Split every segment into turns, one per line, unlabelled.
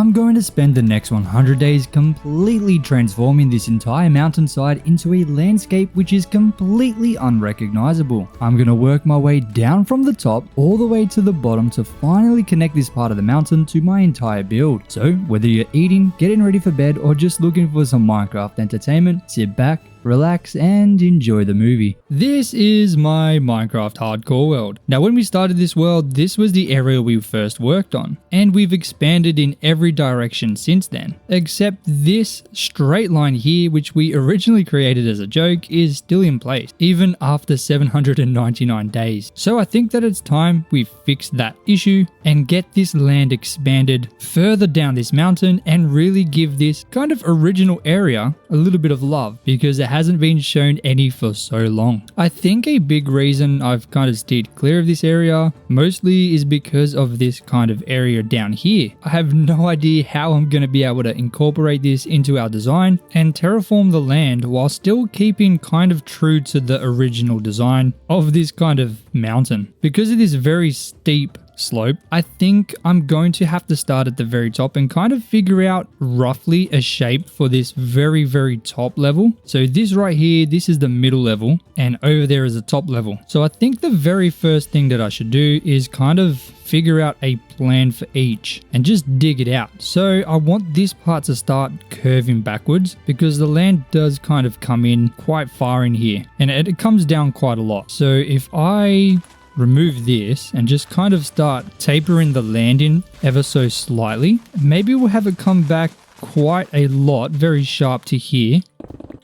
I'm going to spend the next 100 days completely transforming this entire mountainside into a landscape which is completely unrecognizable. I'm going to work my way down from the top all the way to the bottom to finally connect this part of the mountain to my entire build. So whether you're eating, getting ready for bed, or just looking for some Minecraft entertainment, sit back, relax, and enjoy the movie. This is my Minecraft hardcore world. Now when we started this world, this was the area we first worked on, and we've expanded in every direction since then, except this straight line here, which we originally created as a joke, is still in place, even after 799 days. So I think that it's time we fix that issue and get this land expanded further down this mountain and really give this kind of original area a little bit of love, because it hasn't been shown any for so long. I think a big reason I've kind of steered clear of this area mostly is because of this kind of area down here. I have no idea how I'm going to be able to incorporate this into our design and terraform the land while still keeping kind of true to the original design of this kind of mountain. Because of this very steep slope, I think I'm going to have to start at the very top and kind of figure out roughly a shape for this very top level. So this right here, this is the middle level, and over there is the top level. So I think the very first thing that I should do is kind of figure out a plan for each and just dig it out. So I want this part to start curving backwards because the land does kind of come in quite far in here and it comes down quite a lot. So if I remove this and just kind of start tapering the land in ever so slightly, maybe we'll have it come back quite a lot, very sharp to here.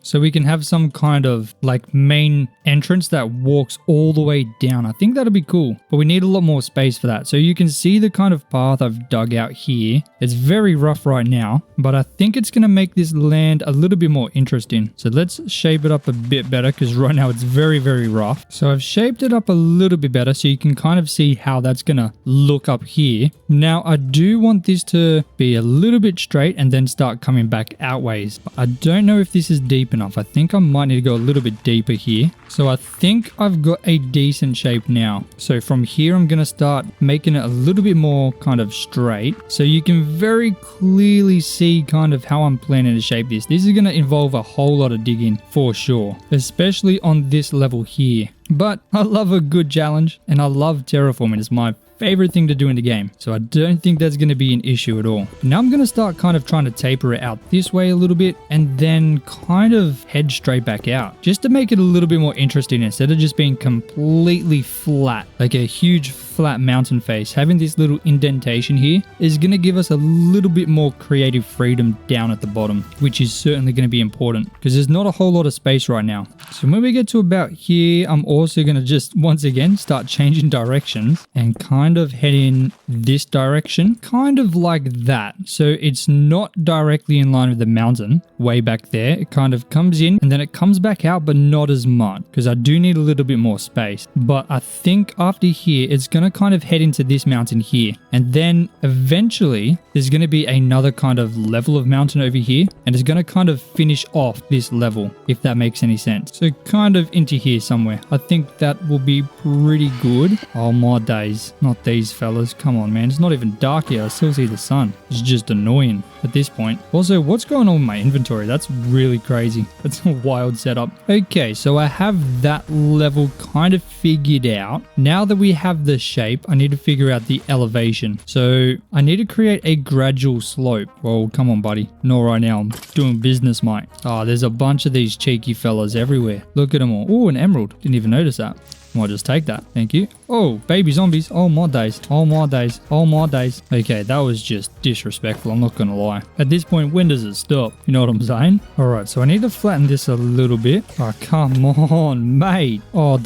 So we can have some kind of like main entrance that walks all the way down. I think that'll be cool, but we need a lot more space for that. So you can see the kind of path I've dug out here. It's very rough right now, but I think it's going to make this land a little bit more interesting. So let's shape it up a bit better because right now it's very rough. So I've shaped it up a little bit better so you can kind of see how that's going to look up here. Now I do want this to be a little bit straight and then start coming back outways. I don't know if this is deep enough. I think I might need to go a little bit deeper here. So I think I've got a decent shape now. So from here, I'm going to start making it a little bit more kind of straight. So you can very clearly see kind of how I'm planning to shape this. This is going to involve a whole lot of digging for sure, especially on this level here. But I love a good challenge and I love terraforming. It's my favorite thing to do in the game, so I don't think that's going to be an issue at all. Now I'm going to start kind of trying to taper it out this way a little bit and then kind of head straight back out just to make it a little bit more interesting instead of just being completely flat, like a huge flat mountain face. Having this little indentation here is going to give us a little bit more creative freedom down at the bottom, which is certainly going to be important because there's not a whole lot of space right now. So when we get to about here, I'm also going to just once again start changing directions and kind of head in this direction, kind of like that. So it's not directly in line with the mountain way back there. It kind of comes in and then it comes back out, but not as much because I do need a little bit more space. But I think after here, it's going to kind of head into this mountain here. And then eventually there's going to be another kind of level of mountain over here. And it's going to kind of finish off this level, if that makes any sense. So kind of into here somewhere. I think that will be pretty good. Oh my days. Not these fellas. Come on, man. It's not even dark yet. I still see the sun. It's just annoying at this point. Also, what's going on with my inventory? That's really crazy. That's a wild setup. Okay, so I have that level kind of figured out. Now that we have the shape, I need to figure out the elevation. So I need to create a gradual slope. Well, come on, buddy. Not right now. I'm doing business, mate. Oh, there's a bunch of these cheeky fellas everywhere. Look at them all. Oh, an emerald. Didn't even notice that. I'll just take that. Thank you. Oh, baby zombies. Oh my days. Oh my days. Oh my days. Okay, that was just disrespectful. I'm not going to lie. At this point, when does it stop? You know what I'm saying? All right, so I need to flatten this a little bit. Oh, come on, mate. Oh,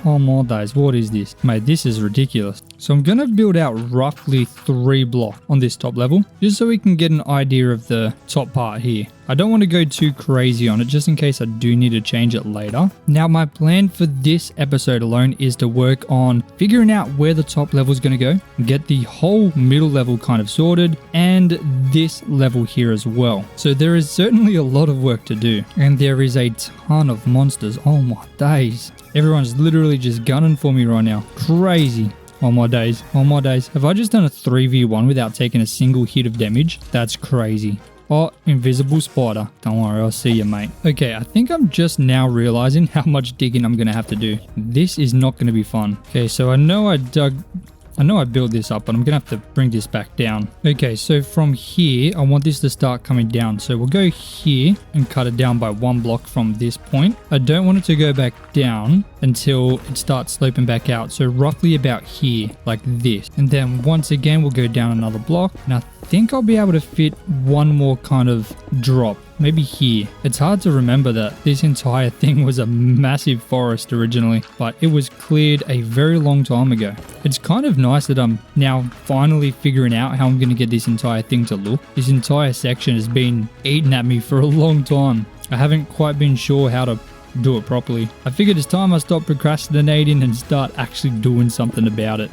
oh my days. What is this? Mate, this is ridiculous. So I'm going to build out roughly 3 blocks on this top level, just so we can get an idea of the top part here. I don't want to go too crazy on it, just in case I do need to change it later. Now, my plan for this episode alone is to work on figuring out where the top level is going to go, get the whole middle level kind of sorted, and this level here as well. So there is certainly a lot of work to do, and there is a ton of monsters. Oh my days. Everyone's literally just gunning for me right now. Crazy. One more days. One more days. Have I just done a 3v1 without taking a single hit of damage? That's crazy. Oh, invisible spider. Don't worry, I'll see you, mate. Okay, I think I'm just now realizing how much digging I'm going to have to do. This is not going to be fun. Okay, so I know I built this up, but I'm going to have to bring this back down. Okay, so from here, I want this to start coming down. So we'll go here and cut it down by 1 block from this point. I don't want it to go back down until it starts sloping back out. So roughly about here, like this. And then once again, we'll go down another block. And I think I'll be able to fit one more kind of drop. Maybe here. It's hard to remember that this entire thing was a massive forest originally, but it was cleared a very long time ago. It's kind of nice that I'm now finally figuring out how I'm going to get this entire thing to look. This entire section has been eating at me for a long time. I haven't quite been sure how to do it properly. I figured it's time I stop procrastinating and start actually doing something about it.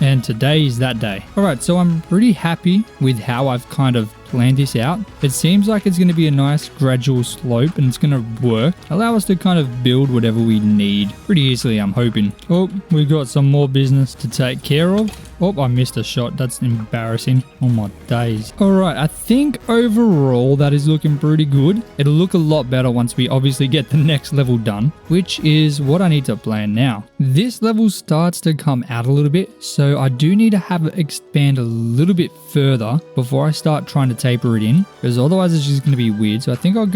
And today is that day. Alright, so I'm pretty happy with how I've kind of planned this out. It seems like it's going to be a nice gradual slope and it's going to work. Allow us to kind of build whatever we need pretty easily, I'm hoping. Oh, we've got some more business to take care of. Oh, I missed a shot. That's embarrassing. Oh my days. Alright, I think overall that is looking pretty good. It'll look a lot better once we obviously get the next level done, which is what I need to plan now. This level starts to come out a little bit, so I do need to have it expand a little bit further before I start trying to taper it in, because otherwise it's just going to be weird. So I think we'll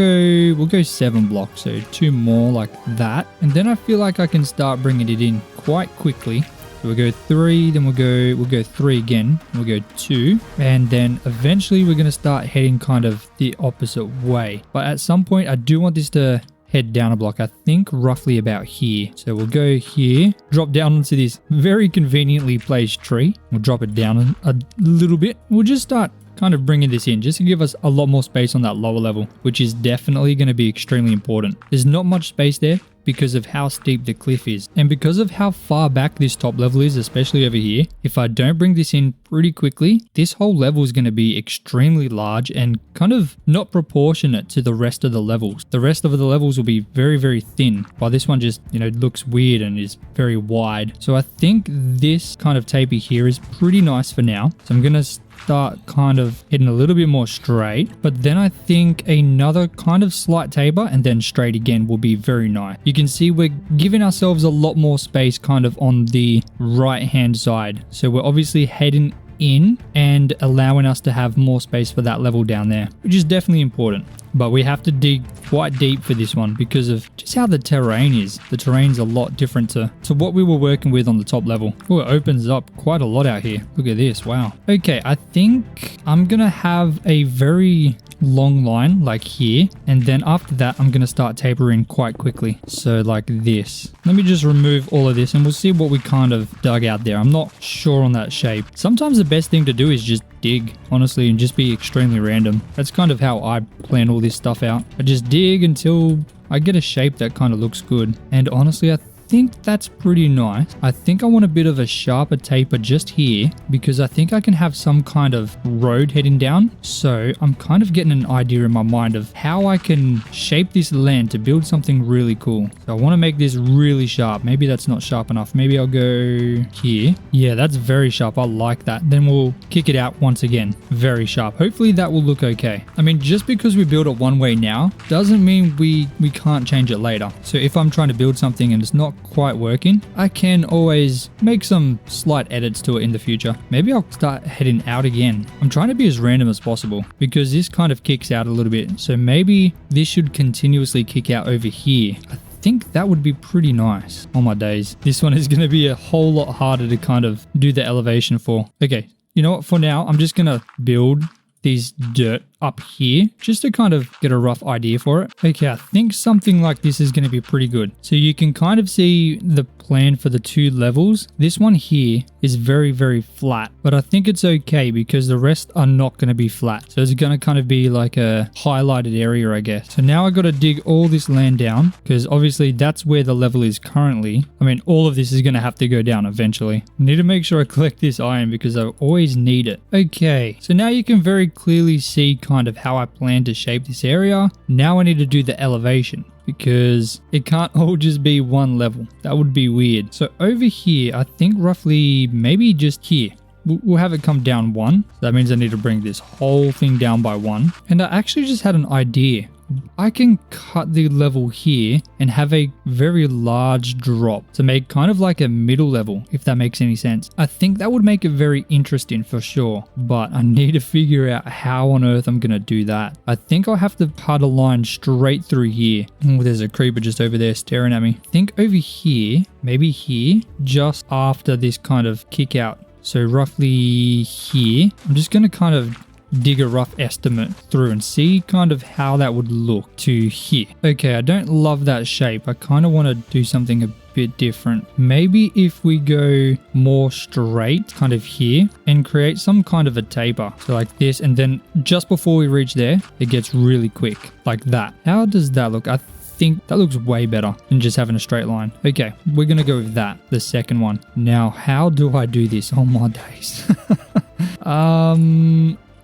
go 7 blocks, so 2 more like that, and then I feel like I can start bringing it in quite quickly. So we'll go 3, then we'll go 3 again, we'll go 2, and then eventually we're going to start heading kind of the opposite way. But at some point I do want this to head down a block, I think roughly about here. So we'll go here, drop down onto this very conveniently placed tree. We'll drop it down a little bit. We'll just start kind of bringing this in just to give us a lot more space on that lower level, which is definitely going to be extremely important. There's not much space there because of how steep the cliff is, and because of how far back this top level is, especially over here. If I don't bring this in pretty quickly, this whole level is going to be extremely large and kind of not proportionate to the rest of the levels. The rest of the levels will be very, very thin, while this one just, looks weird and is very wide. So I think this kind of taper here is pretty nice for now. So I'm going to start kind of hitting a little bit more straight, but then I think another kind of slight taper and then straight again will be very nice. You can see we're giving ourselves a lot more space kind of on the right hand side, so we're obviously heading in and allowing us to have more space for that level down there, which is definitely important. But we have to dig quite deep for this one because of just how the terrain is. The terrain's a lot different to what we were working with on the top level. Oh, it opens up quite a lot out here. Look at this. Wow. Okay, I think I'm going to have a very long line like here, and then after that I'm going to start tapering quite quickly, so like this. Let me just remove all of this and we'll see what we kind of dug out there. I'm not sure on that shape. Sometimes the best thing to do is just dig, honestly, and just be extremely random. That's kind of how I plan all this stuff out. I just dig until I get a shape that kind of looks good, and honestly I think that's pretty nice. I think I want a bit of a sharper taper just here because I think I can have some kind of road heading down. So I'm kind of getting an idea in my mind of how I can shape this land to build something really cool. So I want to make this really sharp. Maybe that's not sharp enough. Maybe I'll go here. Yeah, that's very sharp. I like that. Then we'll kick it out once again. Very sharp. Hopefully that will look okay. I mean, just because we build it one way now doesn't mean we can't change it later. So if I'm trying to build something and it's not quite working, I can always make some slight edits to it in the future. Maybe I'll start heading out again. I'm trying to be as random as possible because this kind of kicks out a little bit. So maybe this should continuously kick out over here. I think that would be pretty nice. Oh my days. This one is going to be a whole lot harder to kind of do the elevation for. Okay, you know what? For now, I'm just going to build these dirt up here just to kind of get a rough idea for it. Okay, I think something like this is going to be pretty good. So you can kind of see the plan for the 2 levels. This one here is very, very flat, but I think it's okay because the rest are not going to be flat. So it's going to kind of be like a highlighted area, I guess. So now I got to dig all this land down because obviously that's where the level is currently. I mean, all of this is going to have to go down eventually. I need to make sure I collect this iron because I always need it. Okay, so now you can very clearly see kind of how I plan to shape this area. Now I need to do the elevation. because it can't all just be one level. That would be weird. So over here, I think roughly maybe just here. We'll have it come down 1. That means I need to bring this whole thing down by 1. And I actually just had an idea. I can cut the level here and have a very large drop to make kind of like a middle level, if that makes any sense. I think that would make it very interesting for sure, but I need to figure out how on earth I'm going to do that. I think I'll have to cut a line straight through here. Oh, there's a creeper just over there staring at me. I think over here, maybe here, just after this kind of kick out. So roughly here, I'm just going to kind of dig a rough estimate through and see kind of how that would look to here. Okay, I don't love that shape. I kind of want to do something a bit different. Maybe if we go more straight kind of here and create some kind of a taper. So like this, and then just before we reach there, it gets really quick like that. How does that look? I think that looks way better than just having a straight line. Okay, we're gonna go with that, the second one. Now, how do I do this? Oh my days.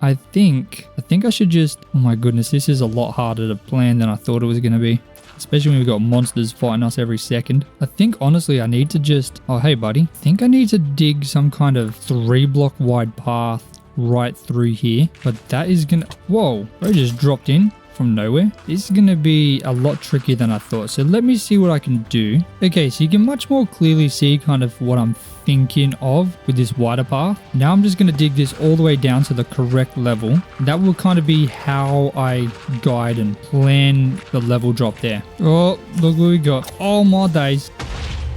I think I should just, oh my goodness, this is a lot harder to plan than I thought it was gonna be. Especially when we've got monsters fighting us every second. I think honestly I need to just, oh hey buddy, I think I need to dig some kind of 3-block wide path right through here. But that is gonna, whoa, I just dropped in from nowhere. This is gonna be a lot trickier than I thought. So let me see what I can do. Okay, so you can much more clearly see kind of what I'm thinking of with this wider path. Now I'm just gonna dig this all the way down to the correct level. That will kind of be how I guide and plan the level drop there. Oh, look what we got. Oh my days.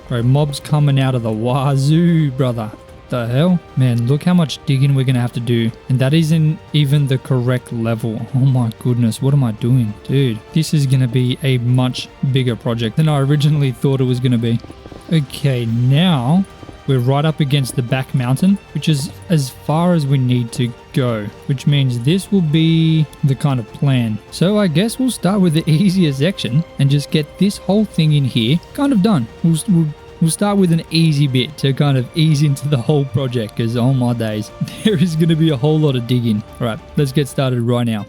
Bro, mobs coming out of the wazoo, brother. The hell? Man, look how much digging we're gonna have to do, and that isn't even the correct level. Oh my goodness, what am I doing? Dude, this is gonna be a much bigger project than I originally thought it was gonna be. Okay, now we're right up against the back mountain, which is as far as we need to go, which means this will be the kind of plan. So I guess we'll start with the easier section and just get this whole thing in here kind of done. We'll start with an easy bit to kind of ease into the whole project, because oh my days, there is going to be a whole lot of digging. All right, let's get started right now.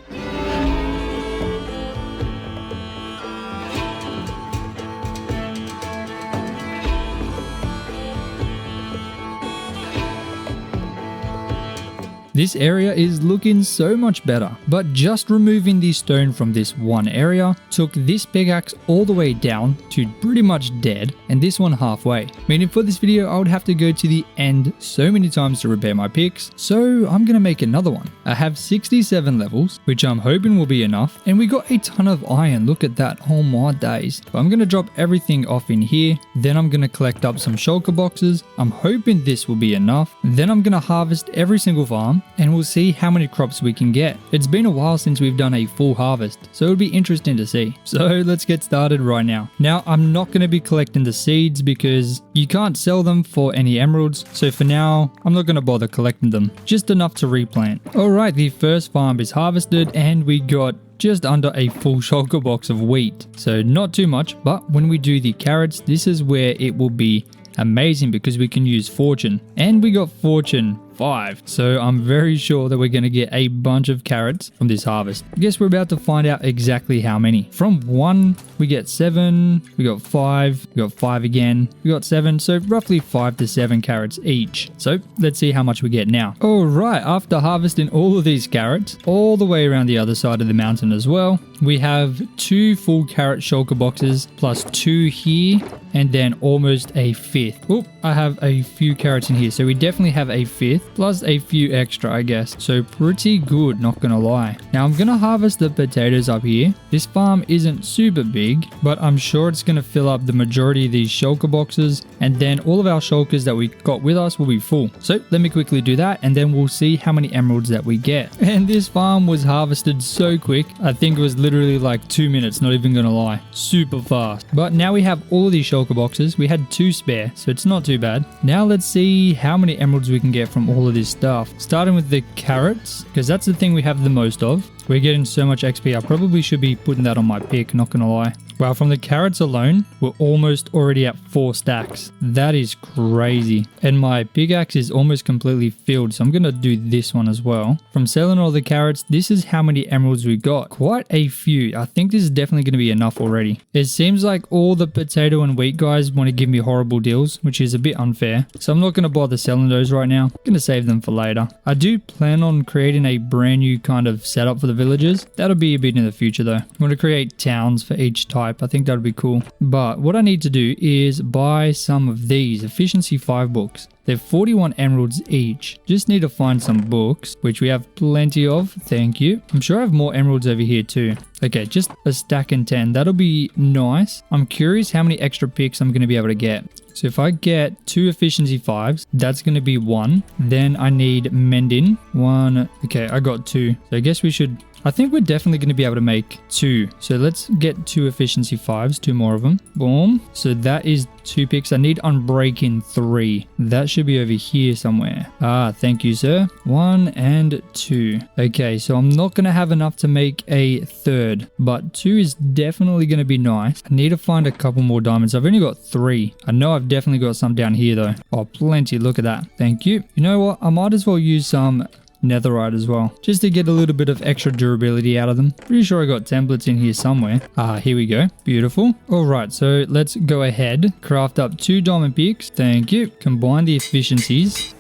This area is looking so much better, but just removing the stone from this one area took this pickaxe all the way down to pretty much dead, and this one halfway. Meaning for this video I would have to go to the end so many times to repair my picks, so I'm gonna make another one. I have 67 levels, which I'm hoping will be enough, and we got a ton of iron, look at that, oh my days. But I'm gonna drop everything off in here, then I'm gonna collect up some shulker boxes. I'm hoping this will be enough, then I'm gonna harvest every single farm, and we'll see how many crops we can get. It's been a while since we've done a full harvest, so it'll be interesting to see. So let's get started right now. Now I'm not going to be collecting the seeds because you can't sell them for any emeralds, so for now I'm not going to bother collecting them, just enough to replant. Alright, the first farm is harvested and we got just under a full shulker box of wheat, so not too much. But when we do the carrots, this is where it will be amazing because we can use fortune, and we got fortune 5, so I'm very sure that we're going to get a bunch of carrots from this harvest. I guess we're about to find out exactly how many. From 1 we get 7, we got 5, we got 5 again, we got 7, so roughly 5 to 7 carrots each. So let's see how much we get now. Alright, after harvesting all of these carrots all the way around the other side of the mountain as well, we have 2 full carrot shulker boxes plus 2 here, and then almost a 5th. Oh, I have a few carrots in here, so we definitely have a 5th plus a few extra, I guess. So pretty good, not gonna lie. Now I'm gonna harvest the potatoes up here. This farm isn't super big, but I'm sure it's gonna fill up the majority of these shulker boxes, and then all of our shulkers that we got with us will be full. So let me quickly do that, and then we'll see how many emeralds that we get. And this farm was harvested so quick. I think it was literally like 2 minutes, not even gonna lie. Super fast. But now we have all of these shulker boxes. We had 2 spare, so it's not too bad. Now let's see how many emeralds we can get from all of this stuff. Starting with the carrots, because that's the thing we have the most of. We're getting so much XP, I probably should be putting that on my pick, not gonna lie. Wow, from the carrots alone, we're almost already at 4 stacks. That is crazy. And my pickaxe is almost completely filled, so I'm going to do this one as well. From selling all the carrots, this is how many emeralds we got. Quite a few. I think this is definitely going to be enough already. It seems like all the potato and wheat guys want to give me horrible deals, which is a bit unfair. So I'm not going to bother selling those right now. I'm going to save them for later. I do plan on creating a brand new kind of setup for the villagers. That'll be a bit in the future though. I want to create towns for each type. I think that'll be cool. But what I need to do is buy some of these efficiency 5 books. They're 41 emeralds each. Just need to find some books, which we have plenty of. Thank you. I'm sure I have more emeralds over here too. Okay, just a stack and 10. That'll be nice. I'm curious how many extra picks I'm going to be able to get. So if I get 2 efficiency 5s, that's going to be 1. Then I need mending. 1. Okay, I got 2. So I guess we should... I think we're definitely going to be able to make 2. So let's get 2 efficiency 5s, 2 more of them. Boom. So that is 2 picks. I need unbreaking 3. That should be over here somewhere. Ah, thank you, sir. 1 and 2. Okay, so I'm not going to have enough to make a 3rd, but 2 is definitely going to be nice. I need to find a couple more diamonds. I've only got 3. I know I've definitely got some down here though. Oh, plenty. Look at that. Thank you. You know what? I might as well use some netherite as well, just to get a little bit of extra durability out of them. Pretty sure I got templates in here somewhere. Ah, here we go. Beautiful. All right, so let's go ahead, craft up 2 diamond picks. Thank you. Combine the efficiencies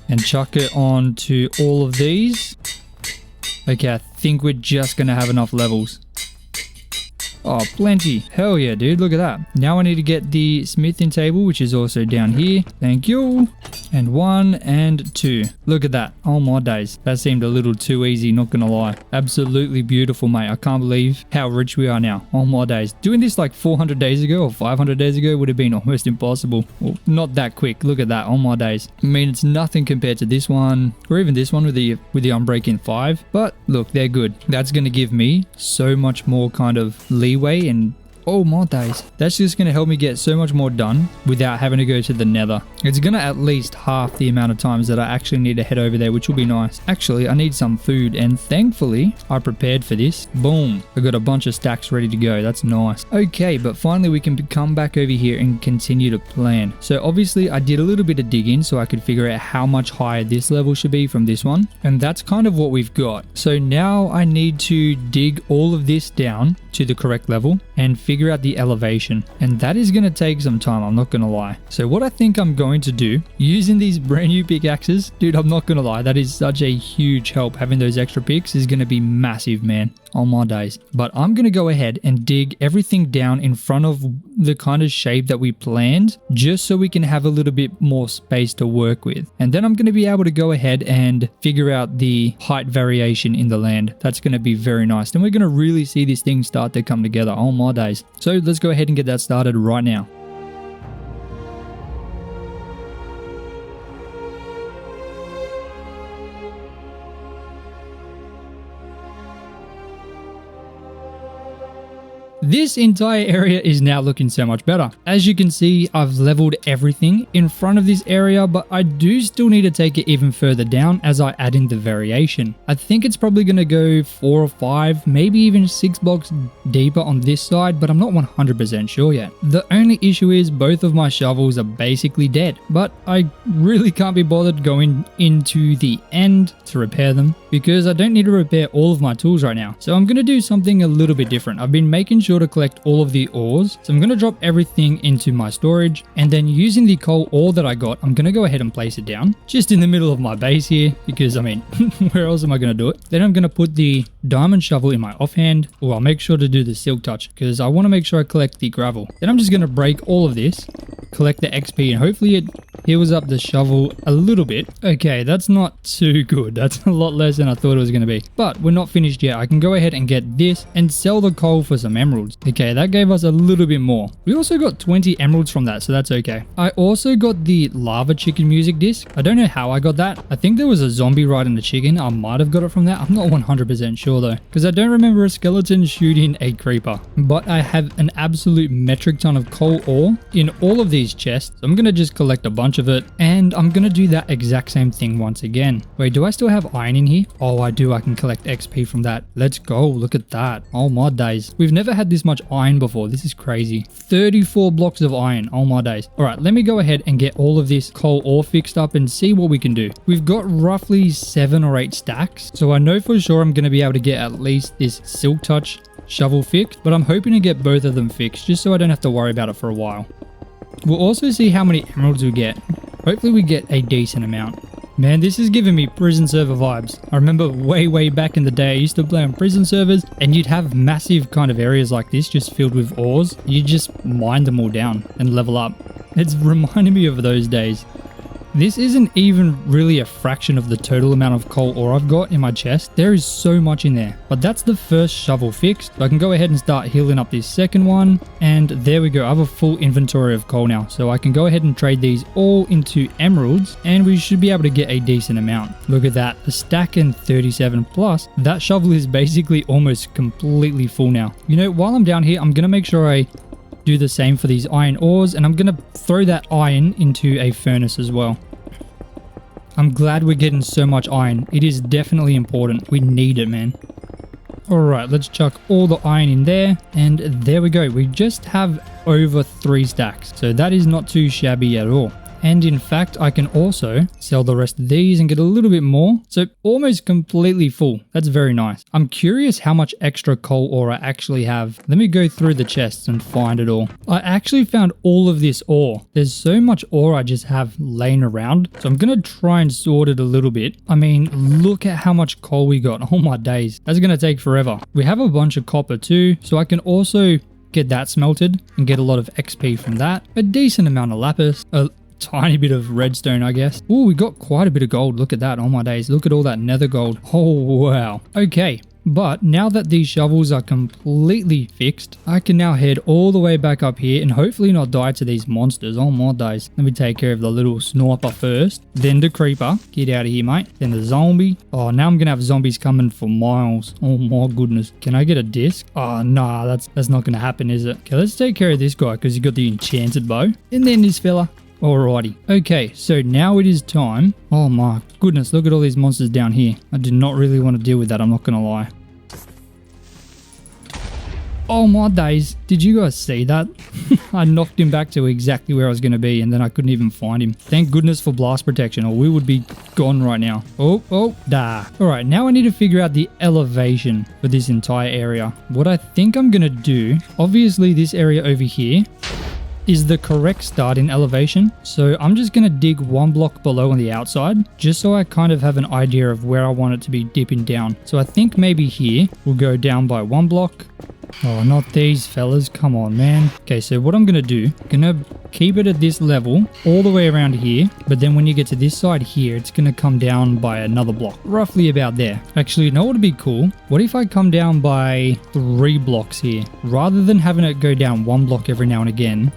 and chuck it on to all of these. Okay, I think we're just gonna have enough levels. Oh, plenty. Hell yeah, dude. Look at that. Now I need to get the smithing table, which is also down here. Thank you. And 1 and 2. Look at that. Oh my days. That seemed a little too easy, not gonna lie. Absolutely beautiful, mate. I can't believe how rich we are now. Oh my days. Doing this like 400 days ago or 500 days ago would have been almost impossible. Well, not that quick. Look at that. Oh my days. I mean, it's nothing compared to this one or even this one with the unbreaking 5. But look, they're good. That's gonna give me so much more kind of leeway and oh my days. That's just going to help me get so much more done without having to go to the nether. It's going to at least half the amount of times that I actually need to head over there, which will be nice. Actually, I need some food and thankfully I prepared for this. Boom. I got a bunch of stacks ready to go. That's nice. Okay, but finally we can come back over here and continue to plan. So obviously I did a little bit of digging so I could figure out how much higher this level should be from this one. And that's kind of what we've got. So now I need to dig all of this down to the correct level and figure out the elevation, and that is going to take some time, I'm not going to lie. So what I think I'm going to do using these brand new pickaxes, dude, I'm not going to lie, that is such a huge help. Having those extra picks is going to be massive, man. Oh my days. But I'm going to go ahead and dig everything down in front of the kind of shape that we planned, just so we can have a little bit more space to work with. And then I'm going to be able to go ahead and figure out the height variation in the land. That's going to be very nice. Then we're going to really see this thing start to come together. Oh my days. So let's go ahead and get that started right now. This entire area is now looking so much better. As you can see, I've leveled everything in front of this area, but I do still need to take it even further down as I add in the variation. I think it's probably going to go 4 or 5, maybe even 6 blocks deeper on this side, but I'm not 100% sure yet. The only issue is both of my shovels are basically dead, but I really can't be bothered going into the end to repair them because I don't need to repair all of my tools right now. So I'm going to do something a little bit different. I've been making sure to collect all of the ores. So I'm going to drop everything into my storage, and then using the coal ore that I got, I'm going to go ahead and place it down just in the middle of my base here because I mean, where else am I going to do it? Then I'm going to put the diamond shovel in my offhand, or I'll make sure to do the silk touch because I want to make sure I collect the gravel. Then I'm just going to break all of this, collect the XP, and hopefully it heals up the shovel a little bit. Okay, that's not too good. That's a lot less than I thought it was going to be. But we're not finished yet. I can go ahead and get this and sell the coal for some emeralds. Okay, that gave us a little bit more. We also got 20 emeralds from that, so that's okay. I also got the lava chicken music disc. I don't know how I got that. I think there was a zombie riding the chicken. I might have got it from that. I'm not 100% sure. sure though, because I don't remember a skeleton shooting a creeper. But I have an absolute metric ton of coal ore in all of these chests. I'm going to just collect a bunch of it, and I'm going to do that exact same thing once again. Wait, do I still have iron in here? Oh, I do. I can collect XP from that. Let's go. Look at that. Oh my days. We've never had this much iron before. This is crazy. 34 blocks of iron. Oh my days. All right, let me go ahead and get all of this coal ore fixed up and see what we can do. We've got roughly 7 or 8 stacks, so I know for sure I'm going to be able to get at least this silk touch shovel fixed, but I'm hoping to get both of them fixed just so I don't have to worry about it for a while. We'll also see how many emeralds we get. Hopefully we get a decent amount. Man, this is giving me prison server vibes. I remember way back in the day I used to play on prison servers, and you'd have massive kind of areas like this just filled with ores. You just mine them all down and level up. It's reminding me of those days. This isn't even really a fraction of the total amount of coal ore I've got in my chest. There is so much in there. But that's the first shovel fixed. So I can go ahead and start healing up this second one. And there we go. I have a full inventory of coal now. So I can go ahead and trade these all into emeralds. And we should be able to get a decent amount. Look at that. A stack and 37 plus. That shovel is basically almost completely full now. You know, while I'm down here, I'm going to make sure I do the same for these iron ores, and I'm gonna throw that iron into a furnace as well. I'm glad we're getting so much iron. It is definitely important. We need it, man. Alright, let's chuck all the iron in there, and there we go. We just have over 3 stacks, so that is not too shabby at all. And in fact, I can also sell the rest of these and get a little bit more. So almost completely full. That's very nice. I'm curious how much extra coal ore I actually have. Let me go through the chests and find it all. I actually found all of this ore. There's so much ore I just have laying around. So I'm going to try and sort it a little bit. I mean, look at how much coal we got. Oh my days. That's going to take forever. We have a bunch of copper too. So I can also get that smelted and get a lot of XP from that. A decent amount of lapis. Tiny bit of redstone, I guess. Oh, we got quite a bit of gold. Look at that. Oh my days. Look at all that nether gold. Oh, wow. Okay. But now that these shovels are completely fixed, I can now head all the way back up here and hopefully not die to these monsters. Oh my days. Let me take care of the little sniper first. Then the creeper. Get out of here, mate. Then the zombie. Oh, now I'm going to have zombies coming for miles. Oh my goodness. Can I get a disc? Oh, nah. That's not going to happen, is it? Okay, let's take care of this guy because he got the enchanted bow. And then this fella. Alrighty. Okay, so now it is time. Oh my goodness, look at all these monsters down here. I did not really want to deal with that, I'm not going to lie. Oh my days, did you guys see that? I knocked him back to exactly where I was going to be, and then I couldn't even find him. Thank goodness for blast protection, or we would be gone right now. Oh, da. Alright, now I need to figure out the elevation for this entire area. What I think I'm going to do, obviously this area over here is the correct starting elevation. So I'm just going to dig 1 block below on the outside, just so I kind of have an idea of where I want it to be dipping down. So I think maybe here we'll go down by 1 block. Oh, not these fellas. Come on, man. Okay, so what I'm going to do, gonna keep it at this level all the way around here. But then when you get to this side here, it's going to come down by another block, roughly about there. Actually, you know what would be cool? What if I come down by 3 blocks here? Rather than having it go down 1 block every now and again,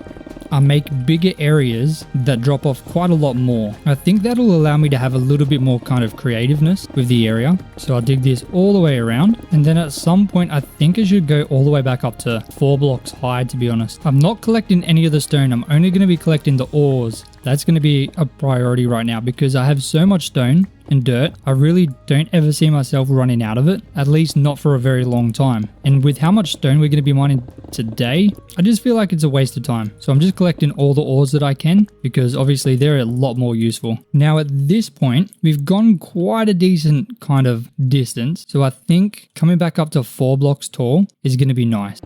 I make bigger areas that drop off quite a lot more. I think that'll allow me to have a little bit more kind of creativeness with the area. So I'll dig this all the way around, and then at some point I think I should go all the way back up to 4 blocks high, to be honest. I'm not collecting any of the stone. I'm only going to be collecting the ores. That's going to be a priority right now because I have so much stone and dirt. I really don't ever see myself running out of it, at least not for a very long time. And with how much stone we're going to be mining today, I just feel like it's a waste of time. So I'm just collecting all the ores that I can because obviously they're a lot more useful. Now at this point, we've gone quite a decent kind of distance. So I think coming back up to 4 blocks tall is going to be nice.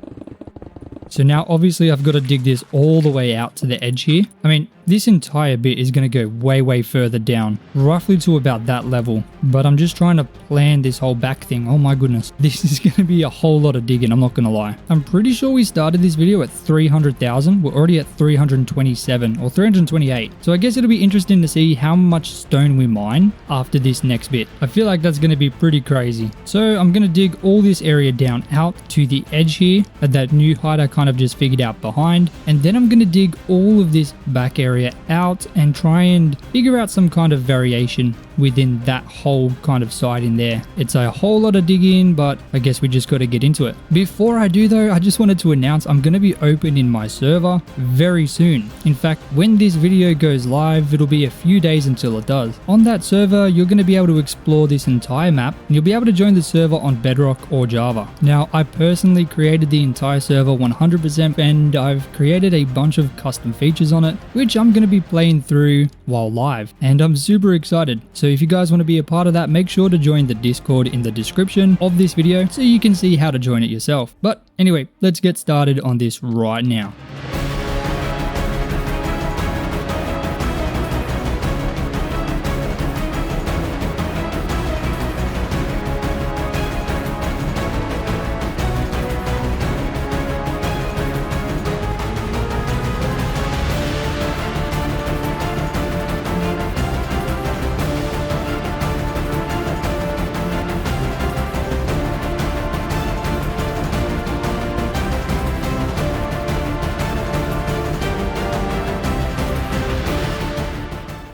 So now obviously I've got to dig this all the way out to the edge here. I mean, this entire bit is going to go way further down, roughly to about that level. But I'm just trying to plan this whole back thing. Oh my goodness. This is going to be a whole lot of digging, I'm not going to lie. I'm pretty sure we started this video at 300,000. We're already at 327 or 328. So I guess it'll be interesting to see how much stone we mine after this next bit. I feel like that's going to be pretty crazy. So I'm going to dig all this area down out to the edge here at that new height I kind of just figured out behind. And then I'm going to dig all of this back area out and try and figure out some kind of variation within that whole kind of side in there. It's a whole lot of digging, but I guess we just got to get into it. Before I do though, I just wanted to announce I'm going to be opening my server very soon. In fact, when this video goes live, it'll be a few days until it does. On that server, you're going to be able to explore this entire map, and you'll be able to join the server on Bedrock or Java. Now, I personally created the entire server 100%, and I've created a bunch of custom features on it, which I'm going to be playing through while live, and I'm super excited. So if you guys want to be a part of that, make sure to join the Discord in the description of this video so you can see how to join it yourself. But anyway, let's get started on this right now.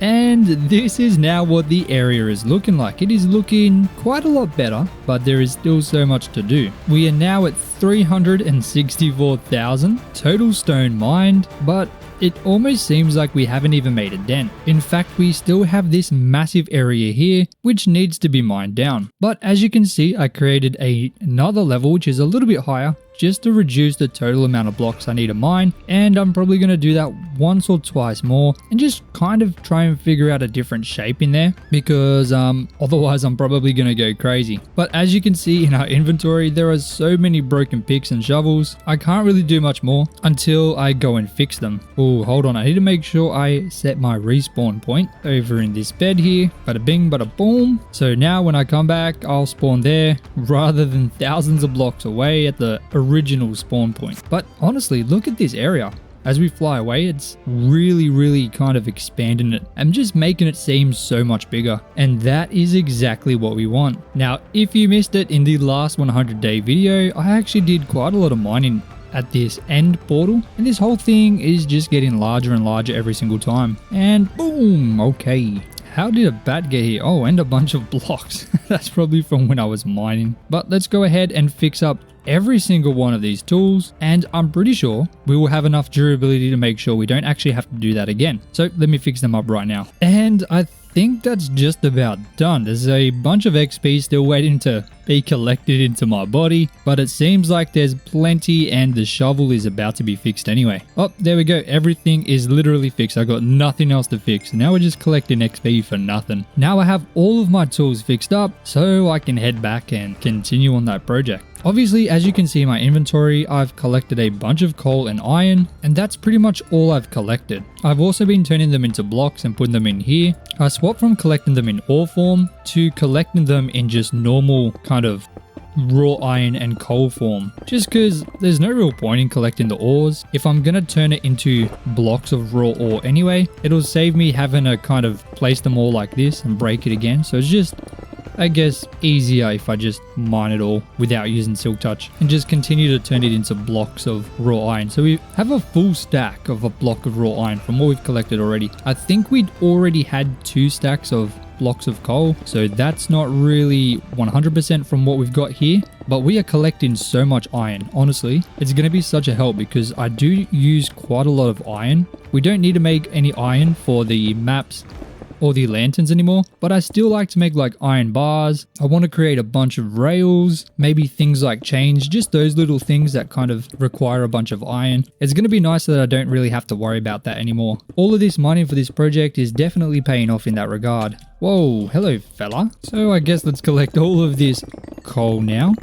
And this is now what the area is looking like. It is looking quite a lot better, but there is still so much to do. We are now at 364,000 total stone mined, but it almost seems like we haven't even made a dent. In fact, we still have this massive area here, which needs to be mined down. But as you can see, I created another level, which is a little bit higher, just to reduce the total amount of blocks I need to mine, and I'm probably going to do that once or twice more and just kind of try and figure out a different shape in there, because otherwise I'm probably going to go crazy. But as you can see in our inventory, there are so many broken picks and shovels, I can't really do much more until I go and fix them. Oh, hold on, I need to make sure I set my respawn point over in this bed here. Bada bing, bada boom. So now when I come back, I'll spawn there rather than thousands of blocks away at the original spawn point. But honestly, look at this area. As we fly away, it's really kind of expanding it and just making it seem so much bigger. And that is exactly what we want. Now, if you missed it in the last 100-day video, I actually did quite a lot of mining at this end portal, and this whole thing is just getting larger and larger every single time. And boom, okay. How did a bat get here? Oh, and a bunch of blocks. That's probably from when I was mining. But let's go ahead and fix up every single one of these tools, and I'm pretty sure we will have enough durability to make sure we don't actually have to do that again. So let me fix them up right now. And I think that's just about done. There's a bunch of XP still waiting to be collected into my body, but it seems like there's plenty, and the shovel is about to be fixed anyway. Oh, there we go. Everything is literally fixed. I got nothing else to fix. Now we're just collecting XP for nothing. Now I have all of my tools fixed up, so I can head back and continue on that project. Obviously, as you can see in my inventory, I've collected a bunch of coal and iron, and that's pretty much all I've collected. I've also been turning them into blocks and putting them in here. I swapped from collecting them in ore form to collecting them in just normal kind of raw iron and coal form, just because there's no real point in collecting the ores. If I'm gonna turn it into blocks of raw ore anyway, it'll save me having to kind of place them all like this and break it again. So it's just, I guess, easier if I just mine it all without using Silk Touch and just continue to turn it into blocks of raw iron. So we have a full stack of a block of raw iron from what we've collected already. I think we'd already had 2 stacks of blocks of coal, so that's not really 100% from what we've got here, but we are collecting so much iron. Honestly, it's going to be such a help because I do use quite a lot of iron. We don't need to make any iron for the maps or the lanterns anymore, but I still like to make like iron bars. I want to create a bunch of rails, maybe things like chains, just those little things that kind of require a bunch of iron. It's going to be nice that I don't really have to worry about that anymore. All of this mining for this project is definitely paying off in that regard. Whoa, hello fella. So I guess let's collect all of this coal now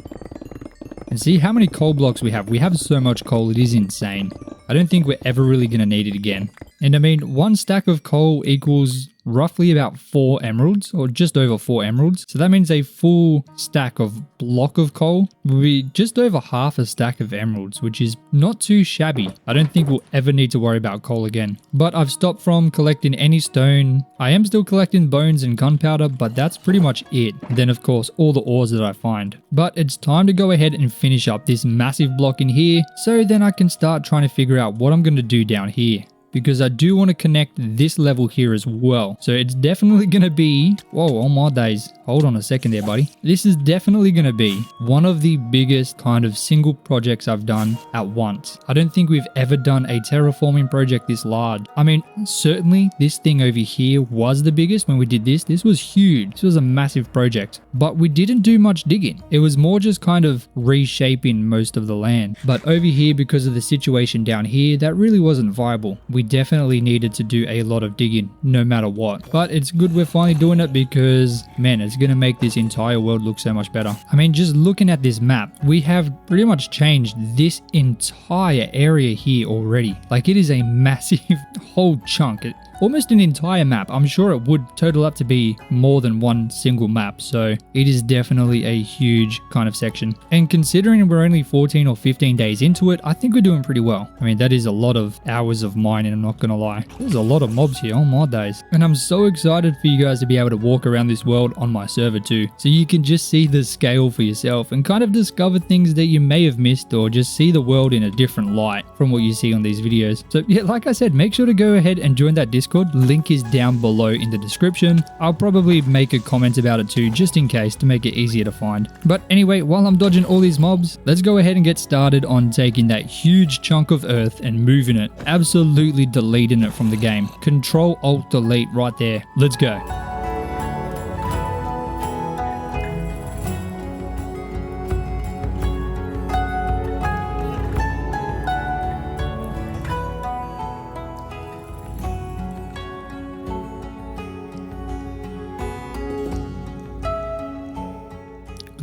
and see how many coal blocks we have. We have so much coal, it is insane. I don't think we're ever really going to need it again. And I mean, 1 stack of coal equals roughly about 4 emeralds, or just over 4 emeralds. So that means a full stack of block of coal will be just over half a stack of emeralds, which is not too shabby. I don't think we'll ever need to worry about coal again. But I've stopped from collecting any stone. I am still collecting bones and gunpowder, but that's pretty much it. And then of course, all the ores that I find. But it's time to go ahead and finish up this massive block in here, so then I can start trying to figure out what I'm going to do down here. because I do want to connect this level here as well. So it's definitely going to be, whoa, oh my days. Hold on a second there, buddy. This is definitely going to be one of the biggest kind of single projects I've done at once. I don't think we've ever done a terraforming project this large. I mean, certainly this thing over here was the biggest when we did this. This was huge. This was a massive project, but we didn't do much digging. It was more just kind of reshaping most of the land. But over here, because of the situation down here, that really wasn't viable. We definitely needed to do a lot of digging no matter what. But it's good we're finally doing it because, man, it's going to make this entire world look so much better. I mean, just looking at this map, we have pretty much changed this entire area here already. Like, it is a massive whole chunk. Almost an entire map. I'm sure it would total up to be more than one single map, so it is definitely a huge kind of section. And considering we're only 14 or 15 days into it, I think we're doing pretty well. I mean, that is a lot of hours of mining, I'm not gonna lie. There's a lot of mobs here, oh my days. And I'm so excited for you guys to be able to walk around this world on my server too, so you can just see the scale for yourself and kind of discover things that you may have missed, or just see the world in a different light from what you see on these videos. So yeah, like I said, make sure to go ahead and join that Discord. Link is down below in the description. I'll probably make a comment about it too, just in case, to make it easier to find. But anyway, while I'm dodging all these mobs, let's go ahead and get started on taking that huge chunk of earth and moving it. Absolutely deleting it from the game. Control-Alt-Delete right there. Let's go.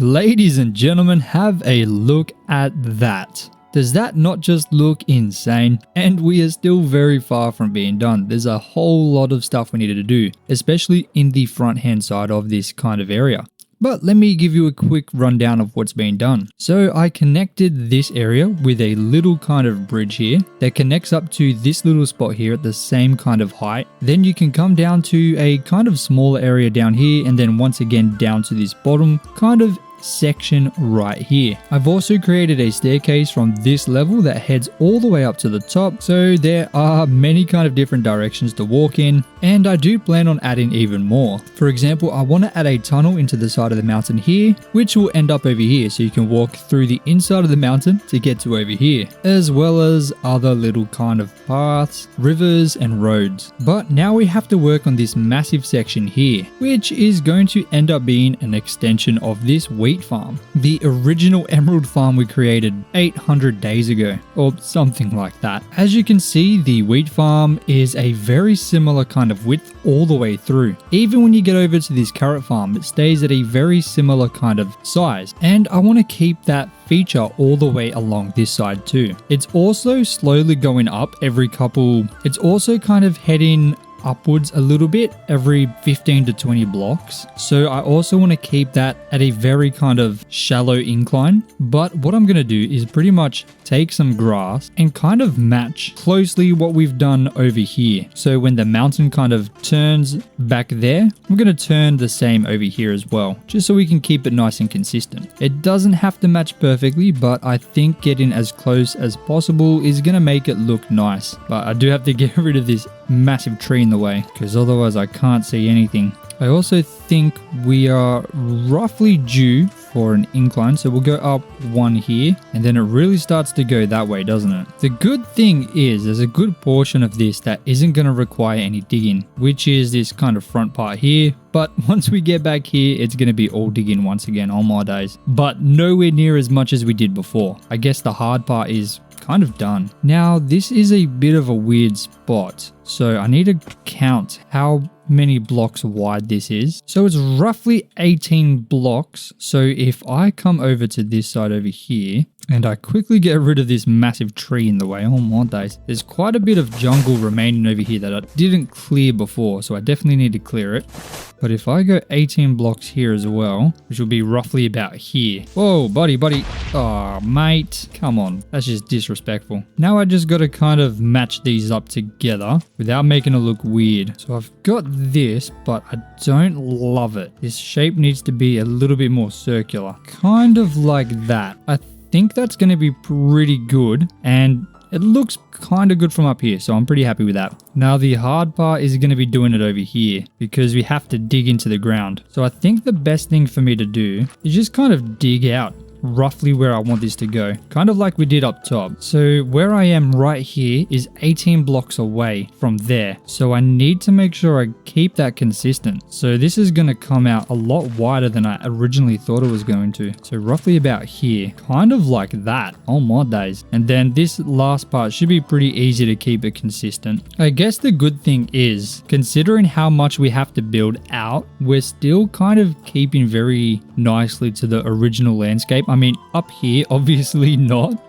Ladies and gentlemen, have a look at that. Does that not just look insane? And we are still very far from being done. There's a whole lot of stuff we needed to do, especially in the front hand side of this kind of area. But let me give you a quick rundown of what's been done. So I connected this area with a little kind of bridge here that connects up to this little spot here at the same kind of height. Then you can come down to a kind of smaller area down here, and then once again down to this bottom kind of section right here. I've also created a staircase from this level that heads all the way up to the top, so there are many kind of different directions to walk in, and I do plan on adding even more. For example, I want to add a tunnel into the side of the mountain here, which will end up over here, so you can walk through the inside of the mountain to get to over here, as well as other little kind of paths, rivers and roads. But now we have to work on this massive section here, which is going to end up being an extension of this wheat farm, the original emerald farm we created 800 days ago, or something like that. As you can see, the wheat farm is a very similar kind of width all the way through. Even when you get over to this carrot farm, it stays at a very similar kind of size, and I want to keep that feature all the way along this side too. It's also slowly going up it's also kind of heading upwards a little bit every 15 to 20 blocks. So I also want to keep that at a very kind of shallow incline. But what I'm going to do is pretty much take some grass and kind of match closely what we've done over here. So when the mountain kind of turns back there, I'm going to turn the same over here as well, just so we can keep it nice and consistent. It doesn't have to match perfectly, but I think getting as close as possible is going to make it look nice. But I do have to get rid of this massive tree in the way, because otherwise I can't see anything. I also think we are roughly due for an incline, so we'll go up one here, and then it really starts to go that way, doesn't it? The good thing is there's a good portion of this that isn't going to require any digging, which is this kind of front part here. But once we get back here, it's going to be all digging once again, oh my days. But nowhere near as much as we did before. I guess the hard part is kind of done. Now, this is a bit of a weird spot, so I need to count how many blocks wide this is. So it's roughly 18 blocks. So if I come over to this side over here and I quickly get rid of this massive tree in the way, oh my days, there's quite a bit of jungle remaining over here that I didn't clear before, so I definitely need to clear it. But if I go 18 blocks here as well, which will be roughly about here. Whoa, buddy. Oh, mate. Come on. That's just disrespectful. Now I just got to kind of match these up together without making it look weird. So I've got this, but I don't love it. This shape needs to be a little bit more circular. Kind of like that. I think that's going to be pretty good. And it looks kind of good from up here, so I'm pretty happy with that. Now the hard part is going to be doing it over here because we have to dig into the ground. So I think the best thing for me to do is just kind of dig out roughly where I want this to go, kind of like we did up top. So where I am right here is 18 blocks away from there, so I need to make sure I keep that consistent. So this is going to come out a lot wider than I originally thought it was going to, so roughly about here, kind of like that. Oh my days. And then this last part should be pretty easy to keep it consistent. I guess the good thing is, considering how much we have to build out, we're still kind of keeping very nicely to the original landscape. I mean, up here, obviously not,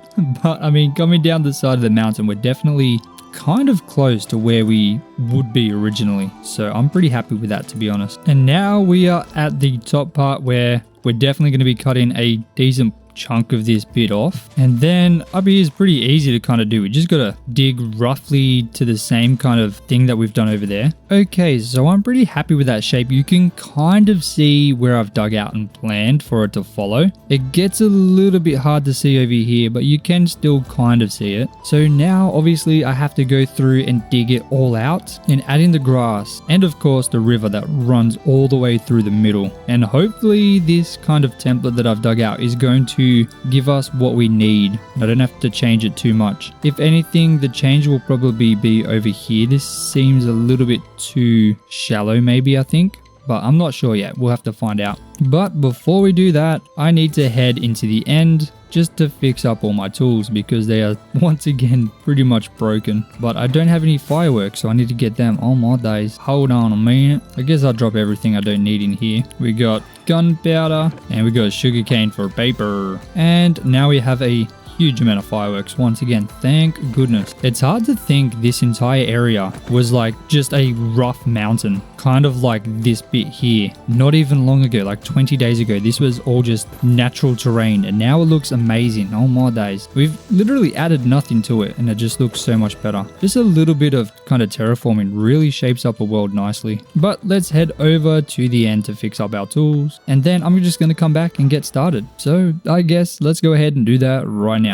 but I mean, coming down the side of the mountain, we're definitely kind of close to where we would be originally. So I'm pretty happy with that, to be honest. And now we are at the top part where we're definitely going to be cutting a decent chunk of this bit off, and then up here is pretty easy to kind of do. We just gotta dig roughly to the same kind of thing that we've done over there. Okay, so I'm pretty happy with that shape. You can kind of see where I've dug out and planned for it to follow. It gets a little bit hard to see over here, but you can still kind of see it. So now obviously I have to go through and dig it all out and add in the grass and of course the river that runs all the way through the middle. And hopefully this kind of template that I've dug out is going to give us what we need. I don't have to change it too much. If anything, the change will probably be over here. This seems a little bit too shallow maybe, I think, but I'm not sure yet. We'll have to find out. But before we do that, I need to head into the end just to fix up all my tools because they are once again pretty much broken. But I don't have any fireworks, so I need to get them. Oh my days. Hold on a minute. I guess I'll drop everything I don't need in here. We got gunpowder and we got sugarcane for paper. And now we have a huge amount of fireworks once again, thank goodness. It's hard to think this entire area was like just a rough mountain, kind of like this bit here. Not even long ago, like 20 days ago, this was all just natural terrain, and now it looks amazing. Oh my days. We've literally added nothing to it and it just looks so much better. Just a little bit of kind of terraforming really shapes up a world nicely. But let's head over to the end to fix up our tools, and then I'm just going to come back and get started. So I guess let's go ahead and do that right now.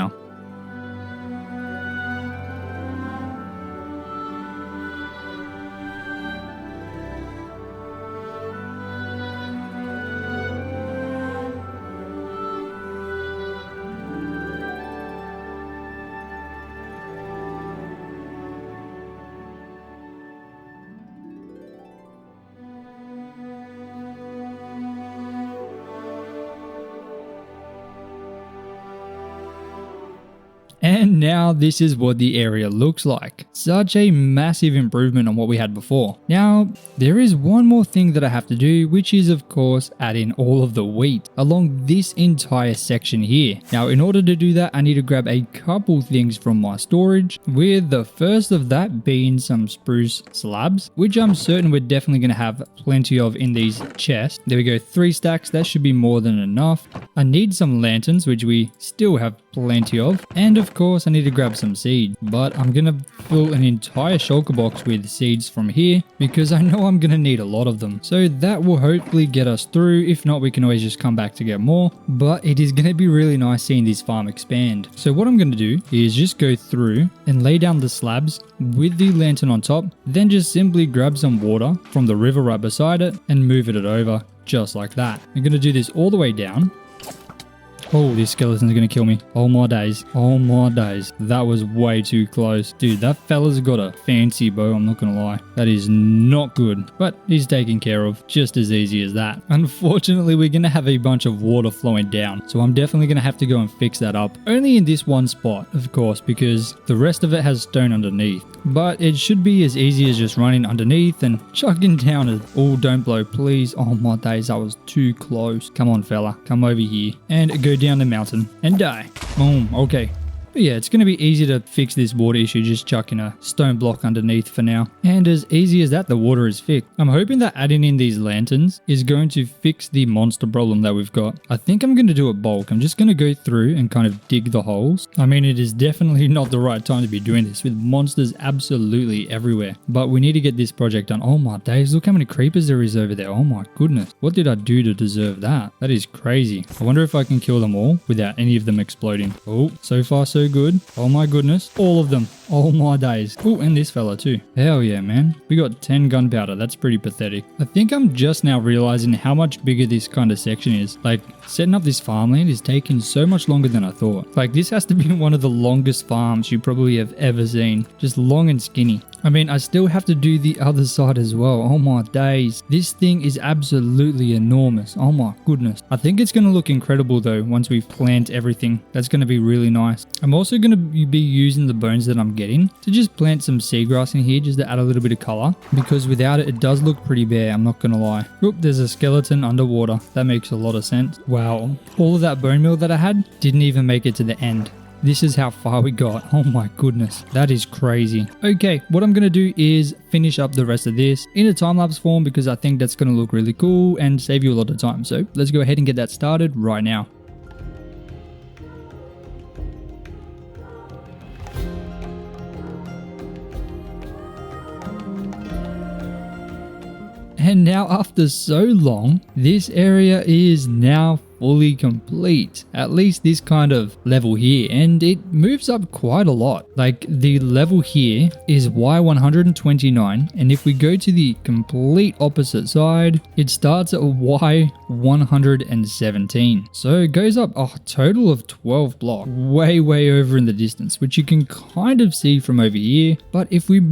And now this is what the area looks like. Such a massive improvement on what we had before. Now, there is one more thing that I have to do, which is of course add in all of the wheat along this entire section here. Now, in order to do that, I need to grab a couple things from my storage, with the first of that being some spruce slabs, which I'm certain we're definitely going to have plenty of in these chests. There we go, 3 stacks, that should be more than enough. I need some lanterns, which we still have plenty of, and of course I need to grab some seeds, but I'm gonna fill an entire shulker box with seeds from here because I know I'm gonna need a lot of them. So that will hopefully get us through. If not, we can always just come back to get more, but it is gonna be really nice seeing this farm expand. So what I'm gonna do is just go through and lay down the slabs with the lantern on top, then just simply grab some water from the river right beside it and move it over just like that. I'm gonna do this all the way down. Oh, this skeleton's gonna kill me. Oh my days. Oh my days. That was way too close. Dude, that fella's got a fancy bow, I'm not gonna lie. That is not good, but he's taken care of just as easy as that. Unfortunately, we're gonna have a bunch of water flowing down, so I'm definitely gonna have to go and fix that up. Only in this one spot, of course, because the rest of it has stone underneath. But it should be as easy as just running underneath and chucking down it. Oh, don't blow, please. Oh my days, that was too close. Come on, fella. Come over here and go down the mountain and die. Boom. Okay. But yeah, it's going to be easy to fix this water issue, just chucking a stone block underneath for now. And as easy as that, the water is fixed. I'm hoping that adding in these lanterns is going to fix the monster problem that we've got. I think I'm going to do it bulk. I'm just going to go through and kind of dig the holes. I mean, it is definitely not the right time to be doing this with monsters absolutely everywhere. But we need to get this project done. Oh my days, look how many creepers there is over there. Oh my goodness. What did I do to deserve that? That is crazy. I wonder if I can kill them all without any of them exploding. Oh, so far so so good. Oh my goodness. All of them. Oh my days. Oh, and this fella too. Hell yeah, man. We got 10 gunpowder. That's pretty pathetic. I think I'm just now realizing how much bigger this kind of section is. Like, setting up this farmland is taking so much longer than I thought. Like, this has to be one of the longest farms you probably have ever seen. Just long and skinny. I mean, I still have to do the other side as well. Oh my days. This thing is absolutely enormous. Oh my goodness. I think it's going to look incredible though once we plant everything. That's going to be really nice. I'm also going to be using the bones that I'm getting to just plant some seagrass in here just to add a little bit of color, because without it, it does look pretty bare. I'm not going to lie. Oop, there's a skeleton underwater. That makes a lot of sense. Wow. All of that bone meal that I had didn't even make it to the end. This is how far we got. Oh my goodness. That is crazy. Okay, what I'm going to do is finish up the rest of this in a time-lapse form because I think that's going to look really cool and save you a lot of time. So let's go ahead and get that started right now. And now after so long, this area is now fully complete, at least this kind of level here, and it moves up quite a lot. Like, the level here is Y129, and if we go to the complete opposite side, it starts at Y117. So it goes up a total of 12 blocks, way over in the distance, which you can kind of see from over here. But if we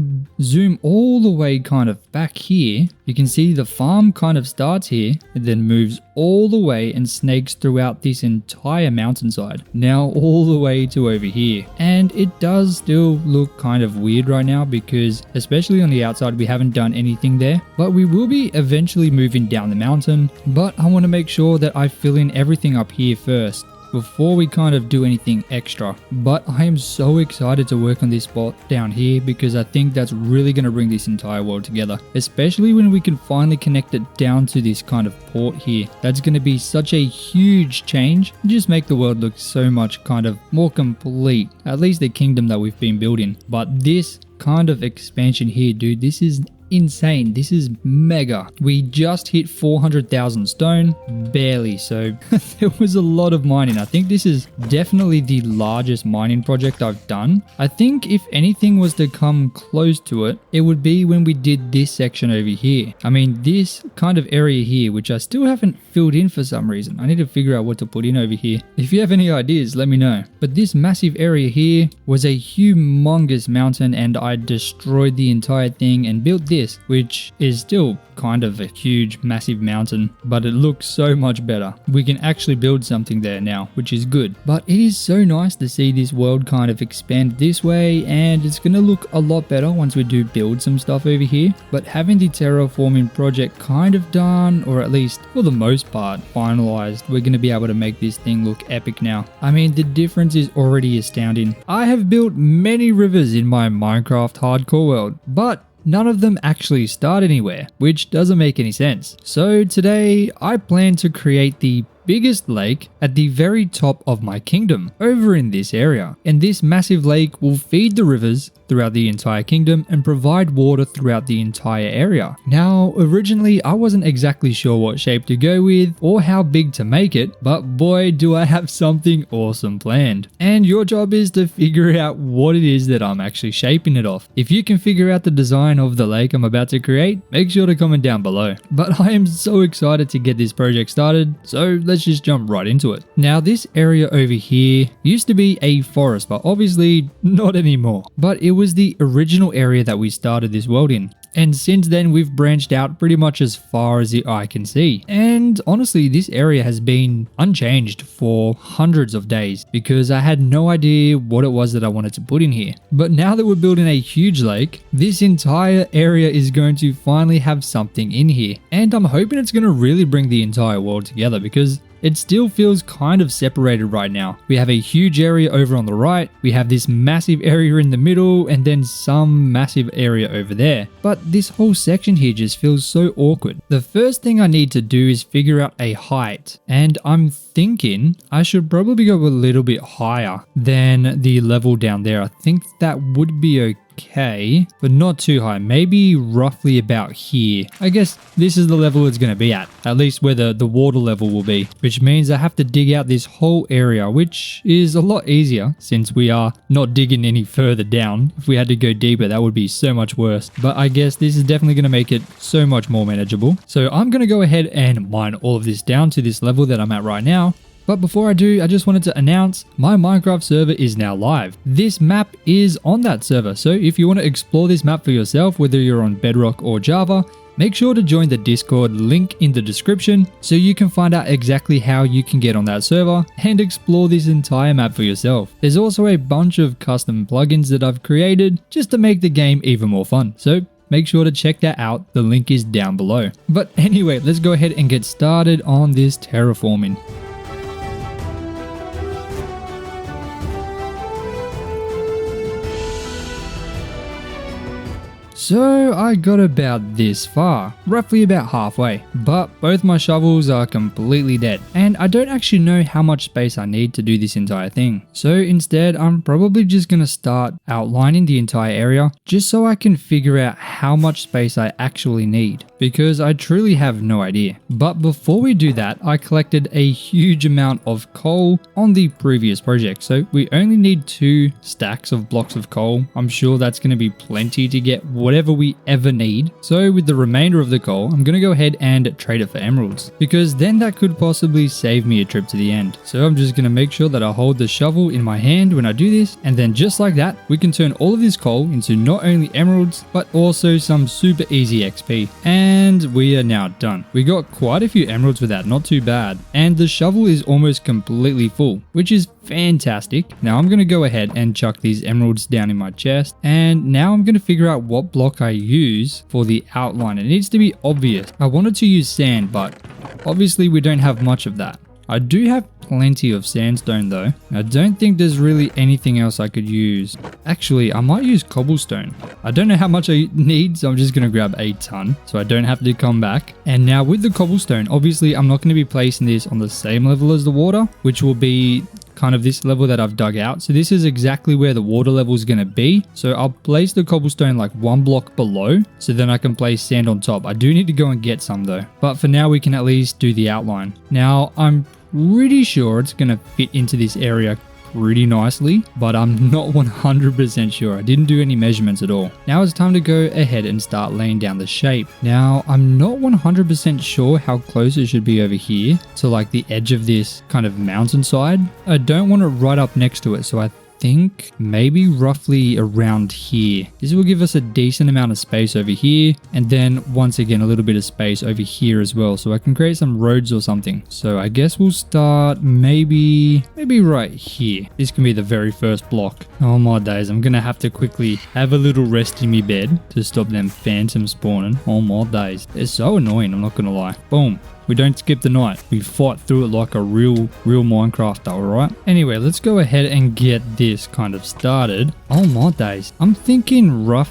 zoom all the way kind of back here, you can see the farm kind of starts here and then moves all the way and snakes throughout this entire mountainside, now all the way to over here. And it does still look kind of weird right now because, especially on the outside, we haven't done anything there, but we will be eventually moving down the mountain. But I want to make sure that I fill in everything up here first before we kind of do anything extra. But I am so excited to work on this spot down here because I think that's really going to bring this entire world together, especially when we can finally connect it down to this kind of port here. That's going to be such a huge change and just make the world look so much kind of more complete, at least the kingdom that we've been building. But this kind of expansion here, dude, this is insane. This is mega. We just hit 400,000 stone, barely, so there was a lot of mining. I think this is definitely the largest mining project I've done. I think if anything was to come close to it, it would be when we did this section over here. I mean, this kind of area here, which I still haven't filled in for some reason. I need to figure out what to put in over here. If you have any ideas, let me know. But this massive area here was a humongous mountain, and I destroyed the entire thing and built this, which is still kind of a huge, massive mountain, but it looks so much better. We can actually build something there now, which is good. But it is so nice to see this world kind of expand this way, and it's going to look a lot better once we do build some stuff over here. But having the terraforming project kind of done, or at least for the most part finalized, we're going to be able to make this thing look epic now. I mean, the difference is already astounding. I have built many rivers in my Minecraft hardcore world, but none of them actually start anywhere, which doesn't make any sense. So today, I plan to create the biggest lake at the very top of my kingdom over in this area, and this massive lake will feed the rivers throughout the entire kingdom and provide water throughout the entire area. Now, originally I wasn't exactly sure what shape to go with or how big to make it, but boy do I have something awesome planned. And your job is to figure out what it is that I'm actually shaping it off. If you can figure out the design of the lake I'm about to create, make sure to comment down below. But I am so excited to get this project started, so let's just jump right into it. Now, this area over here used to be a forest, but obviously not anymore. But it was the original area that we started this world in. And since then, we've branched out pretty much as far as the eye can see. And honestly, this area has been unchanged for hundreds of days because I had no idea what it was that I wanted to put in here. But now that we're building a huge lake, this entire area is going to finally have something in here. And I'm hoping it's going to really bring the entire world together because it still feels kind of separated right now. We have a huge area over on the right, we have this massive area in the middle, and then some massive area over there. But this whole section here just feels so awkward. The first thing I need to do is figure out a height, and I'm thinking I should probably go a little bit higher than the level down there. I think that would be okay, but not too high. Maybe roughly about here. I guess this is the level it's going to be at least where the water level will be, which means I have to dig out this whole area, which is a lot easier since we are not digging any further down. If we had to go deeper, that would be so much worse. But I guess this is definitely going to make it so much more manageable. So I'm going to go ahead and mine all of this down to this level that I'm at right now. But before I do, I just wanted to announce my Minecraft server is now live. This map is on that server, so if you want to explore this map for yourself, whether you're on Bedrock or Java, make sure to join the Discord link in the description so you can find out exactly how you can get on that server and explore this entire map for yourself. There's also a bunch of custom plugins that I've created just to make the game even more fun, so make sure to check that out. The link is down below. But anyway, let's go ahead and get started on this terraforming. So I got about this far, roughly about halfway, but both my shovels are completely dead, and I don't actually know how much space I need to do this entire thing. So instead, I'm probably just gonna start outlining the entire area, just so I can figure out how much space I actually need, because I truly have no idea. But before we do that, I collected a huge amount of coal on the previous project, so we only need 2 stacks of blocks of coal. I'm sure that's gonna be plenty to get whatever we ever need. So with the remainder of the coal, I'm going to go ahead and trade it for emeralds, because then that could possibly save me a trip to the end. So I'm just going to make sure that I hold the shovel in my hand when I do this, and then just like that, we can turn all of this coal into not only emeralds, but also some super easy XP. And we are now done. We got quite a few emeralds with that, not too bad. And the shovel is almost completely full, which is fantastic. Now I'm going to go ahead and chuck these emeralds down in my chest, and now I'm going to figure out what block I use for the outline. It needs to be obvious. I wanted to use sand, but obviously we don't have much of that. I do have plenty of sandstone though. I don't think there's really anything else I could use. Actually, I might use cobblestone. I don't know how much I need, so I'm just going to grab a ton so I don't have to come back. And now with the cobblestone, obviously I'm not going to be placing this on the same level as the water, which will be kind of this level that I've dug out. So this is exactly where the water level is going to be. So I'll place the cobblestone like 1 block below, so then I can place sand on top. I do need to go and get some though. But for now, we can at least do the outline. Now I'm pretty sure it's going to fit into this area pretty nicely, but I'm not 100% sure. I didn't do any measurements at all. Now it's time to go ahead and start laying down the shape. Now I'm not 100% sure how close it should be over here to like the edge of this kind of mountainside. I don't want it right up next to it, so I think maybe roughly around here. This will give us a decent amount of space over here, and then once again a little bit of space over here as well, so I can create some roads or something. So I guess we'll start maybe right here. This can be the very first block. Oh my days, I'm gonna have to quickly have a little rest in my bed to stop them phantoms spawning. Oh my days, they're so annoying, I'm not gonna lie. Boom. We don't skip the night. We fight through it like a real Minecrafter, alright? Anyway, let's go ahead and get this kind of started. Oh my days. I'm thinking about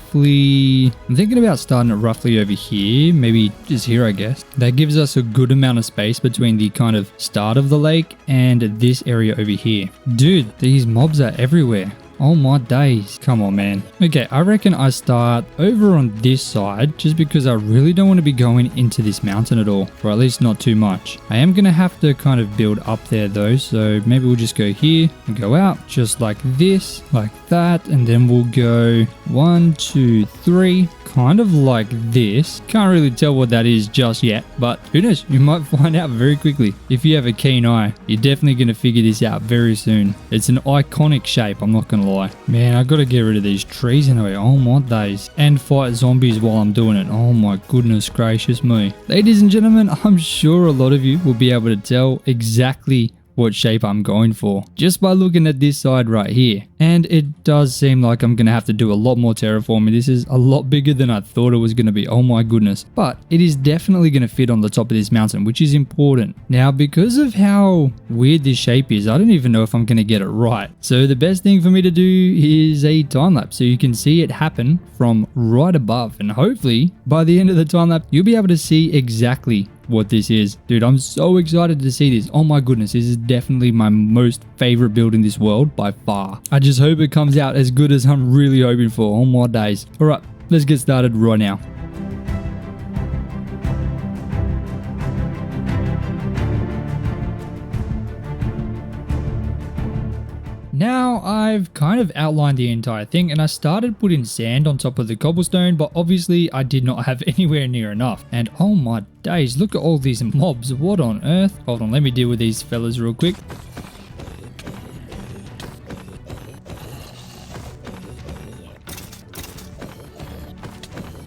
starting it roughly over here. Maybe just here, I guess. That gives us a good amount of space between the kind of start of the lake and this area over here. Dude, these mobs are everywhere. Oh my days. Come on, man. Okay, I reckon I start over on this side just because I really don't want to be going into this mountain at all, or at least not too much. I am going to have to kind of build up there though, so maybe we'll just go here and go out just like this, like that, and then we'll go 1, 2, 3, kind of like this. Can't really tell what that is just yet, but who knows? You might find out very quickly. If you have a keen eye, you're definitely going to figure this out very soon. It's an iconic shape, I'm not going to lie. Man, I got to get rid of these trees anyway. Oh my days. And fight zombies while I'm doing it. Oh my goodness gracious me. Ladies and gentlemen, I'm sure a lot of you will be able to tell exactly what shape I'm going for just by looking at this side right here. And it does seem like I'm going to have to do a lot more terraforming. This is a lot bigger than I thought it was going to be. Oh my goodness. But it is definitely going to fit on the top of this mountain, which is important. Now, because of how weird this shape is, I don't even know if I'm going to get it right. So the best thing for me to do is a time lapse so you can see it happen from right above. And hopefully by the end of the time lapse, you'll be able to see exactly what this is. Dude, I'm so excited to see this. Oh my goodness, this is definitely my most favorite build in this world by far. I just hope it comes out as good as I'm really hoping for. Oh my days. All right, let's get started right now. Now I've kind of outlined the entire thing and I started putting sand on top of the cobblestone, but obviously I did not have anywhere near enough. And oh my days, look at all these mobs. What on earth? Hold on, let me deal with these fellas real quick.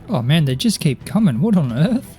Oh man, they just keep coming. What on earth?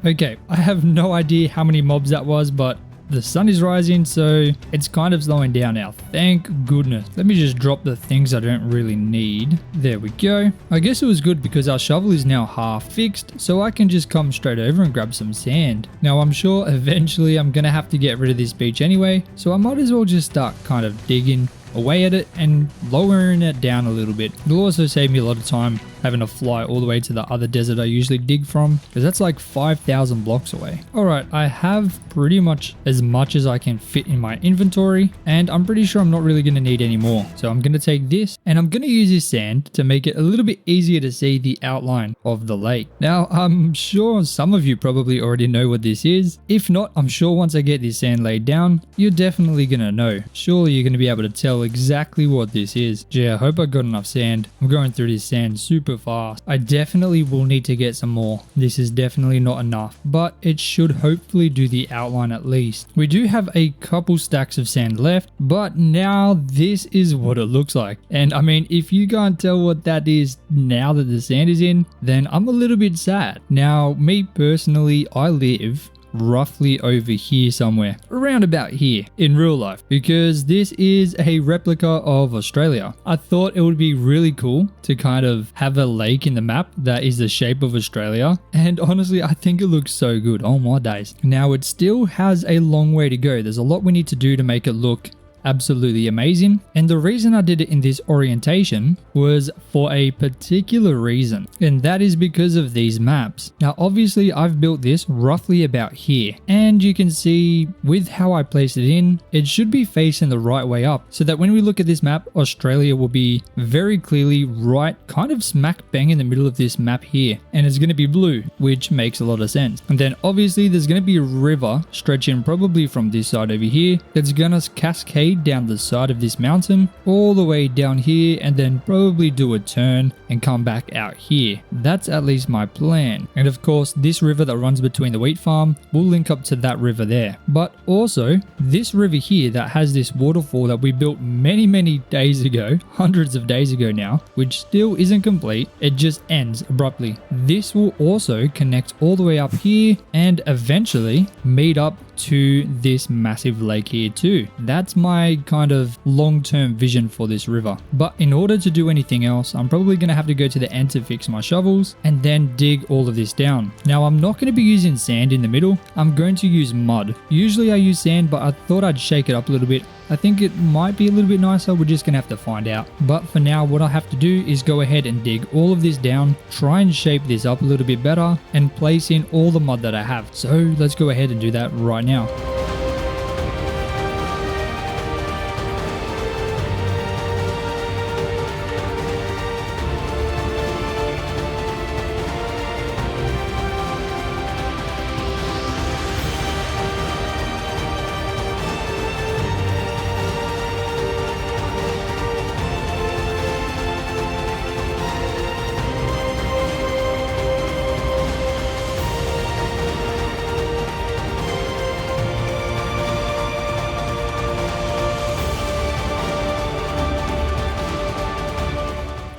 Okay, I have no idea how many mobs that was, but the sun is rising, so it's kind of slowing down now. Thank goodness. Let me just drop the things I don't really need. There we go. I guess it was good because our shovel is now half fixed, so I can just come straight over and grab some sand. Now, I'm sure eventually I'm going to have to get rid of this beach anyway, so I might as well just start kind of digging away at it and lowering it down a little bit. It'll also save me a lot of time having to fly all the way to the other desert I usually dig from, because that's like 5,000 blocks away. Alright, I have pretty much as I can fit in my inventory, and I'm pretty sure I'm not really going to need any more. So I'm going to take this, and I'm going to use this sand to make it a little bit easier to see the outline of the lake. Now, I'm sure some of you probably already know what this is. If not, I'm sure once I get this sand laid down, you're definitely going to know. Surely you're going to be able to tell exactly what this is. Gee, I hope I got enough sand. I'm going through this sand super fast. I definitely will need to get some more. This is definitely not enough, but it should hopefully do the outline at least. We do have a couple stacks of sand left, but now this is what it looks like. And I mean, if you can't tell what that is now that the sand is in, then I'm a little bit sad. Now, me personally, I live roughly over here somewhere, around about here in real life, because this is a replica of Australia. I thought it would be really cool to kind of have a lake in the map that is the shape of Australia, and honestly I think it looks so good. Oh my days. Now it still has a long way to go. There's a lot we need to do to make it look absolutely amazing, and the reason I did it in this orientation was for a particular reason, and that is because of these maps. Now obviously I've built this roughly about here, and you can see with how I placed it in, it should be facing the right way up, so that when we look at this map, Australia will be very clearly right kind of smack bang in the middle of this map here, and it's going to be blue, which makes a lot of sense. And then obviously there's going to be a river stretching probably from this side over here that's going to cascade down the side of this mountain all the way down here, and then probably do a turn and come back out here. That's at least my plan. And of course this river that runs between the wheat farm will link up to that river there. But also this river here that has this waterfall that we built many days ago, hundreds of days ago now, which still isn't complete, it just ends abruptly. This will also connect all the way up here and eventually meet up to this massive lake here too. That's my kind of long-term vision for this river. But in order to do anything else, I'm probably going to have to go to the end to fix my shovels and then dig all of this down. Now I'm not going to be using sand in the middle. I'm going to use mud. Usually I use sand, but I thought I'd shake it up a little bit. I think it might be a little bit nicer. We're just going to have to find out. But for now, what I have to do is go ahead and dig all of this down, try and shape this up a little bit better, and place in all the mud that I have. So let's go ahead and do that right now.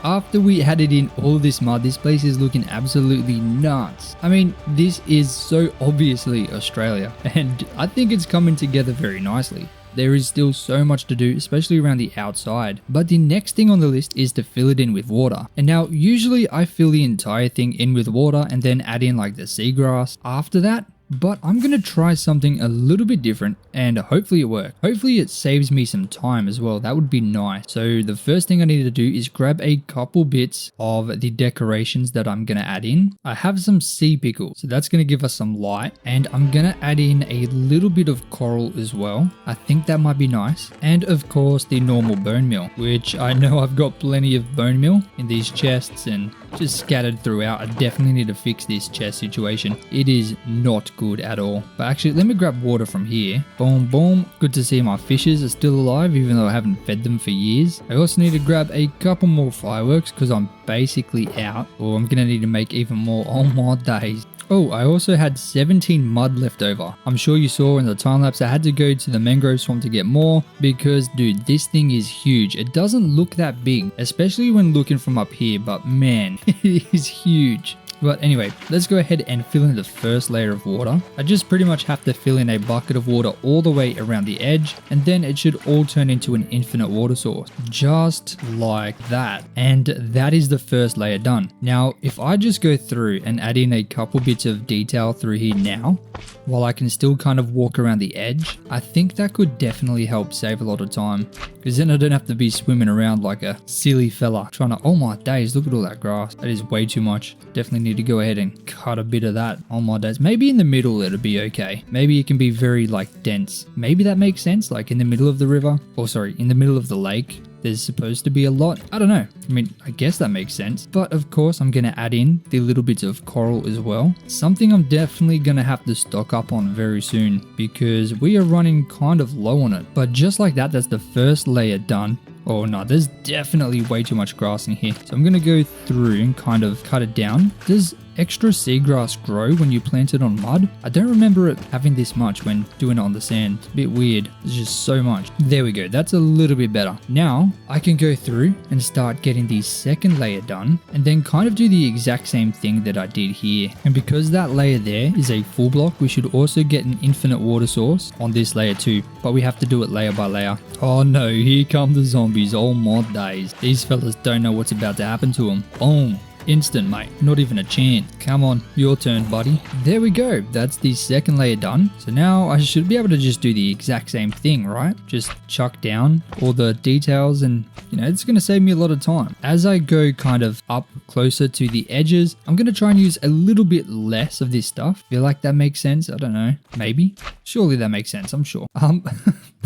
After we added in all this mud, this place is looking absolutely nuts. I mean, this is so obviously Australia, and I think it's coming together very nicely. There is still so much to do, especially around the outside. But the next thing on the list is to fill it in with water. And now, usually I fill the entire thing in with water and then add in like the seagrass after that. but I'm going to try something a little bit different and hopefully it works. Hopefully it saves me some time as well. That would be nice. So the first thing I need to do is grab a couple bits of the decorations that I'm going to add in. I have some sea pickle, so that's going to give us some light, and I'm going to add in a little bit of coral as well. I think that might be nice. And of course the normal bone meal, which I know I've got plenty of bone meal in these chests and just scattered throughout. I definitely need to fix this chest situation. It is not good at all. But actually, let me grab water from here. Boom, boom. Good to see my fishes are still alive, even though I haven't fed them for years. I also need to grab a couple more fireworks because I'm basically out, or I'm gonna need to make even more. Oh my days. Oh, I also had 17 mud left over. I'm sure you saw in the time lapse I had to go to the mangrove swamp to get more because, dude, this thing is huge. It doesn't look that big, especially when looking from up here, but man, it is huge. But anyway, let's go ahead and fill in the first layer of water. I just pretty much have to fill in a bucket of water all the way around the edge, and then it should all turn into an infinite water source. Just like that. And that is the first layer done. Now, if I just go through and add in a couple bits of detail through here now, while I can still kind of walk around the edge, I think that could definitely help save a lot of time. Because then I don't have to be swimming around like a silly fella trying to, oh my days, look at all that grass. That is way too much. Definitely need to go ahead and cut a bit of that. Oh my days. Maybe in the middle it'll be okay. Maybe it can be very like dense. Maybe that makes sense, like in the middle of the river, or sorry, in the middle of the lake. There's supposed to be a lot. I don't know. I mean, I guess that makes sense. But of course, I'm going to add in the little bits of coral as well. Something I'm definitely going to have to stock up on very soon because we are running kind of low on it. But just like that, that's the first layer done. Oh no, there's definitely way too much grass in here. So I'm going to go through and kind of cut it down. Does extra seagrass grow when you plant it on mud? I don't remember it having this much when doing it on the sand. It's a bit weird. There's just so much. There we go. That's a little bit better. Now I can go through and start getting the second layer done and then kind of do the exact same thing that I did here. And because that layer there is a full block, we should also get an infinite water source on this layer too. But we have to do it layer by layer. Oh no, here come the zombies. Oh my days. These fellas don't know what's about to happen to them. Boom. Instant, mate. Not even a chance. Come on, your turn, buddy. There we go. That's the second layer done. So now I should be able to just do the exact same thing, right? Just chuck down all the details and, you know, it's going to save me a lot of time. As I go kind of up closer to the edges, I'm going to try and use a little bit less of this stuff. Feel like that makes sense? I don't know. Maybe. Surely that makes sense. I'm sure.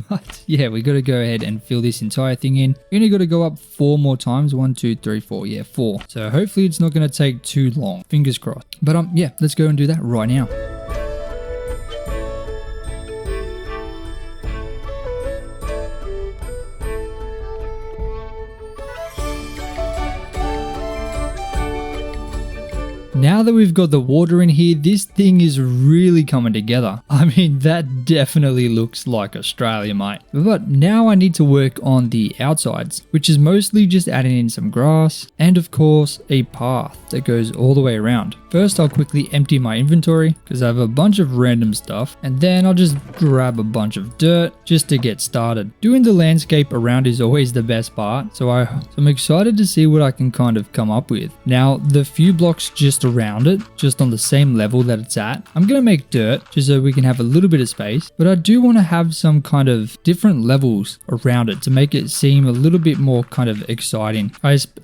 But yeah, we got to go ahead and fill this entire thing in. You only got to go up 4 more times. 1, 2, 3, 4. Yeah, 4. So hopefully it's not going to take too long. Fingers crossed. But yeah, let's go and do that right now. Now that we've got the water in here, this thing is really coming together. I mean, that definitely looks like Australia, mate. But now I need to work on the outsides, which is mostly just adding in some grass and of course a path that goes all the way around. First, I'll quickly empty my inventory because I have a bunch of random stuff, and then I'll just grab a bunch of dirt just to get started. Doing the landscape around is always the best part, so I'm excited to see what I can kind of come up with. Now, the few blocks just around it, just on the same level that it's at, I'm going to make dirt just so we can have a little bit of space, but I do want to have some kind of different levels around it to make it seem a little bit more kind of exciting.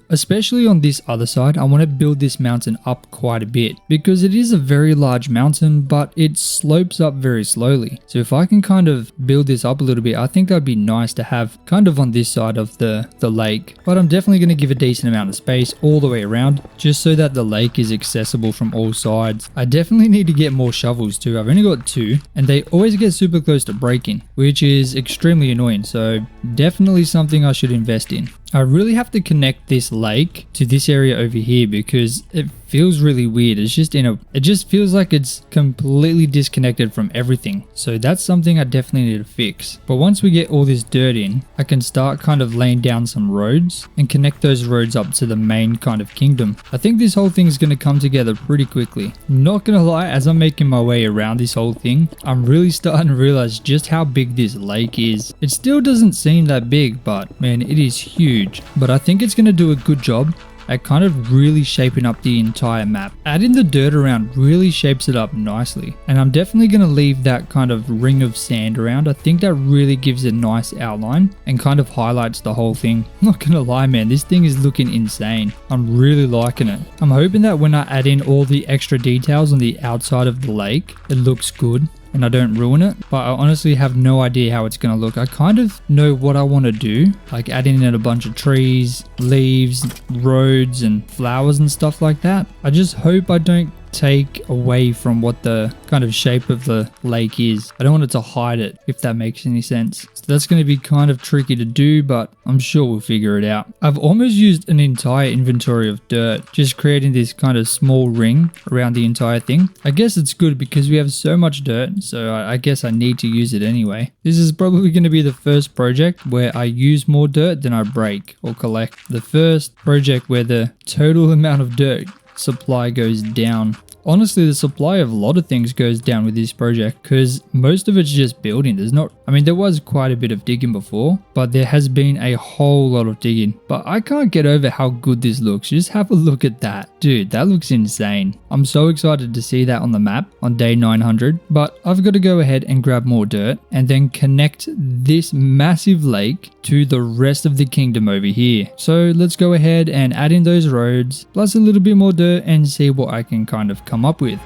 Especially on this other side, I want to build this mountain up quite a bit because it is a very large mountain, but it slopes up very slowly. So if I can kind of build this up a little bit, I think that'd be nice to have kind of on this side of the lake. But I'm definitely going to give a decent amount of space all the way around just so that the lake is accessible from all sides. I definitely need to get more shovels too. I've only got 2 and they always get super close to breaking, which is extremely annoying. So definitely something I should invest in. I really have to connect this lake to this area over here because it feels really weird. It just feels like it's completely disconnected from everything. So that's something I definitely need to fix. But once we get all this dirt in, I can start kind of laying down some roads and connect those roads up to the main kind of kingdom. I think this whole thing is going to come together pretty quickly. Not gonna lie, as I'm making my way around this whole thing, I'm really starting to realize just how big this lake is. It still doesn't seem that big, but man, it is huge. But I think it's going to do a good job at kind of really shaping up the entire map. Adding the dirt around really shapes it up nicely, and I'm definitely going to leave that kind of ring of sand around. I think that really gives a nice outline and kind of highlights the whole thing. I'm not going to lie, man, this thing is looking insane. I'm really liking it. I'm hoping that when I add in all the extra details on the outside of the lake, it looks good and I don't ruin it, but I honestly have no idea how it's going to look. I kind of know what I want to do, like adding in a bunch of trees, leaves, roads and flowers and stuff like that. I just hope I don't take away from what the kind of shape of the lake is. I don't want it to hide it, if that makes any sense. So that's going to be kind of tricky to do, but I'm sure we'll figure it out. I've almost used an entire inventory of dirt, just creating this kind of small ring around the entire thing. I guess it's good because we have so much dirt, so I guess I need to use it anyway. This is probably going to be the first project where I use more dirt than I break or collect. The first project where the total amount of dirt supply goes down. Honestly, the supply of a lot of things goes down with this project because most of it's just building. There was quite a bit of digging before, but there has been a whole lot of digging. But I can't get over how good this looks. Just have a look at that. Dude, that looks insane. I'm so excited to see that on the map on day 900, but I've got to go ahead and grab more dirt and then connect this massive lake to the rest of the kingdom over here. So let's go ahead and add in those roads, plus a little bit more dirt and see what I can kind of come up with.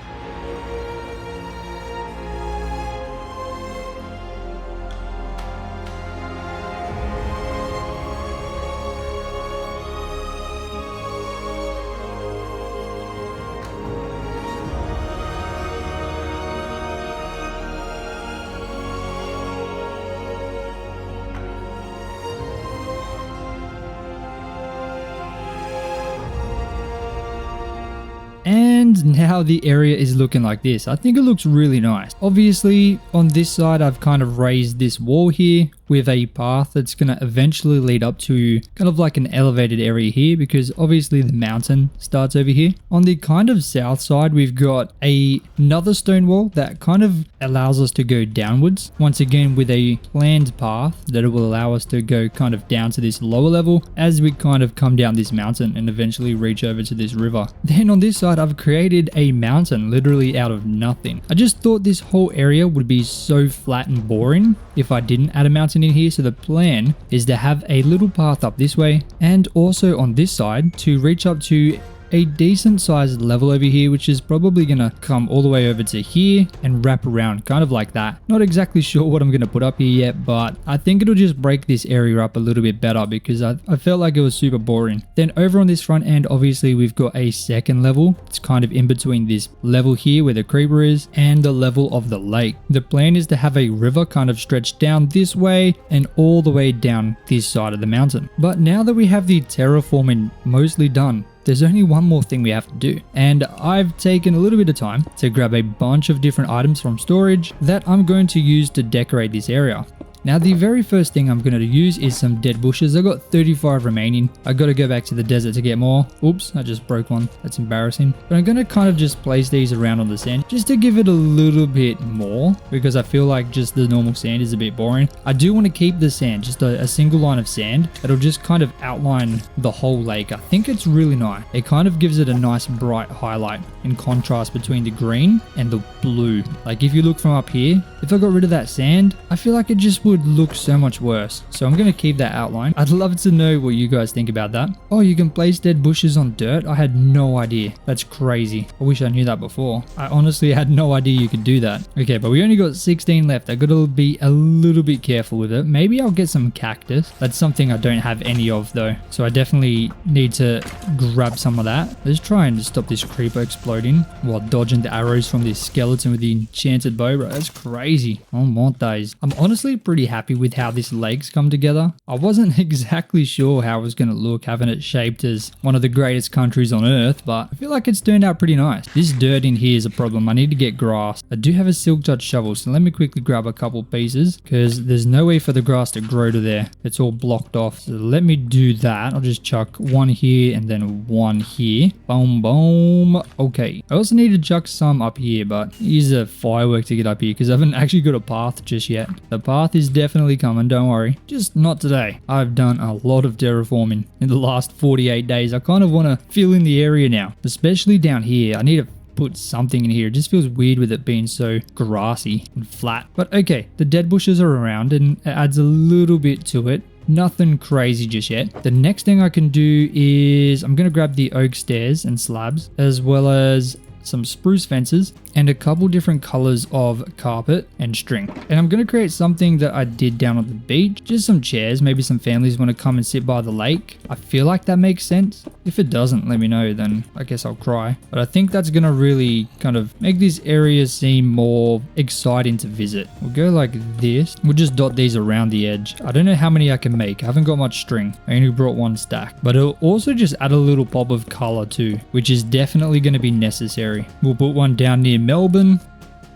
And now the area is looking like this. I think it looks really nice. Obviously, on this side, I've kind of raised this wall here with a path that's going to eventually lead up to kind of like an elevated area here, because obviously the mountain starts over here. On the kind of south side, we've got another stone wall that kind of allows us to go downwards, once again with a planned path that it will allow us to go kind of down to this lower level as we kind of come down this mountain and eventually reach over to this river. Then on this side, I've created a mountain literally out of nothing. I just thought this whole area would be so flat and boring if I didn't add a mountain in here. So the plan is to have a little path up this way and also on this side to reach up to a decent sized level over here, which is probably gonna come all the way over to here and wrap around kind of like that. Not exactly sure what I'm gonna put up here yet, but I think it'll just break this area up a little bit better because I felt like it was super boring. Then over on this front end, obviously we've got a second level. It's kind of in between this level here where the creeper is and the level of the lake. The plan is to have a river kind of stretch down this way and all the way down this side of the mountain. But now that we have the terraforming mostly done, there's only one more thing we have to do, and I've taken a little bit of time to grab a bunch of different items from storage that I'm going to use to decorate this area. Now the very first thing I'm going to use is some dead bushes. I got 35 remaining. I got to go back to the desert to get more. Oops, I just broke one. That's embarrassing. But I'm going to kind of just place these around on the sand just to give it a little bit more, because I feel like just the normal sand is a bit boring. I do want to keep the sand, just a single line of sand that'll just kind of outline the whole lake. I think it's really nice. It kind of gives it a nice bright highlight in contrast between the green and the blue. Like if you look from up here, if I got rid of that sand, I feel like it just would look so much worse. So I'm going to keep that outline. I'd love to know what you guys think about that. Oh, you can place dead bushes on dirt? I had no idea. That's crazy. I wish I knew that before. I honestly had no idea you could do that. Okay, but we only got 16 left. I got to be a little bit careful with it. Maybe I'll get some cactus. That's something I don't have any of though. So I definitely need to grab some of that. Let's try and stop this creeper exploding while dodging the arrows from this skeleton with the enchanted bow, bro. That's crazy. I don't want those. I'm honestly pretty happy with how this lake's come together. I wasn't exactly sure how it was going to look having it shaped as one of the greatest countries on earth, but I feel like it's turned out pretty nice. This dirt in here is a problem. I need to get grass. I do have a silk touch shovel, so let me quickly grab a couple pieces because there's no way for the grass to grow to there. It's all blocked off. So let me do that. I'll just chuck one here and then one here. Boom, boom. Okay. I also need to chuck some up here, but use a firework to get up here because I haven't actually got a path just yet. The path is definitely coming, don't worry. Just not today. I've done a lot of terraforming in the last 48 days. I kind of want to fill in the area now, especially down here. I need to put something in here. It just feels weird with it being so grassy and flat. But okay, the dead bushes are around and it adds a little bit to it. Nothing crazy just yet. The next thing I can do is I'm going to grab the oak stairs and slabs, as well as some spruce fences and a couple different colors of carpet and string. And I'm going to create something that I did down on the beach. Just some chairs. Maybe some families want to come and sit by the lake. I feel like that makes sense. If it doesn't, let me know, then I guess I'll cry. But I think that's going to really kind of make this area seem more exciting to visit. We'll go like this. We'll just dot these around the edge. I don't know how many I can make. I haven't got much string. I only brought one stack. But it'll also just add a little pop of color too, which is definitely going to be necessary. We'll put one down near Melbourne.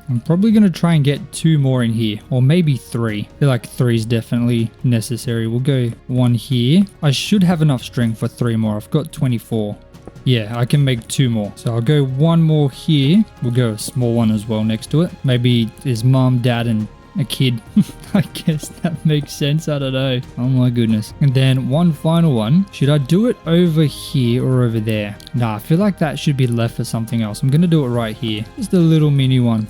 I'm probably going to try and get 2 more in here, or maybe 3. I feel like 3 is definitely necessary. We'll go 1 here. I should have enough string for 3 more. I've got 24. Yeah, I can make 2 more. So I'll go 1 more here. We'll go a small one as well next to it. Maybe there's mom, dad, and a kid. I guess that makes sense. I don't know. Oh my goodness. And then one final one. Should I do it over here or over there? Nah, I feel like that should be left for something else. I'm going to do it right here. Just a little mini one.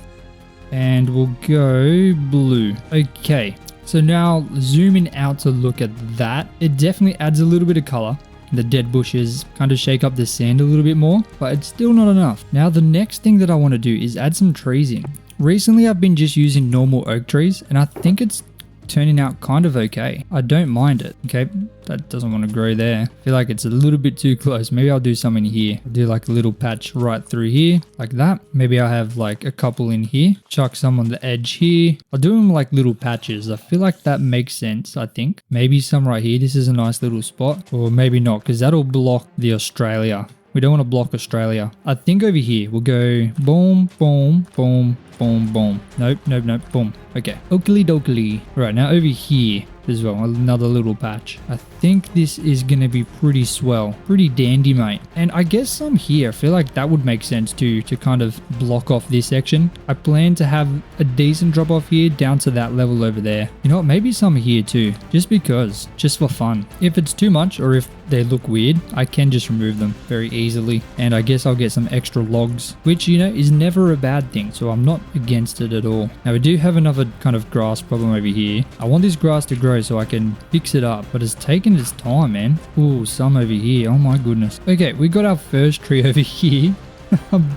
And we'll go blue. Okay. So now zooming out to look at that, it definitely adds a little bit of color. The dead bushes kind of shake up the sand a little bit more, but it's still not enough. Now the next thing that I want to do is add some trees in. Recently I've been just using normal oak trees and I think it's turning out kind of okay. I don't mind it. Okay, that doesn't want to grow there. I feel like it's a little bit too close. Maybe I'll do something here. I'll do like a little patch right through here like that. Maybe I'll have like a couple in here. Chuck some on the edge here. I'll do them like little patches. I feel like that makes sense, I think. Maybe some right here. This is a nice little spot. Or maybe not, because that'll block the Australia. We don't want to block Australia. I think over here we'll go boom, boom, boom, boom, boom. Nope, nope, nope, boom. Okay, oakley dokley. Right, now over here as well, another little patch. I think this is going to be pretty swell. Pretty dandy, mate. And I guess some here. I feel like that would make sense too, to kind of block off this section. I plan to have a decent drop off here down to that level over there. You know what, maybe some here too, just because, just for fun. If it's too much or if they look weird, I can just remove them very easily. And I guess I'll get some extra logs, which, you know, is never a bad thing. So I'm not against it at all. Now we do have another kind of grass problem over here. I want this grass to grow so I can fix it up, but it's taking its time, man. Ooh, some over here. Oh my goodness. Okay, we got our first tree over here.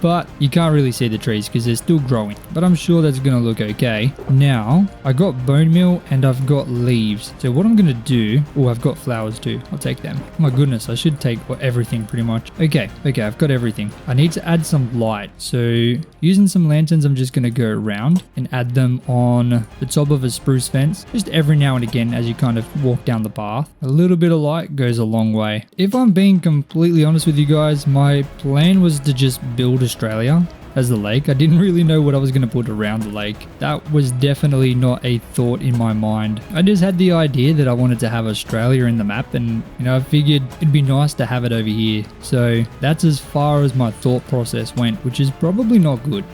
But you can't really see the trees because they're still growing, but I'm sure that's gonna look okay. Now I got bone meal and I've got leaves, so what I'm gonna do, oh, I've got flowers too, I'll take them. Oh my goodness, I should take everything pretty much. Okay, I've got everything. I need to add some light, so using some lanterns, I'm just gonna go around and add them on the top of a spruce fence, just every now and again as you kind of walk down the path. A little bit of light goes a long way. If I'm being completely honest with you guys, my plan was to just build Australia as the lake. I didn't really know what I was going to put around the lake. That was definitely not a thought in my mind. I just had the idea that I wanted to have Australia in the map, and you know, I figured it'd be nice to have it over here. So that's as far as my thought process went, which is probably not good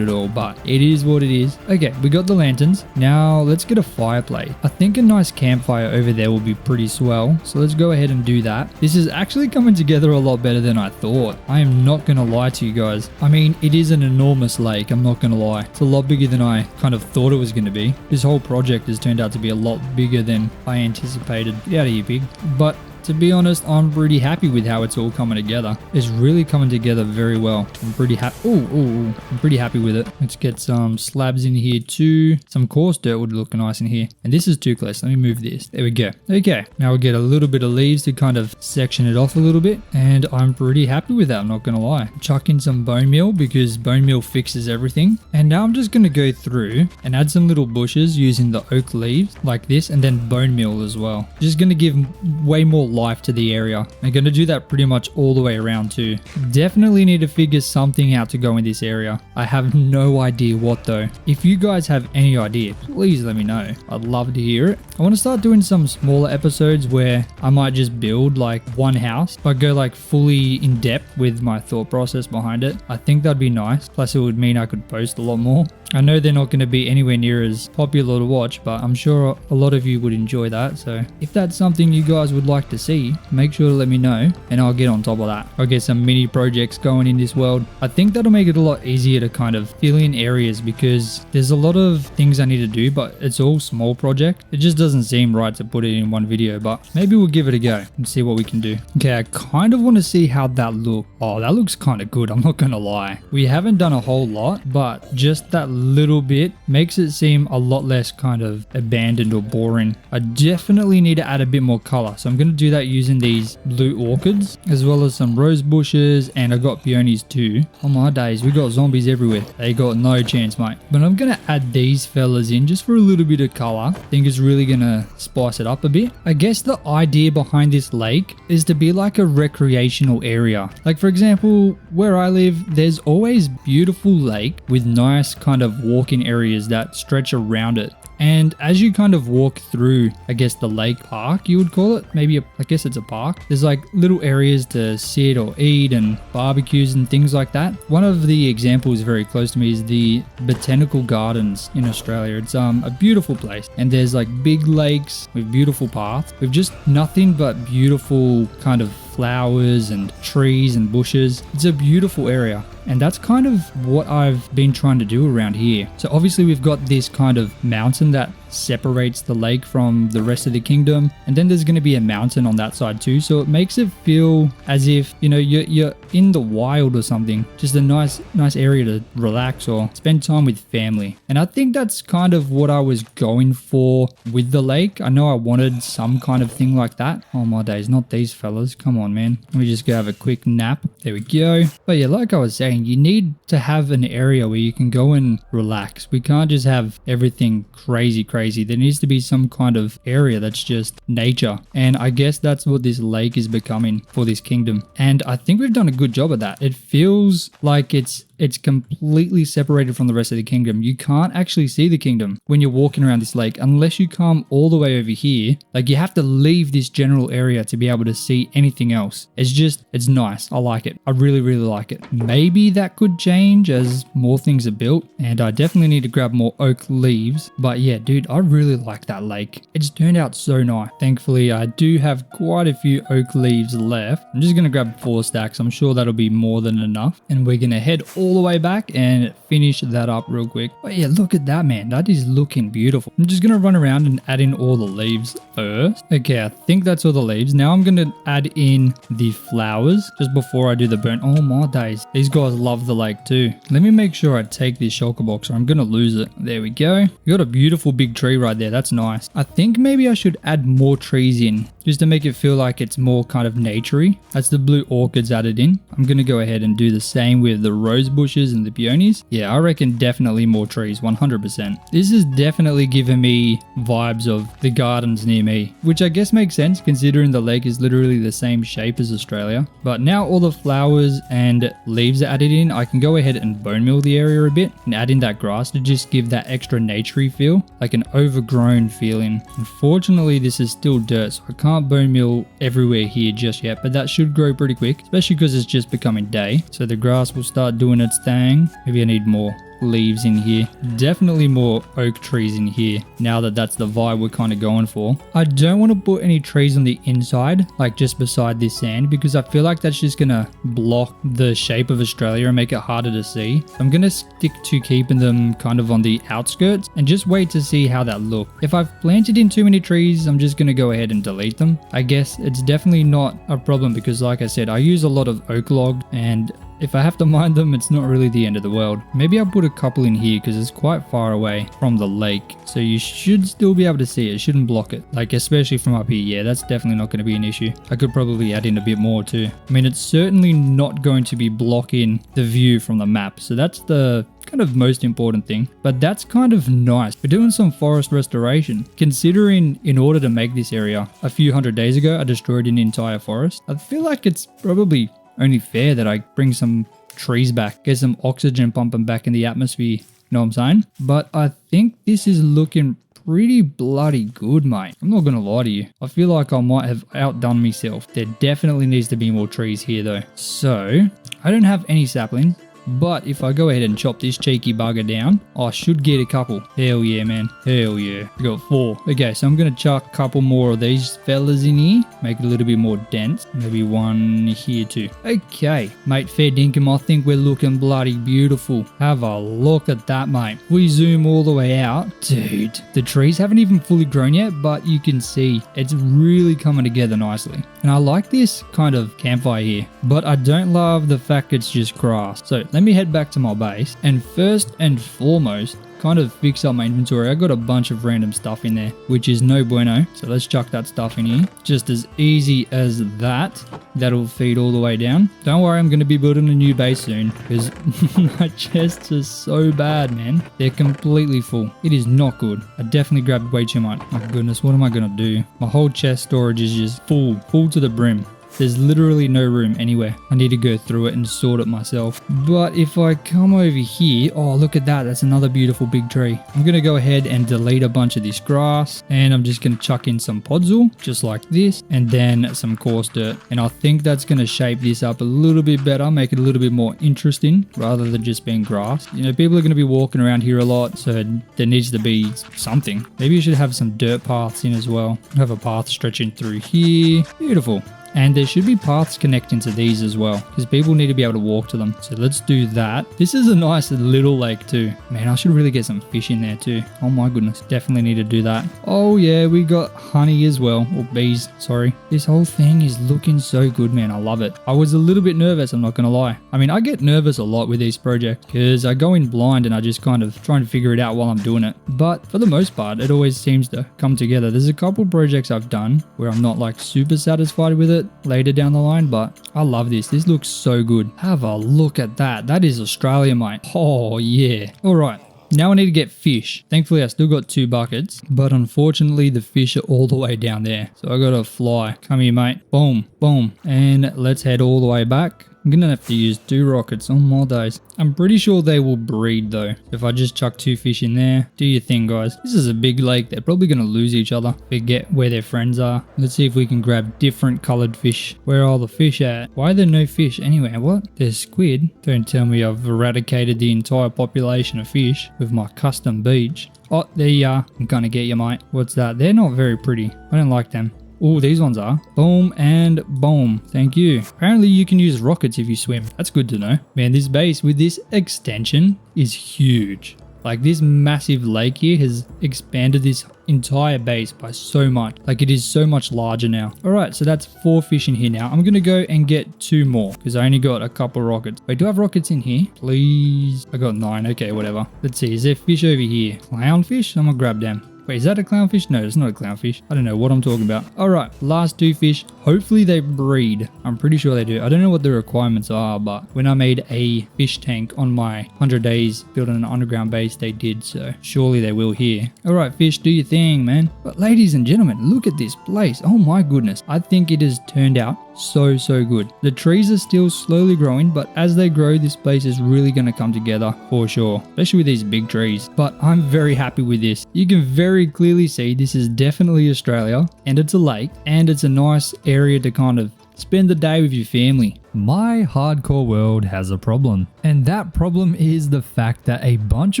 at all, but it is what it is. Okay, we got the lanterns. Now let's get a fireplace. I think a nice campfire over there will be pretty swell, so let's go ahead and do that. This is actually coming together a lot better than I thought. I am not gonna lie to you guys. I mean, it is an enormous lake, I'm not gonna lie. It's a lot bigger than I kind of thought it was gonna be. This whole project has turned out to be a lot bigger than I anticipated. Get out of here, pig. But to be honest, I'm pretty happy with how it's all coming together. It's really coming together very well. I'm pretty happy. I'm pretty happy with it. Let's get some slabs in here too. Some coarse dirt would look nice in here. And this is too close. Let me move this. There we go. Okay, now we'll get a little bit of leaves to kind of section it off a little bit. And I'm pretty happy with that, I'm not gonna lie. Chuck in some bone meal because bone meal fixes everything. And now I'm just gonna go through and add some little bushes using the oak leaves like this, and then bone meal as well. Just gonna give way more life to the area. I'm going to do that pretty much all the way around too. Definitely need to figure something out to go in this area. I have no idea what though. If you guys have any idea, please let me know. I'd love to hear it. I want to start doing some smaller episodes where I might just build like one house, but go like fully in depth with my thought process behind it. I think that'd be nice. Plus it would mean I could post a lot more. I know they're not going to be anywhere near as popular to watch, but I'm sure a lot of you would enjoy that. So if that's something you guys would like to see, make sure to let me know and I'll get on top of that. I'll get some mini projects going in this world. I think that'll make it a lot easier to kind of fill in areas because there's a lot of things I need to do, but it's all small project. It just doesn't seem right to put it in one video, but maybe we'll give it a go and see what we can do. Okay, I kind of want to see how that looks. Oh, that looks kind of good. I'm not going to lie. We haven't done a whole lot, but just that little bit makes it seem a lot less kind of abandoned or boring. I definitely need to add a bit more color, so I'm going to do that using these blue orchids as well as some rose bushes, and I got peonies too. Oh my days, we got zombies everywhere. They got no chance, mate. But I'm going to add these fellas in just for a little bit of color. I think it's really going to spice it up a bit. I guess the idea behind this lake is to be like a recreational area. Like for example, where I live, there's always beautiful lake with nice kind of walking areas that stretch around it. And as you kind of walk through, I guess the lake park, you would call it, maybe I guess it's a park. There's like little areas to sit or eat and barbecues and things like that. One of the examples very close to me is the Botanical Gardens in Australia. It's a beautiful place, and there's like big lakes with beautiful paths with just nothing but beautiful kind of flowers and trees and bushes. It's a beautiful area. And that's kind of what I've been trying to do around here. So obviously we've got this kind of mountain that separates the lake from the rest of the kingdom, and then there's going to be a mountain on that side too, so it makes it feel as if, you know, you're in the wild or something. Just a nice area to relax or spend time with family. And I think that's kind of what I was going for with the lake. I know I wanted some kind of thing like that. Oh my days, not these fellas. Come on, man. Let me just go have a quick nap. There we go. But yeah, like I was saying, you need to have an area where you can go and relax. We can't just have everything crazy. There needs to be some kind of area that's just nature. And I guess that's what this lake is becoming for this kingdom. And I think we've done a good job of that. It feels like it's completely separated from the rest of the kingdom. You can't actually see the kingdom when you're walking around this lake unless you come all the way over here. Like you have to leave this general area to be able to see anything else. It's nice. I like it. I really like it. Maybe that could change as more things are built, and I definitely need to grab more oak leaves. But yeah, dude, I really like that lake. It's turned out so nice. Thankfully, I do have quite a few oak leaves left. I'm just going to grab 4 stacks. I'm sure that'll be more than enough. And we're going to head all the way back and finish that up real quick. But yeah, look at that, man. That is looking beautiful. I'm just going to run around and add in all the leaves first. Okay, I think that's all the leaves. Now I'm going to add in the flowers just before I do the burn. Oh my days. These guys love the lake too. Let me make sure I take this shulker box or I'm going to lose it. There we go. We got a beautiful big tree right there. That's nice. I think maybe I should add more trees in just to make it feel like it's more kind of naturey. That's the blue orchids added in. I'm going to go ahead and do the same with the rose bushes and the peonies. Yeah, I reckon definitely more trees, 100%. This is definitely giving me vibes of the gardens near me, which I guess makes sense considering the lake is literally the same shape as Australia. But now all the flowers and leaves are added in, I can go ahead and bone meal the area a bit and add in that grass to just give that extra naturey feel, like an overgrown feeling. Unfortunately, this is still dirt, so I can't bone meal everywhere here just yet, but that should grow pretty quick, especially because it's just becoming day. So the grass will start doing its thing. Maybe I need more leaves in here. Definitely more oak trees in here now that that's the vibe we're kind of going for. I don't want to put any trees on the inside, like just beside this sand, because I feel like that's just gonna block the shape of Australia and make it harder to see. I'm gonna stick to keeping them kind of on the outskirts and just wait to see how that looks. If I've planted in too many trees, I'm just gonna go ahead and delete them. I guess it's definitely not a problem because like I said, I use a lot of oak log and if I have to mind them, it's not really the end of the world. Maybe I'll put a couple in here because it's quite far away from the lake. So you should still be able to see it. It shouldn't block it. Like, especially from up here. Yeah, that's definitely not going to be an issue. I could probably add in a bit more too. I mean, it's certainly not going to be blocking the view from the map. So that's the kind of most important thing, but that's kind of nice. We're doing some forest restoration, considering in order to make this area a few hundred days ago I destroyed an entire forest. I feel like it's probably only fair that I bring some trees back, get some oxygen pumping back in the atmosphere, you know what I'm saying? But I think this is looking pretty bloody good, mate. I'm not gonna lie to you. I feel like I might have outdone myself. There definitely needs to be more trees here though. So I don't have any saplings, but if I go ahead and chop this cheeky bugger down, I should get a couple. Hell yeah, man. Hell yeah. I got 4. Okay, so I'm going to chuck a couple more of these fellas in here. Make it a little bit more dense. Maybe one here too. Okay, mate, fair dinkum. I think we're looking bloody beautiful. Have a look at that, mate. We zoom all the way out. Dude, the trees haven't even fully grown yet, but you can see it's really coming together nicely. And I like this kind of campfire here, but I don't love the fact it's just grass. So let me head back to my base and first and foremost kind of fix up my inventory. I got a bunch of random stuff in there, which is no bueno. So let's chuck that stuff in here. Just as easy as that. That'll feed all the way down. Don't worry, I'm going to be building a new base soon because my chests are so bad, man. They're completely full. It is not good. I definitely grabbed way too much. My goodness, what am I going to do? My whole chest storage is just full to the brim. There's literally no room anywhere. I need to go through it and sort it myself. But if I come over here, oh, look at that. That's another beautiful big tree. I'm going to go ahead and delete a bunch of this grass. And I'm just going to chuck in some podzol, just like this. And then some coarse dirt. And I think that's going to shape this up a little bit better, make it a little bit more interesting rather than just being grass. You know, people are going to be walking around here a lot, so there needs to be something. Maybe you should have some dirt paths in as well. Have a path stretching through here. Beautiful. And there should be paths connecting to these as well, because people need to be able to walk to them. So let's do that. This is a nice little lake too. Man, I should really get some fish in there too. Oh my goodness, definitely need to do that. Oh yeah, we got honey as well, or bees, sorry. This whole thing is looking so good, man. I love it. I was a little bit nervous, I'm not gonna lie. I mean, I get nervous a lot with these projects because I go in blind and I just kind of try and figure it out while I'm doing it. But for the most part, it always seems to come together. There's a couple projects I've done where I'm not like super satisfied with it later down the line, but I love this. This looks so good. Have a look at that. That is Australia, mate. Oh yeah. All right. Now I need to get fish. Thankfully, I still got 2 buckets, but unfortunately, the fish are all the way down there. So I gotta fly. Come here, mate. Boom, boom. And let's head all the way back. I'm gonna have to use 2 rockets on more days. I'm pretty sure they will breed though. If I just chuck 2 fish in there, do your thing, guys. This is a big lake. They're probably gonna lose each other, forget where their friends are. Let's see if we can grab different colored fish. Where are all the fish at? Why are there no fish anywhere? What? There's squid. Don't tell me I've eradicated the entire population of fish with my custom beach. Oh, there you are. I'm gonna get you, mate. What's that? They're not very pretty. I don't like them. Oh, these ones are. Boom and boom. Thank you. Apparently you can use rockets if you swim. That's good to know. Man, this base with this extension is huge. Like, this massive lake here has expanded this entire base by so much. Like, it is so much larger now. All right, so that's 4 fish in here now. I'm going to go and get 2 more because I only got a couple rockets. Wait, do I have rockets in here? Please. I got 9. Okay, whatever. Let's see. Is there fish over here? Clownfish? I'm going to grab them. Wait, is that a clownfish? No, it's not a clownfish. I don't know what I'm talking about. All right, last 2 fish. Hopefully they breed. I'm pretty sure they do. I don't know what the requirements are, but when I made a fish tank on my 100 days building an underground base, they did. So surely they will here. All right, fish, do your thing, man. But ladies and gentlemen, look at this place. Oh my goodness. I think it has turned out so good. The trees are still slowly growing, but as they grow, this place is really going to come together for sure, especially with these big trees. But I'm very happy with this. You can very clearly see this is definitely Australia, and it's a lake, and it's a nice area to kind of spend the day with your family. My hardcore world has a problem, and that problem is the fact that a bunch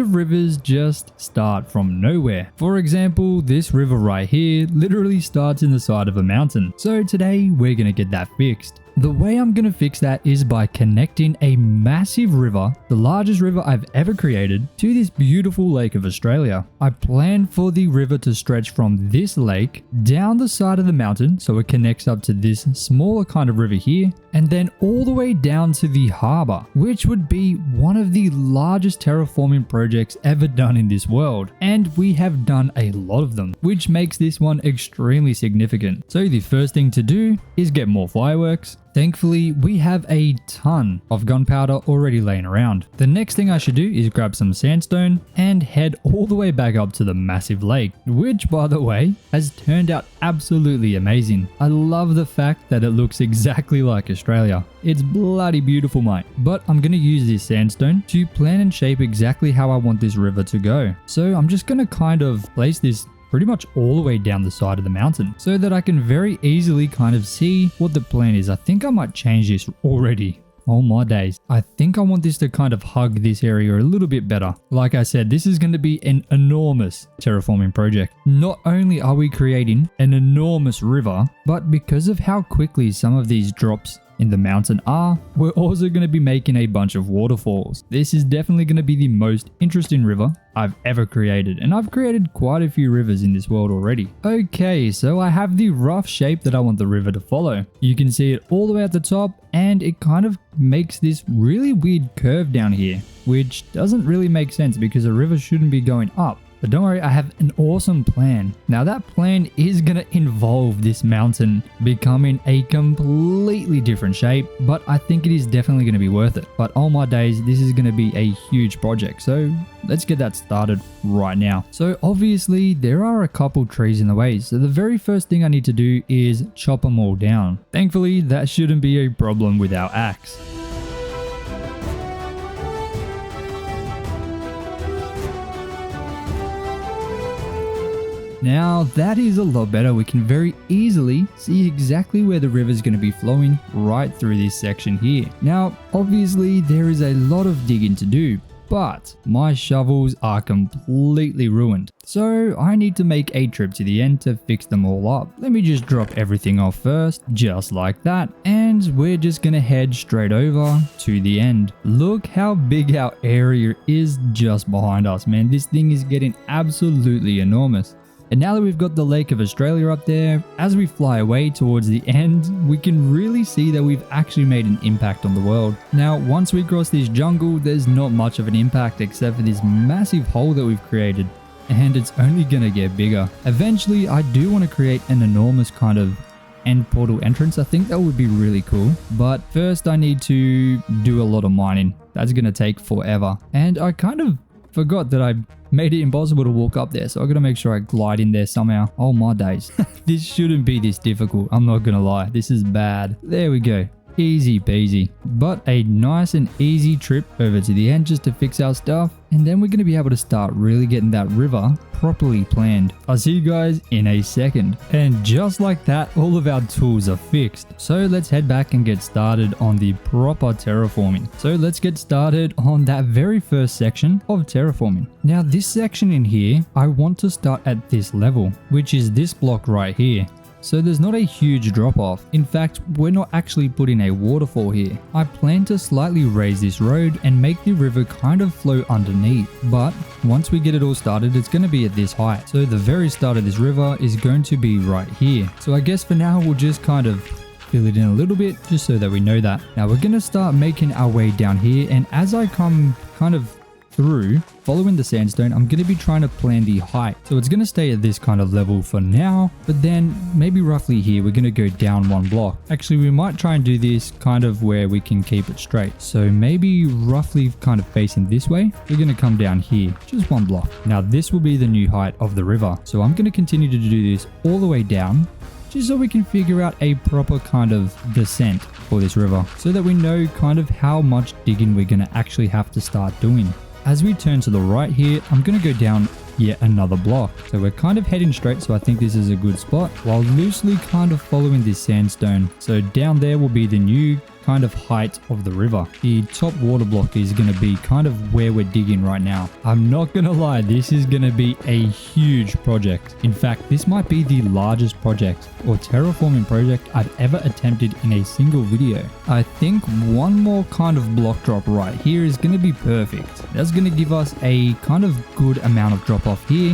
of rivers just start from nowhere. For example, this river right here literally starts in the side of a mountain. So today we're gonna get that fixed. The way I'm going to fix that is by connecting a massive river, the largest river I've ever created, to this beautiful lake of Australia. I plan for the river to stretch from this lake down the side of the mountain, so it connects up to this smaller kind of river here, and then all the way down to the harbour, which would be one of the largest terraforming projects ever done in this world. And we have done a lot of them, which makes this one extremely significant. So the first thing to do is get more fireworks. Thankfully, we have a ton of gunpowder already laying around. The next thing I should do is grab some sandstone and head all the way back up to the massive lake, which, by the way, has turned out absolutely amazing. I love the fact that it looks exactly like Australia. It's bloody beautiful, mate. But I'm going to use this sandstone to plan and shape exactly how I want this river to go. So I'm just going to kind of place this pretty much all the way down the side of the mountain so that I can very easily kind of see what the plan is. I think I might change this already. Oh my days. I think I want this to kind of hug this area a little bit better. Like I said, this is going to be an enormous terraforming project. Not only are we creating an enormous river, but because of how quickly some of these drops in the mountain are, we're also going to be making a bunch of waterfalls. This is definitely going to be the most interesting river I've ever created, and I've created quite a few rivers in this world already. Okay, so I have the rough shape that I want the river to follow. You can see it all the way at the top, and it kind of makes this really weird curve down here, which doesn't really make sense because a river shouldn't be going up. But don't worry, I have an awesome plan. Now that plan is going to involve this mountain becoming a completely different shape, but I think it is definitely going to be worth it. But oh my days, this is going to be a huge project. So let's get that started right now. So obviously there are a couple trees in the way. So the very first thing I need to do is chop them all down. Thankfully, that shouldn't be a problem with our axe. Now that is a lot better. We can very easily see exactly where the river is going to be flowing right through this section here. Now obviously there is a lot of digging to do, but my shovels are completely ruined. So I need to make a trip to the end to fix them all up. Let me just drop everything off first, just like that. And we're just gonna head straight over to the end. Look how big our area is just behind us, man. This thing is getting absolutely enormous. And now that we've got the Lake of Australia up there, as we fly away towards the end, we can really see that we've actually made an impact on the world. Now, once we cross this jungle, there's not much of an impact except for this massive hole that we've created. And it's only gonna get bigger. Eventually, I do want to create an enormous kind of end portal entrance. I think that would be really cool. But first I need to do a lot of mining. That's gonna take forever. And I kind of forgot that I made it impossible to walk up there, so I gotta make sure I glide in there somehow. Oh my days. This shouldn't be this difficult, I'm not gonna lie. This is bad. There we go. Easy peasy. But a nice and easy trip over to the end just to fix our stuff, and then we're gonna be able to start really getting that river properly planned. I'll see you guys in a second. And just like that, all of our tools are fixed. So let's head back and get started on the proper terraforming. So let's get started on that very first section of terraforming. Now this section in here, I want to start at this level, which is this block right here. So there's not a huge drop off. In fact, we're not actually putting a waterfall here. I plan to slightly raise this road and make the river kind of flow underneath. But once we get it all started, it's going to be at this height. So the very start of this river is going to be right here. So I guess for now, we'll just kind of fill it in a little bit just so that we know that. Now we're going to start making our way down here. And as I come kind of through, following the sandstone, I'm going to be trying to plan the height. So it's going to stay at this kind of level for now, but then maybe roughly here, we're going to go down one block. Actually, we might try and do this kind of where we can keep it straight. So maybe roughly kind of facing this way, we're going to come down here, just one block. Now this will be the new height of the river. So I'm going to continue to do this all the way down, just so we can figure out a proper kind of descent for this river, so that we know kind of how much digging we're going to actually have to start doing. As we turn to the right here, I'm going to go down yet another block. So we're kind of heading straight, so I think this is a good spot, while loosely kind of following this sandstone. So down there will be the new kind of height of the river. The top water block is going to be kind of where we're digging right now. I'm not going to lie, this is going to be a huge project. In fact, this might be the largest project or terraforming project I've ever attempted in a single video. I think one more kind of block drop right here is going to be perfect. That's going to give us a kind of good amount of drop off here,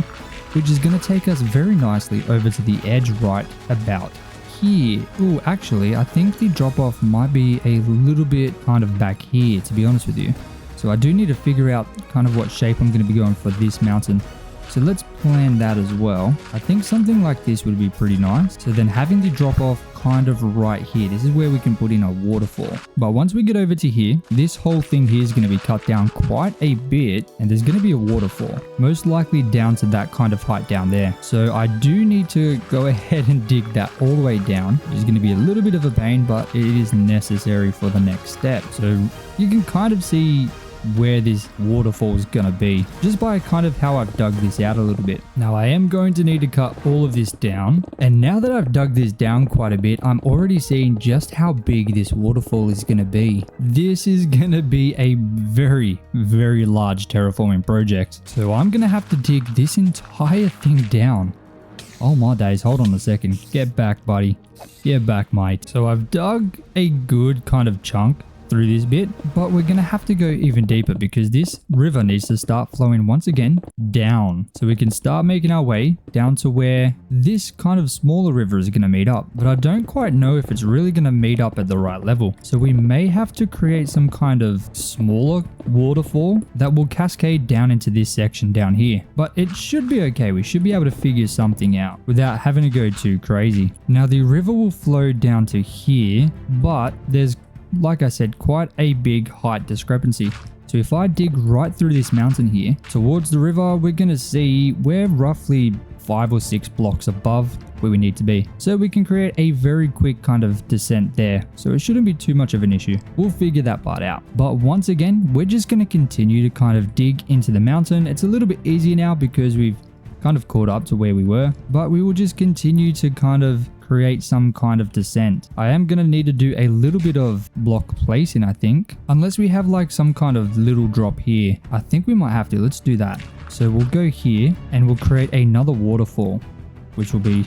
which is going to take us very nicely over to the edge right about here. Oh, actually, I think the drop off might be a little bit kind of back here, to be honest with you. So I do need to figure out kind of what shape I'm going to be going for this mountain. So let's plan that as well. I think something like this would be pretty nice. So then having the drop off kind of right here, this is where we can put in a waterfall. But once we get over to here, this whole thing here is going to be cut down quite a bit, and there's going to be a waterfall, most likely down to that kind of height down there. So I do need to go ahead and dig that all the way down. It's going to be a little bit of a pain, but it is necessary for the next step. So you can kind of see where this waterfall is gonna be just by kind of how I've dug this out a little bit. Now I am going to need to cut all of this down, and now that I've dug this down quite a bit, I'm already seeing just how big this waterfall is gonna be. This is gonna be a very large terraforming project, so I'm gonna have to dig this entire thing down. Oh my days, hold on a second. Get back, buddy. Get back, mate. So I've dug a good kind of chunk through this bit, but we're gonna have to go even deeper because this river needs to start flowing once again down, so we can start making our way down to where this kind of smaller river is gonna meet up. But I don't quite know if it's really gonna meet up at the right level, so we may have to create some kind of smaller waterfall that will cascade down into this section down here. But it should be okay. We should be able to figure something out without having to go too crazy. Now the river will flow down to here, but there's, like I said, quite a big height discrepancy. So if I dig right through this mountain here towards the river, we're going to see we're roughly 5 or 6 blocks above where we need to be. So we can create a very quick kind of descent there. So it shouldn't be too much of an issue. We'll figure that part out. But once again, we're just going to continue to kind of dig into the mountain. It's a little bit easier now because we've kind of caught up to where we were, but we will just continue to kind of create some kind of descent. I am going to need to do a little bit of block placing, I think, unless we have like some kind of little drop here. I think we might have to. Let's do that. So we'll go here and we'll create another waterfall, which will be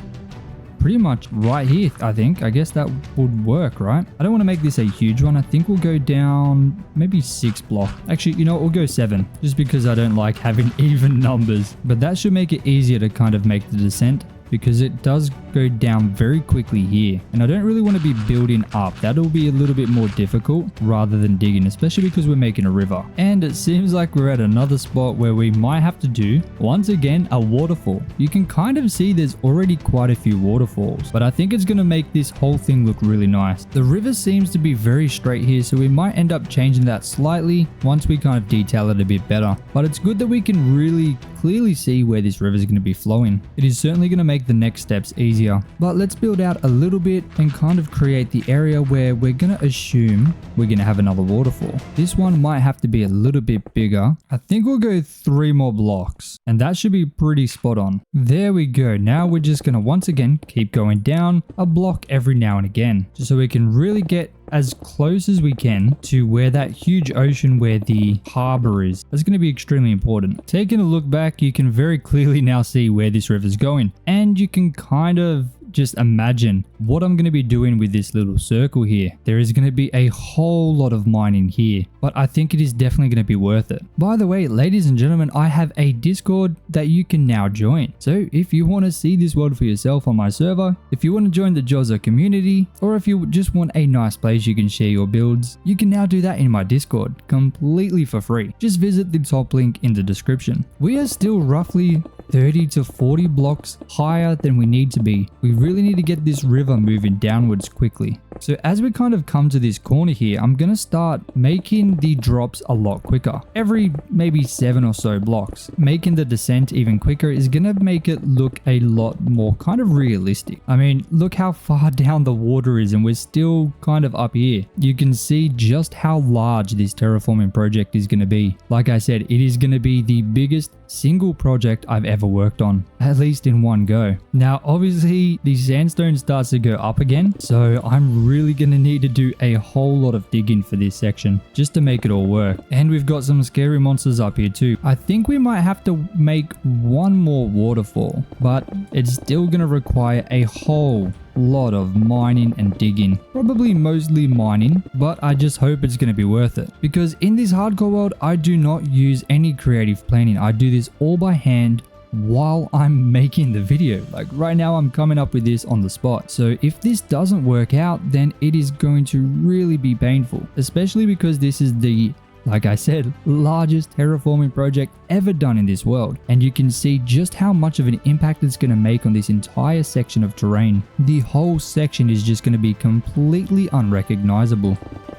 pretty much right here. I think, I guess that would work, right? I don't want to make this a huge one. I think we'll go down maybe 6 blocks. Actually, you know what? We'll go 7 just because I don't like having even numbers, but that should make it easier to kind of make the descent, because it does go down very quickly here, and I don't really want to be building up. That'll be a little bit more difficult rather than digging, especially because we're making a river. And it seems like we're at another spot where we might have to do, once again, a waterfall. You can kind of see there's already quite a few waterfalls, but I think it's going to make this whole thing look really nice. The river seems to be very straight here, so we might end up changing that slightly once we kind of detail it a bit better. But it's good that we can really clearly see where this river is going to be flowing. It is certainly going to make the next steps easier. But let's build out a little bit and kind of create the area where we're going to assume we're going to have another waterfall. This one might have to be a little bit bigger. I think we'll go 3 more blocks, and that should be pretty spot on. There we go. Now we're just going to once again keep going down a block every now and again, just so we can really get as close as we can to where that huge ocean where the harbor is. That's going to be extremely important. Taking a look back, you can very clearly now see where this river is going, and you can kind of just imagine what I'm going to be doing with this little circle here. There is going to be a whole lot of mining here, but I think it is definitely going to be worth it. By the way, ladies and gentlemen, I have a Discord that you can now join. So if you want to see this world for yourself on my server, if you want to join the Jozza community, or if you just want a nice place you can share your builds, you can now do that in my Discord completely for free. Just visit the top link in the description. We are still roughly 30 to 40 blocks higher than we need to be. We really need to get this river moving downwards quickly. So as we kind of come to this corner here, I'm going to start making the drops a lot quicker. Every maybe 7 or so blocks. Making the descent even quicker is going to make it look a lot more kind of realistic. I mean, look how far down the water is and we're still kind of up here. You can see just how large this terraforming project is going to be. Like I said, it is going to be the biggest single project I've ever worked on, at least in one go. Now, obviously, the sandstone starts to to go up again. So I'm really going to need to do a whole lot of digging for this section just to make it all work. And we've got some scary monsters up here too. I think we might have to make one more waterfall, but it's still going to require a whole lot of mining and digging, probably mostly mining, but I just hope it's going to be worth it, because in this hardcore world I do not use any creative planning. I do this all by hand while I'm making the video. Like right now I'm coming up with this on the spot, so if this doesn't work out then it is going to really be painful, especially because this is the, like I said, largest terraforming project ever done in this world, and you can see just how much of an impact it's going to make on this entire section of terrain. The whole section is just going to be completely unrecognizable,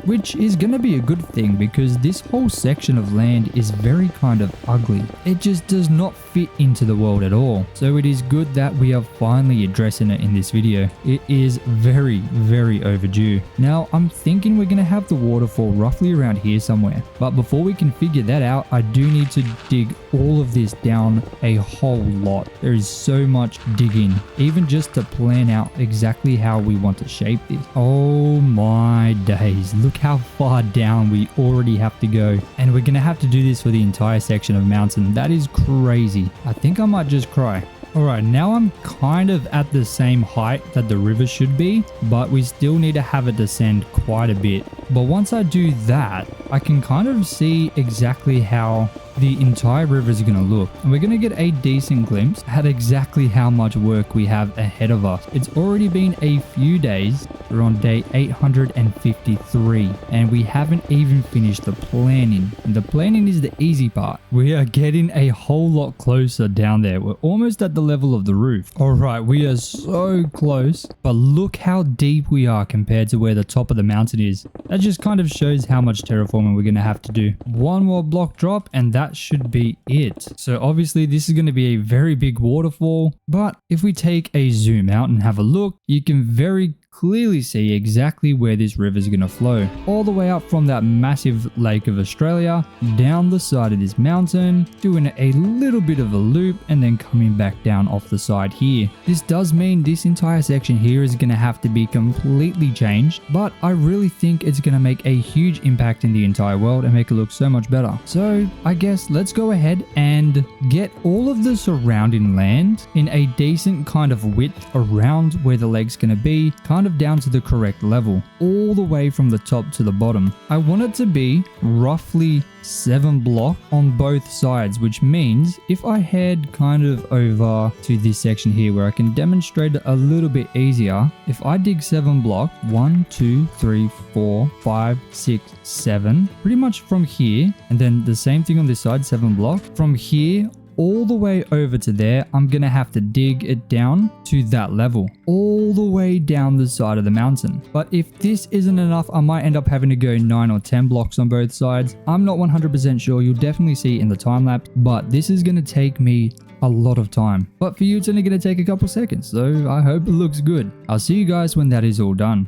which is going to be a good thing because this whole section of land is very kind of ugly. It just does not fit into the world at all, so it is good that we are finally addressing it in this video. It is very, very overdue. Now I'm thinking we're going to have the waterfall roughly around here somewhere, but before we can figure that out, I do need to dig all of this down a whole lot. There is so much digging, even just to plan out exactly how we want to shape this. Oh my days, look how far down we already have to go, and we're gonna have to do this for the entire section of mountain. That is crazy. I think I might just cry. Alright, now I'm kind of at the same height that the river should be, but we still need to have it descend quite a bit. But once I do that, I can kind of see exactly how the entire river is going to look, and we're going to get a decent glimpse at exactly how much work we have ahead of us. It's already been a few days. We're on day 853 and we haven't even finished the planning, and the planning is the easy part. We are getting a whole lot closer down there. We're almost at the level of the roof. All right, we are so close, but look how deep we are compared to where the top of the mountain is. That just kind of shows how much terraforming we're going to have to do. One more block drop and that should be it. So obviously this is going to be a very big waterfall, but if we take a zoom out and have a look, you can very clearly see exactly where this river is going to flow, all the way up from that massive lake of Australia, down the side of this mountain, doing a little bit of a loop, and then coming back down off the side here. This does mean this entire section here is going to have to be completely changed, but I really think it's going to make a huge impact in the entire world and make it look so much better. So I guess let's go ahead and get all of the surrounding land in a decent kind of width around where the lake's going to be, kind of down to the correct level, all the way from the top to the bottom. I want it to be roughly 7 blocks on both sides, which means if I head kind of over to this section here where I can demonstrate it a little bit easier, if I dig 7 blocks, 1, 2, 3, 4, 5, 6, 7, pretty much from here, and then the same thing on this side, 7 blocks, from here all the way over to there, I'm gonna have to dig it down to that level, all the way down the side of the mountain. But if this isn't enough, I might end up having to go 9 or 10 blocks on both sides. I'm not 100% sure. You'll definitely see in the time lapse, but this is gonna take me a lot of time. But for you, it's only gonna take a couple seconds, so I hope it looks good. I'll see you guys when that is all done.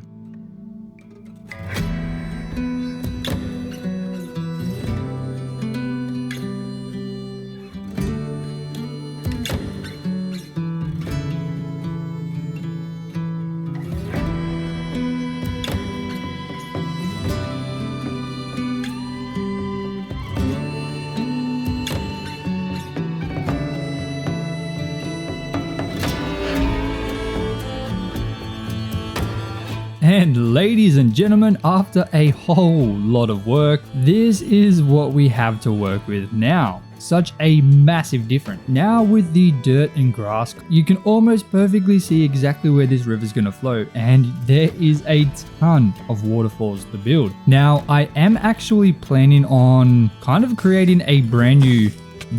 And ladies and gentlemen, after a whole lot of work, this is what we have to work with now. Such a massive difference. Now with the dirt and grass, you can almost perfectly see exactly where this river is going to flow, and there is a ton of waterfalls to build. Now I am actually planning on kind of creating a brand new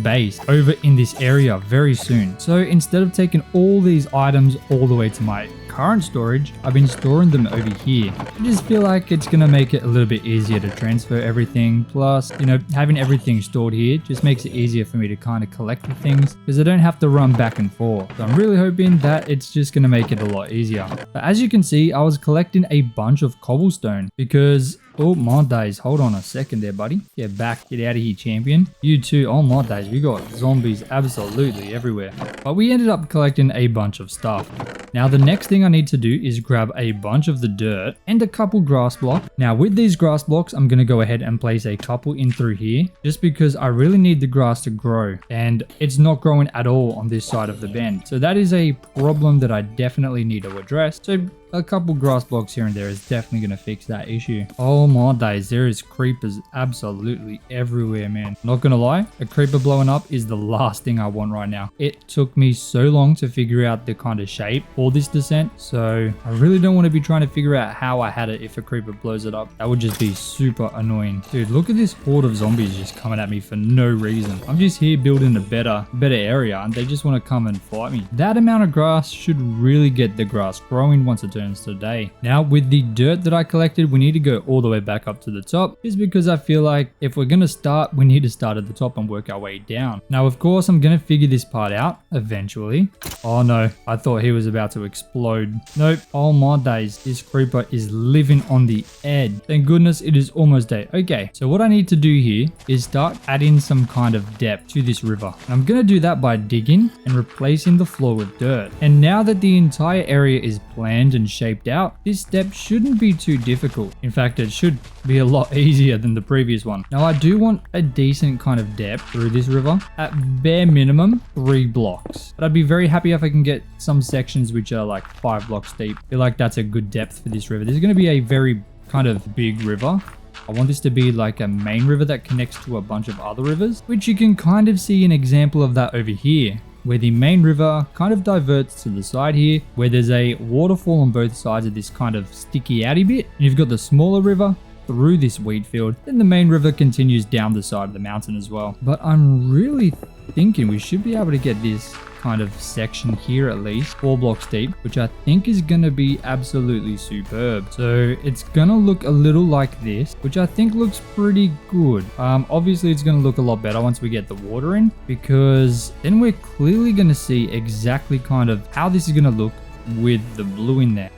base over in this area very soon. So instead of taking all these items all the way to my current storage, I've been storing them over here. I just feel like it's gonna make it a little bit easier to transfer everything. Plus, you know, having everything stored here just makes it easier for me to kind of collect the things because I don't have to run back and forth. So I'm really hoping that it's just gonna make it a lot easier. But as you can see, I was collecting a bunch of cobblestone because, oh my days, hold on a second there, buddy. Get back, get out of here, champion. You too, oh my days, we got zombies absolutely everywhere. But we ended up collecting a bunch of stuff. Now the next thing I need to do is grab a bunch of the dirt and a couple grass blocks. Now with these grass blocks, I'm going to go ahead and place a couple in through here just because I really need the grass to grow and it's not growing at all on this side of the bend. So that is a problem that I definitely need to address. So a couple grass blocks here and there is definitely going to fix that issue. Oh my days, there is creepers absolutely everywhere, man. Not gonna lie, a creeper blowing up is the last thing I want right now. It took me so long to figure out the kind of shape for this descent, so I really don't want to be trying to figure out how I had it if a creeper blows it up. That would just be super annoying. Dude, look at this horde of zombies just coming at me for no reason. I'm just here building a better area and they just want to come and fight me. That amount of grass should really get the grass growing once it turns to day. Now with the dirt that I collected, we need to go all the way back up to the top, just because I feel like if we're gonna start, we need to start at the top and work our way down. Now of course I'm gonna figure this part out eventually. Oh no, I thought he was about to explode. Nope. Oh my days, this creeper is living on the edge. Thank goodness it is almost day. Okay, so what I need to do here is start adding some kind of depth to this river. And I'm gonna do that by digging and replacing the floor with dirt. And now that the entire area is planned and shaped out, this step shouldn't be too difficult. In fact, it should be a lot easier than the previous one. Now I do want a decent kind of depth through this river, at bare minimum 3 blocks. But I'd be very happy if I can get some sections which are like 5 blocks deep. I feel like that's a good depth for this river. This is going to be a very kind of big river. I want this to be like a main river that connects to a bunch of other rivers, which you can kind of see an example of that over here, where the main river kind of diverts to the side here, where there's a waterfall on both sides of this kind of sticky outy bit. And you've got the smaller river through this wheat field, then the main river continues down the side of the mountain as well. But I'm really thinking we should be able to get this kind of section here at least 4 blocks deep, which I think is gonna be absolutely superb. So it's gonna look a little like this, which I think looks pretty good. Obviously it's gonna look a lot better once we get the water in, because then we're clearly gonna see exactly kind of how this is gonna look with the blue in there.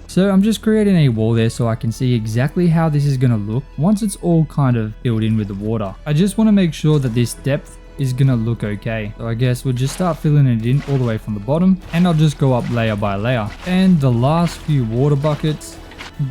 So I'm just creating a wall there so I can see exactly how this is going to look once it's all kind of filled in with the water. I just want to make sure that this depth is going to look okay. So I guess we'll just start filling it in all the way from the bottom, and I'll just go up layer by layer. And the last few water buckets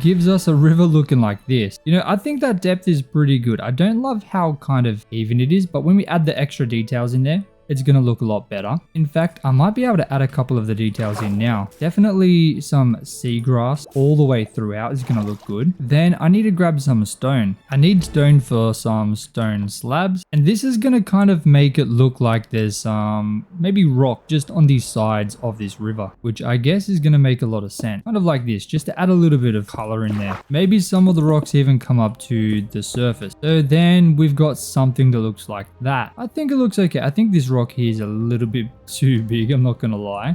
gives us a river looking like this. You know, I think that depth is pretty good. I don't love how kind of even it is, but when we add the extra details in there, it's going to look a lot better. In fact, I might be able to add a couple of the details in now. Definitely some seagrass all the way throughout is going to look good. Then I need to grab some stone. I need stone for some stone slabs. And this is going to kind of make it look like there's some maybe rock just on these sides of this river, which I guess is going to make a lot of sense. Kind of like this, just to add a little bit of color in there. Maybe some of the rocks even come up to the surface. So then we've got something that looks like that. I think it looks okay. I think this rock here is a little bit too big, I'm not gonna lie.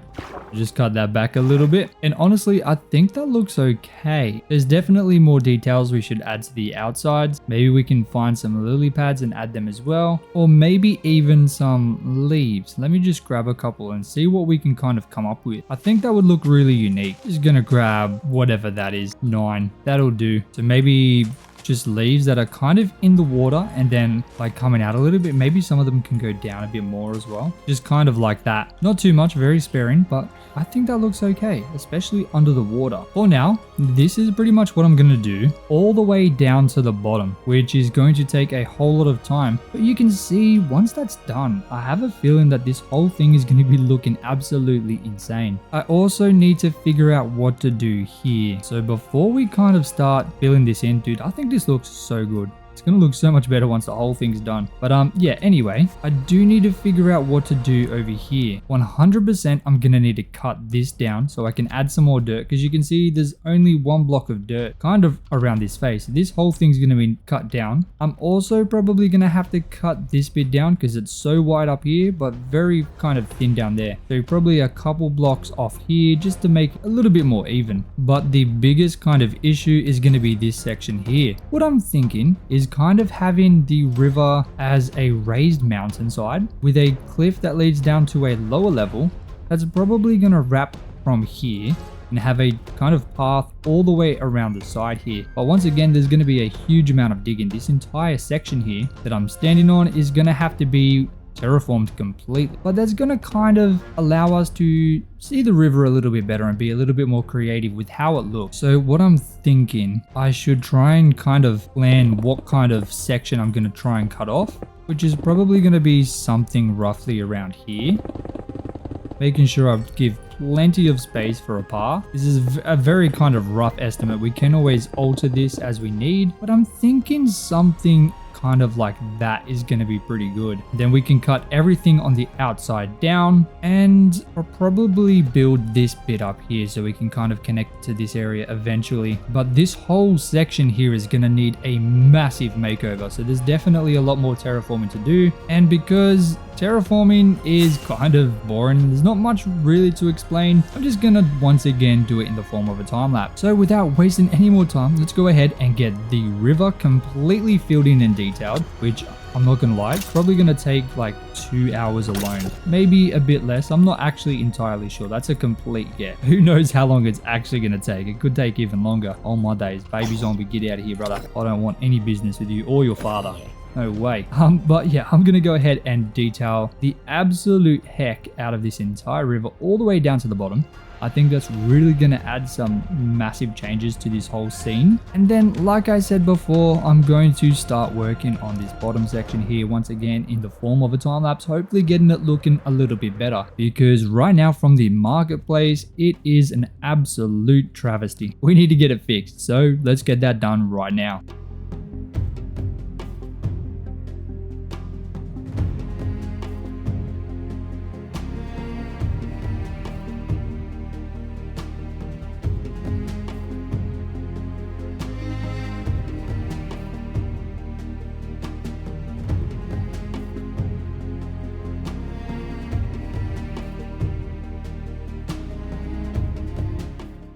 Just cut that back a little bit, and honestly I think that looks okay. There's definitely more details we should add to the outsides. Maybe we can find some lily pads and add them as well, or maybe even some leaves. Let me just grab a couple and see what we can kind of come up with. I think that would look really unique. Just gonna grab whatever that is, 9, that'll do. So maybe just leaves that are kind of in the water and then like coming out a little bit. Maybe some of them can go down a bit more as well. Just kind of like that. Not too much, very sparing, but I think that looks okay, especially under the water. For now, this is pretty much what I'm going to do all the way down to the bottom, which is going to take a whole lot of time. But you can see once that's done, I have a feeling that this whole thing is going to be looking absolutely insane. I also need to figure out what to do here. So before we kind of start filling this in, dude, I think this looks so good. It's going to look so much better once the whole thing's done. But yeah, anyway, I do need to figure out what to do over here. 100% I'm going to need to cut this down so I can add some more dirt, because you can see there's only 1 block of dirt kind of around this face. This whole thing's going to be cut down. I'm also probably going to have to cut this bit down because it's so wide up here, but very kind of thin down there. So probably a couple blocks off here just to make it a little bit more even. But the biggest kind of issue is going to be this section here. What I'm thinking is kind of having the river as a raised mountainside with a cliff that leads down to a lower level that's probably going to wrap from here and have a kind of path all the way around the side here. But once again, there's going to be a huge amount of digging. This entire section here that I'm standing on is going to have to be terraformed completely. But that's going to kind of allow us to see the river a little bit better and be a little bit more creative with how it looks. So what I'm thinking, I should try and kind of plan what kind of section I'm going to try and cut off, which is probably going to be something roughly around here. Making sure I give plenty of space for a par. This is a very kind of rough estimate. We can always alter this as we need, but I'm thinking something kind of like that is going to be pretty good. Then we can cut everything on the outside down, and I'll probably build this bit up here so we can kind of connect to this area eventually. But this whole section here is going to need a massive makeover, so there's definitely a lot more terraforming to do. And because terraforming is kind of boring, there's not much really to explain, I'm just gonna once again do it in the form of a time lapse. So without wasting any more time, let's go ahead and get the river completely filled in and detailed, which I'm not gonna lie, it's probably gonna take like 2 hours alone, maybe a bit less. I'm not actually entirely sure. That's a complete guess. Who knows how long it's actually gonna take? It could take even longer. Oh my days, baby zombie, get out of here, brother. I don't want any business with you or your father. No way. But yeah, I'm gonna go ahead and detail the absolute heck out of this entire river all the way down to the bottom. I think that's really gonna add some massive changes to this whole scene. And then, like I said before, I'm going to start working on this bottom section here once again in the form of a time lapse, hopefully getting it looking a little bit better, because right now from the marketplace, it is an absolute travesty. We need to get it fixed, so let's get that done right now.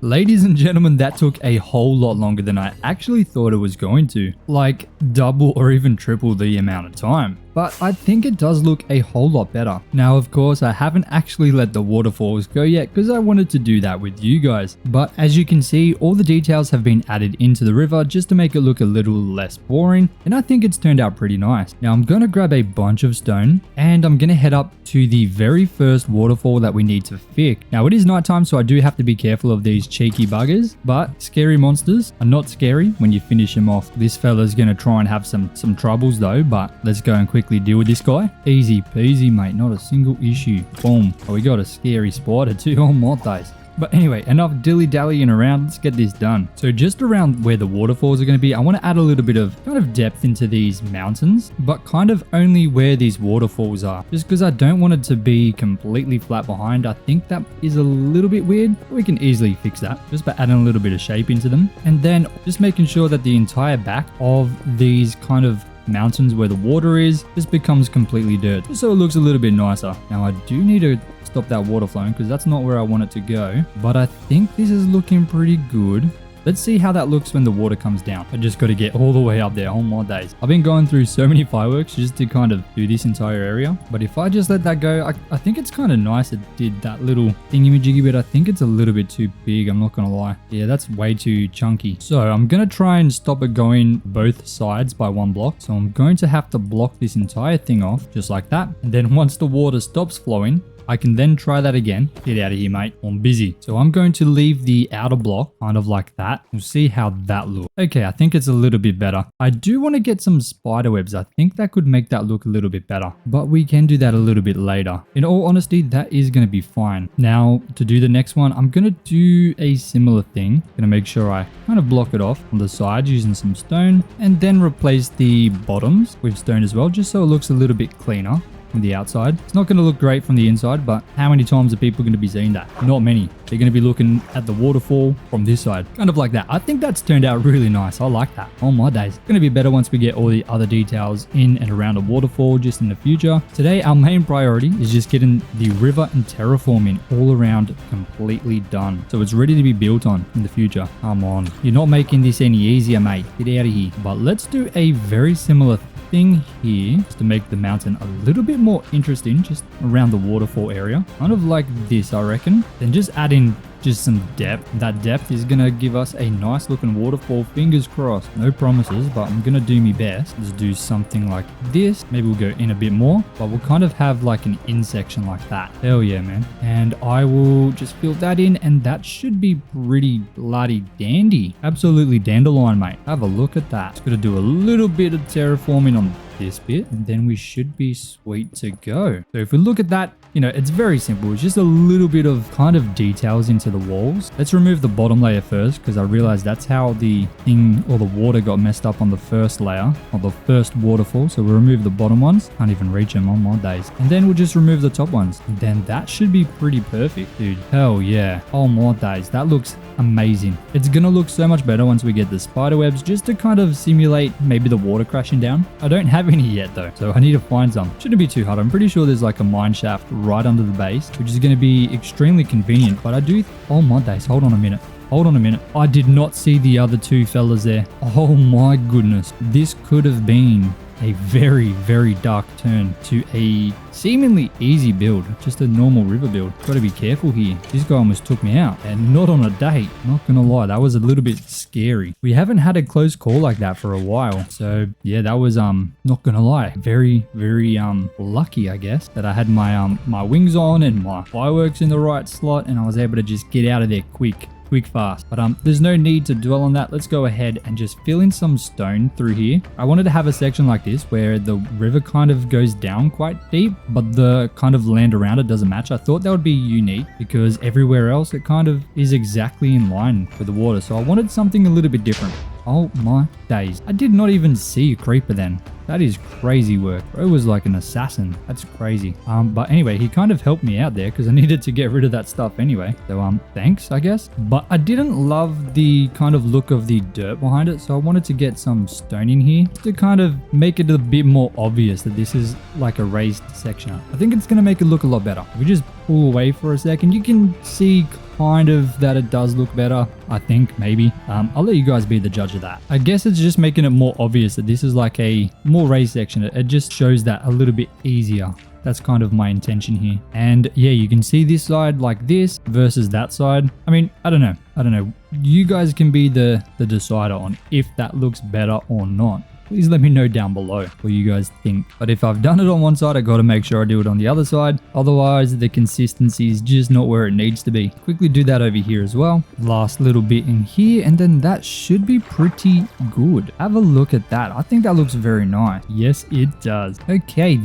Ladies and gentlemen, that took a whole lot longer than I actually thought it was going to. Like double or even triple the amount of time. But I think it does look a whole lot better. Now, of course, I haven't actually let the waterfalls go yet because I wanted to do that with you guys. But as you can see, all the details have been added into the river just to make it look a little less boring. And I think it's turned out pretty nice. Now, I'm going to grab a bunch of stone and I'm going to head up to the very first waterfall that we need to fix. Now, it is nighttime, so I do have to be careful of these cheeky buggers. But scary monsters are not scary when you finish them off. This fella's going to try and have some troubles though, but let's go and quickly deal with this guy. Easy peasy, mate. Not a single issue. Boom. Oh, we got a scary spider too. Oh my days. But anyway, enough dilly-dallying around. Let's get this done. So just around where the waterfalls are going to be, I want to add a little bit of kind of depth into these mountains, but kind of only where these waterfalls are. Just because I don't want it to be completely flat behind. I think that is a little bit weird. We can easily fix that just by adding a little bit of shape into them. And then just making sure that the entire back of these kind of mountains where the water is just becomes completely dirt, just so it looks a little bit nicer. Now I do need to stop that water flowing because that's not where I want it to go, but I think this is looking pretty good. Let's see how that looks when the water comes down. I just got to get all the way up there. Oh my days. I've been going through so many fireworks just to kind of do this entire area. But if I just let that go, I think it's kind of nice it did that little thingy-majiggy, but I think it's a little bit too big. I'm not going to lie. Yeah, that's way too chunky. So I'm going to try and stop it going both sides by one block. So I'm going to have to block this entire thing off just like that. And then once the water stops flowing, I can then try that again. Get out of here, mate. I'm busy. So I'm going to leave the outer block kind of like that. We'll see how that looks. Okay, I think it's a little bit better. I do want to get some spider webs. I think that could make that look a little bit better, but we can do that a little bit later. In all honesty, that is going to be fine. Now, to do the next one, I'm going to do a similar thing. Going to make sure I kind of block it off on the sides using some stone and then replace the bottoms with stone as well, just so it looks a little bit cleaner from the outside. It's not going to look great from the inside, but how many times are people going to be seeing that? Not many. They're going to be looking at the waterfall from this side, kind of like that. I think that's turned out really nice. I like that. Oh my days. It's going to be better once we get all the other details in and around the waterfall just in the future. Today, our main priority is just getting the river and terraforming all around completely done, so it's ready to be built on in the future. Come on. You're not making this any easier, mate. Get out of here. But let's do a very similar thing here just to make the mountain a little bit more interesting, just around the waterfall area, kind of like this, I reckon. Then just add in just some depth. That depth is gonna give us a nice looking waterfall. Fingers crossed. No promises, but I'm gonna do my best. Let's do something like this. Maybe we'll go in a bit more, but we'll kind of have like an in section like that. Hell yeah, man. And I will just fill that in, and that should be pretty bloody dandy. Absolutely dandelion, mate. Have a look at that. Just gonna do a little bit of terraforming on this bit, and then we should be sweet to go. So if we look at that, you know, it's very simple. It's just a little bit of kind of details into the walls. Let's remove the bottom layer first, because I realized that's how the thing or the water got messed up on the first layer, or the first waterfall. So we'll remove the bottom ones. Can't even reach them on my days. And then we'll just remove the top ones. And then that should be pretty perfect, dude. Hell yeah. Oh my days. That looks amazing. It's gonna look so much better once we get the spider webs, just to kind of simulate maybe the water crashing down. I don't have any yet though, so I need to find some. Shouldn't be too hard. I'm pretty sure there's like a mine shaft right under the base, which is going to be extremely convenient. But I do, oh my days, hold on a minute. Hold on a minute. I did not see the other two fellas there. Oh my goodness. This could have been a very, very dark turn to a seemingly easy build. Just a normal river build. Got to be careful here. This guy almost took me out, and not on a date. Not gonna lie, that was a little bit scary. We haven't had a close call like that for a while. So yeah, that was not gonna lie, very, very lucky, I guess, that I had my my wings on and my fireworks in the right slot, and I was able to just get out of there quick fast. But there's no need to dwell on that. Let's go ahead and just fill in some stone through here. I wanted to have a section like this where the river kind of goes down quite deep, but the kind of land around it doesn't match. I thought that would be unique because everywhere else it kind of is exactly in line with the water. So I wanted something a little bit different. Oh my days. I did not even see a creeper then. That is crazy work. Bro was like an assassin. That's crazy. But anyway, he kind of helped me out there because I needed to get rid of that stuff anyway. So thanks, I guess. But I didn't love the kind of look of the dirt behind it. So I wanted to get some stone in here to kind of make it a bit more obvious that this is like a raised section. I think it's going to make it look a lot better. If we just pull away for a second, you can see kind of that it does look better. I think maybe I'll let you guys be the judge of that. I guess it's just making it more obvious that this is like a more raised section. It just shows that a little bit easier. That's kind of my intention here. And yeah, you can see this side like this versus that side. I mean, I don't know. You guys can be the decider on if that looks better or not. Please let me know down below what you guys think. But if I've done it on one side, I got to make sure I do it on the other side. Otherwise, the consistency is just not where it needs to be. Quickly do that over here as well. Last little bit in here, and then that should be pretty good. Have a look at that. I think that looks very nice. Yes, it does. Okay,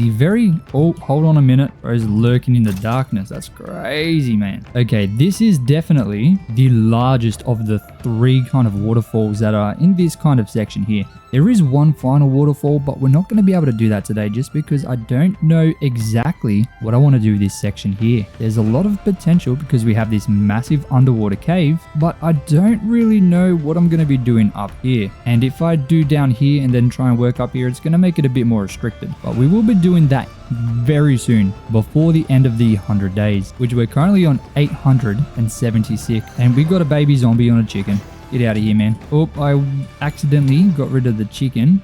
oh, hold on a minute. Bro's lurking in the darkness. That's crazy, man. Okay, this is definitely the largest of the three kind of waterfalls that are in this kind of section here. There is one final waterfall, but we're not going to be able to do that today just because I don't know exactly what I want to do with this section here. There's a lot of potential because we have this massive underwater cave, but I don't really know what I'm going to be doing up here. And if I do down here and then try and work up here, it's going to make it a bit more restricted. But we will be doing that very soon, before the end of the 100 days, which we're currently on 876. And we got a baby zombie on a chicken. Get out of here, man. Oh, I accidentally got rid of the chicken.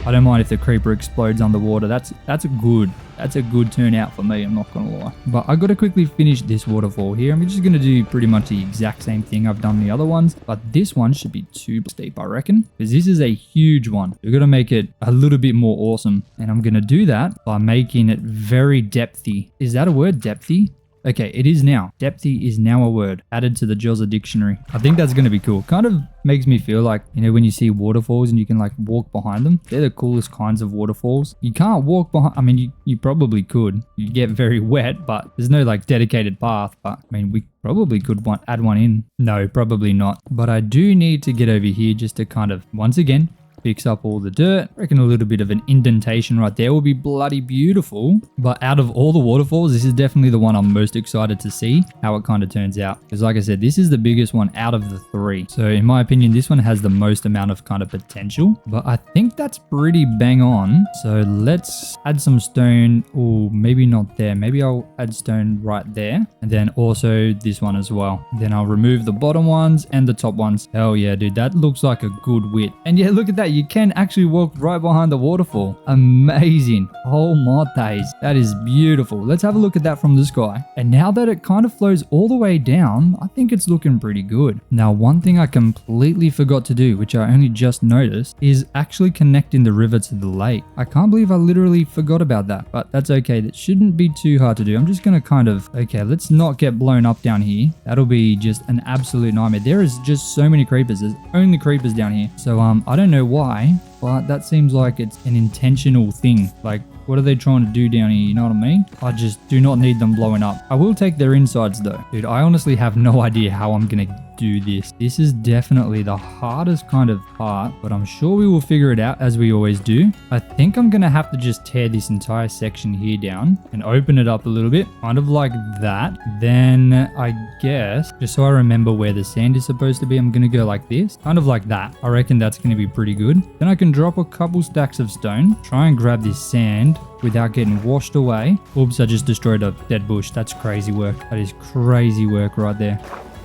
I don't mind if the creeper explodes underwater. That's a good turnout for me, I'm not gonna lie. But I gotta quickly finish this waterfall here. I'm just gonna do pretty much the exact same thing I've done the other ones, but this one should be too steep, I reckon, because this is a huge one. We're gonna make it a little bit more awesome, and I'm gonna do that by making it very depthy. Is that a word, depthy? Okay, it is now. Depthy is now a word added to the Jozza dictionary. I think that's going to be cool. Kind of makes me feel like, you know, when you see waterfalls and you can like walk behind them, they're the coolest kinds of waterfalls. You can't walk behind, I mean, you probably could. You get very wet, but there's no like dedicated path. But I mean, we probably could add one in. No, probably not. But I do need to get over here just to kind of, once again, fix up all the dirt. I reckon a little bit of an indentation right there will be bloody beautiful. But out of all the waterfalls, this is definitely the one I'm most excited to see how it kind of turns out. Because like I said, this is the biggest one out of the three. So in my opinion, this one has the most amount of kind of potential. But I think that's pretty bang on. So let's add some stone. Or maybe not there. Maybe I'll add stone right there. And then also this one as well. Then I'll remove the bottom ones and the top ones. Hell yeah, dude. That looks like a good width. And yeah, look at that. you can actually walk right behind the waterfall. Amazing. Oh my days. That is beautiful. Let's have a look at that from the sky. And now that it kind of flows all the way down, I think it's looking pretty good. Now, one thing I completely forgot to do, which I only just noticed, is actually connecting the river to the lake. I can't believe I literally forgot about that, but that's okay. That shouldn't be too hard to do. I'm just going to kind of, okay, let's not get blown up down here. That'll be just an absolute nightmare. There is just so many creepers. There's only creepers down here. So I don't know why, but that seems like it's an intentional thing. Like, what are they trying to do down here? You know what I mean? I just do not need them blowing up. I will take their insides though. Dude, I honestly have no idea how I'm going to do this. This is definitely the hardest kind of part, but I'm sure we will figure it out as we always do. I think I'm going to have to just tear this entire section here down and open it up a little bit, kind of like that. Then I guess, just so I remember where the sand is supposed to be, I'm going to go like this, kind of like that. I reckon that's going to be pretty good. Then I can drop a couple stacks of stone, try and grab this sand without getting washed away. Oops, I just destroyed a dead bush. That's crazy work. That is crazy work right there.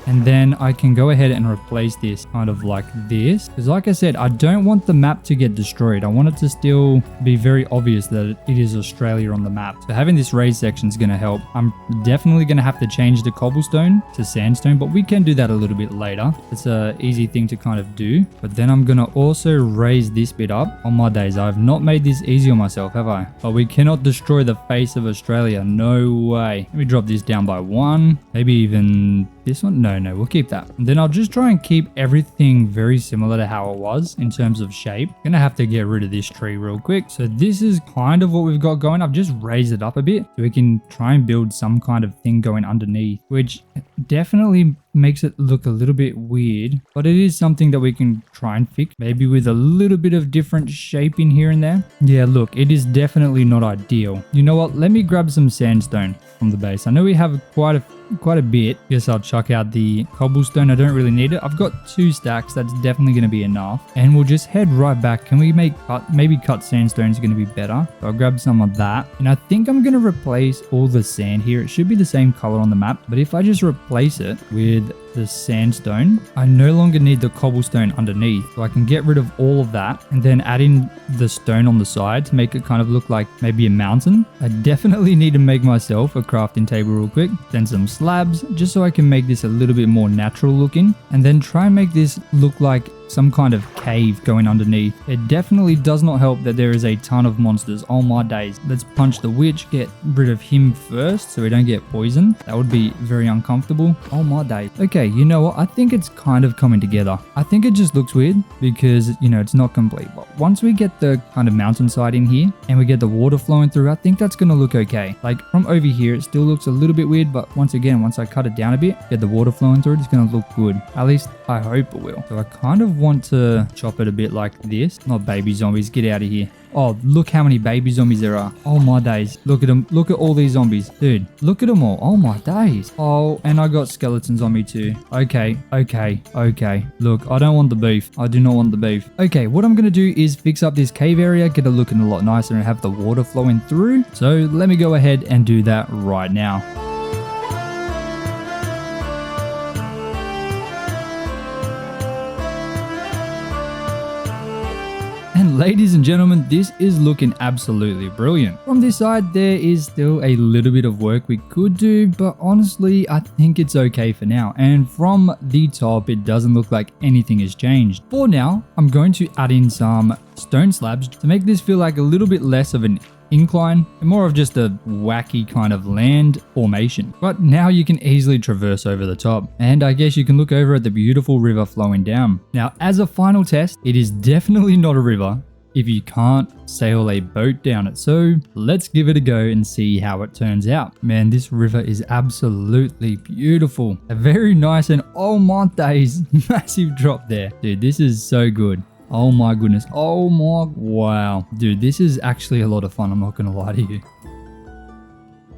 And then I can go ahead and replace this kind of like this. Because like I said, I don't want the map to get destroyed. I want it to still be very obvious that it is Australia on the map. So having this raised section is going to help. I'm definitely going to have to change the cobblestone to sandstone, but we can do that a little bit later. It's an easy thing to kind of do. But then I'm going to also raise this bit up. On my days, I've not made this easy on myself, have I? But we cannot destroy the face of Australia. No way. Let me drop this down by 1. Maybe even this one. No, we'll keep that. And then I'll just try and keep everything very similar to how it was in terms of shape. Gonna have to get rid of this tree real quick. So this is kind of what we've got going. I've just raised it up a bit so we can try and build some kind of thing going underneath, which definitely makes it look a little bit weird, but it is something that we can try and fix, maybe with a little bit of different shape in here and there. Yeah, look, it is definitely not ideal. You know what? Let me grab some sandstone from the base. I know we have quite a bit. Guess I'll chuck out the cobblestone. I don't really need it. I've got 2 stacks. That's definitely going to be enough. And we'll just head right back. Can we maybe cut sandstone is going to be better. So I'll grab some of that. And I think I'm going to replace all the sand here. It should be the same color on the map. But if I just replace it with the sandstone, I no longer need the cobblestone underneath. So I can get rid of all of that and then add in the stone on the side to make it kind of look like maybe a mountain. I definitely need to make myself a crafting table real quick. Then some slabs just so I can make this a little bit more natural looking, and then try and make this look like some kind of cave going underneath. It definitely does not help that there is a ton of monsters. Oh my days. Let's punch the witch, get rid of him first so we don't get poisoned. That would be very uncomfortable. Oh my days. Okay, you know what? I think it's kind of coming together. I think it just looks weird because, you know, it's not complete. But once we get the kind of mountainside in here and we get the water flowing through, I think that's going to look okay. Like from over here, it still looks a little bit weird, but once I cut it down a bit, get the water flowing through, it's going to look good. At least I hope it will. So I kind of want to chop it a bit like this. Not baby zombies, get out of here. Oh, look how many baby zombies there are. Oh my days. Look at them. Look at all these zombies. Dude, look at them all. Oh my days. Oh, and I got skeletons on me too. Okay. Look, I don't want the beef. I do not want the beef. Okay, what I'm going to do is fix up this cave area, get it looking a lot nicer and have the water flowing through. So let me go ahead and do that right now. And ladies and gentlemen, this is looking absolutely brilliant. From this side, there is still a little bit of work we could do, but honestly, I think it's okay for now. And from the top, it doesn't look like anything has changed. For now, I'm going to add in some stone slabs to make this feel like a little bit less of an incline and more of just a wacky kind of land formation. But now you can easily traverse over the top, and I guess you can look over at the beautiful river flowing down. Now, as a final test, it is definitely not a river if you can't sail a boat down it. So let's give it a go and see how it turns out. Man, this river is absolutely beautiful. A very nice and oh my days, massive drop there. Dude, this is so good. Oh my goodness. Oh my, wow. Dude, this is actually a lot of fun. I'm not going to lie to you.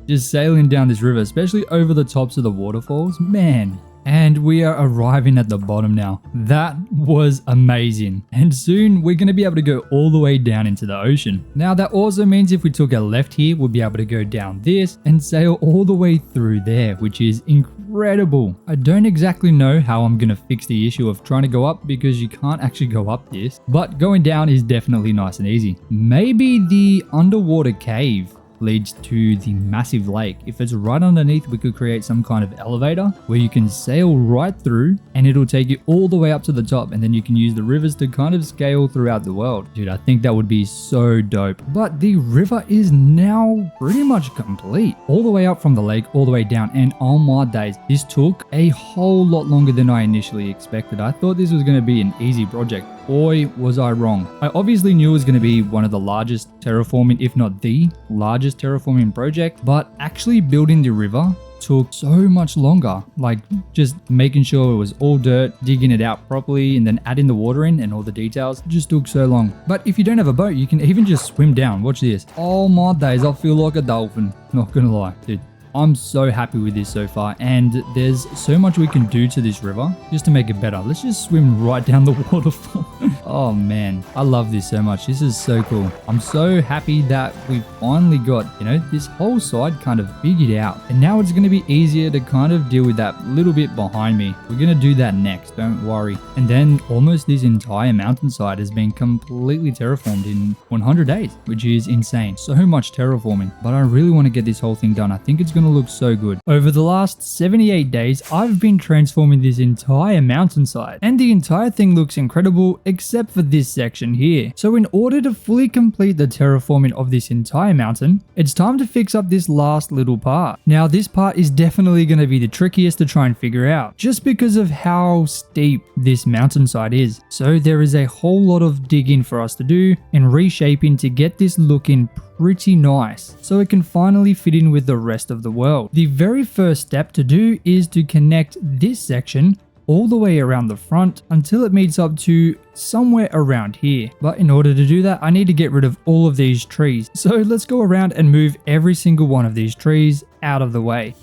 Just sailing down this river, especially over the tops of the waterfalls, man. And we are arriving at the bottom now. That was amazing. And soon we're going to be able to go all the way down into the ocean. Now that also means if we took a left here, we'll be able to go down this and sail all the way through there, which is incredible. incredible. I don't exactly know how I'm gonna fix the issue of trying to go up because you can't actually go up this, but going down is definitely nice and easy. Maybe the underwater cave leads to the massive lake. If it's right underneath, we could create some kind of elevator where you can sail right through and it'll take you all the way up to the top, and then you can use the rivers to kind of scale throughout the world. Dude, I think that would be so dope. But the river is now pretty much complete. All the way up from the lake, all the way down, and oh my days, this took a whole lot longer than I initially expected. I thought this was going to be an easy project. Boy, was I wrong. I obviously knew it was going to be one of the largest terraforming, if not the largest terraforming project, but actually building the river took so much longer. Like just making sure it was all dirt, digging it out properly, and then adding the water in and all the details just took so long. But if you don't have a boat, you can even just swim down. Watch this. Oh my days, I feel like a dolphin. Not gonna lie, dude. I'm so happy with this so far, and there's so much we can do to this river just to make it better. Let's just swim right down the waterfall. Oh man, I love this so much. This is so cool. I'm so happy that we finally got, this whole side kind of figured out. And now it's going to be easier to kind of deal with that little bit behind me. We're going to do that next, don't worry. And then almost this entire mountainside has been completely terraformed in 100 days, which is insane. So much terraforming, but I really want to get this whole thing done. I think it's going to look so good. Over the last 78 days, I've been transforming this entire mountainside, and the entire thing looks incredible except for this section here. So in order to fully complete the terraforming of this entire mountain, it's time to fix up this last little part. Now this part is definitely going to be the trickiest to try and figure out, just because of how steep this mountainside is. So there is a whole lot of digging for us to do and reshaping to get this looking pretty nice, so it can finally fit in with the rest of the world. The very first step to do is to connect this section all the way around the front until it meets up to somewhere around here. But in order to do that, I need to get rid of all of these trees. So let's go around and move every single one of these trees out of the way.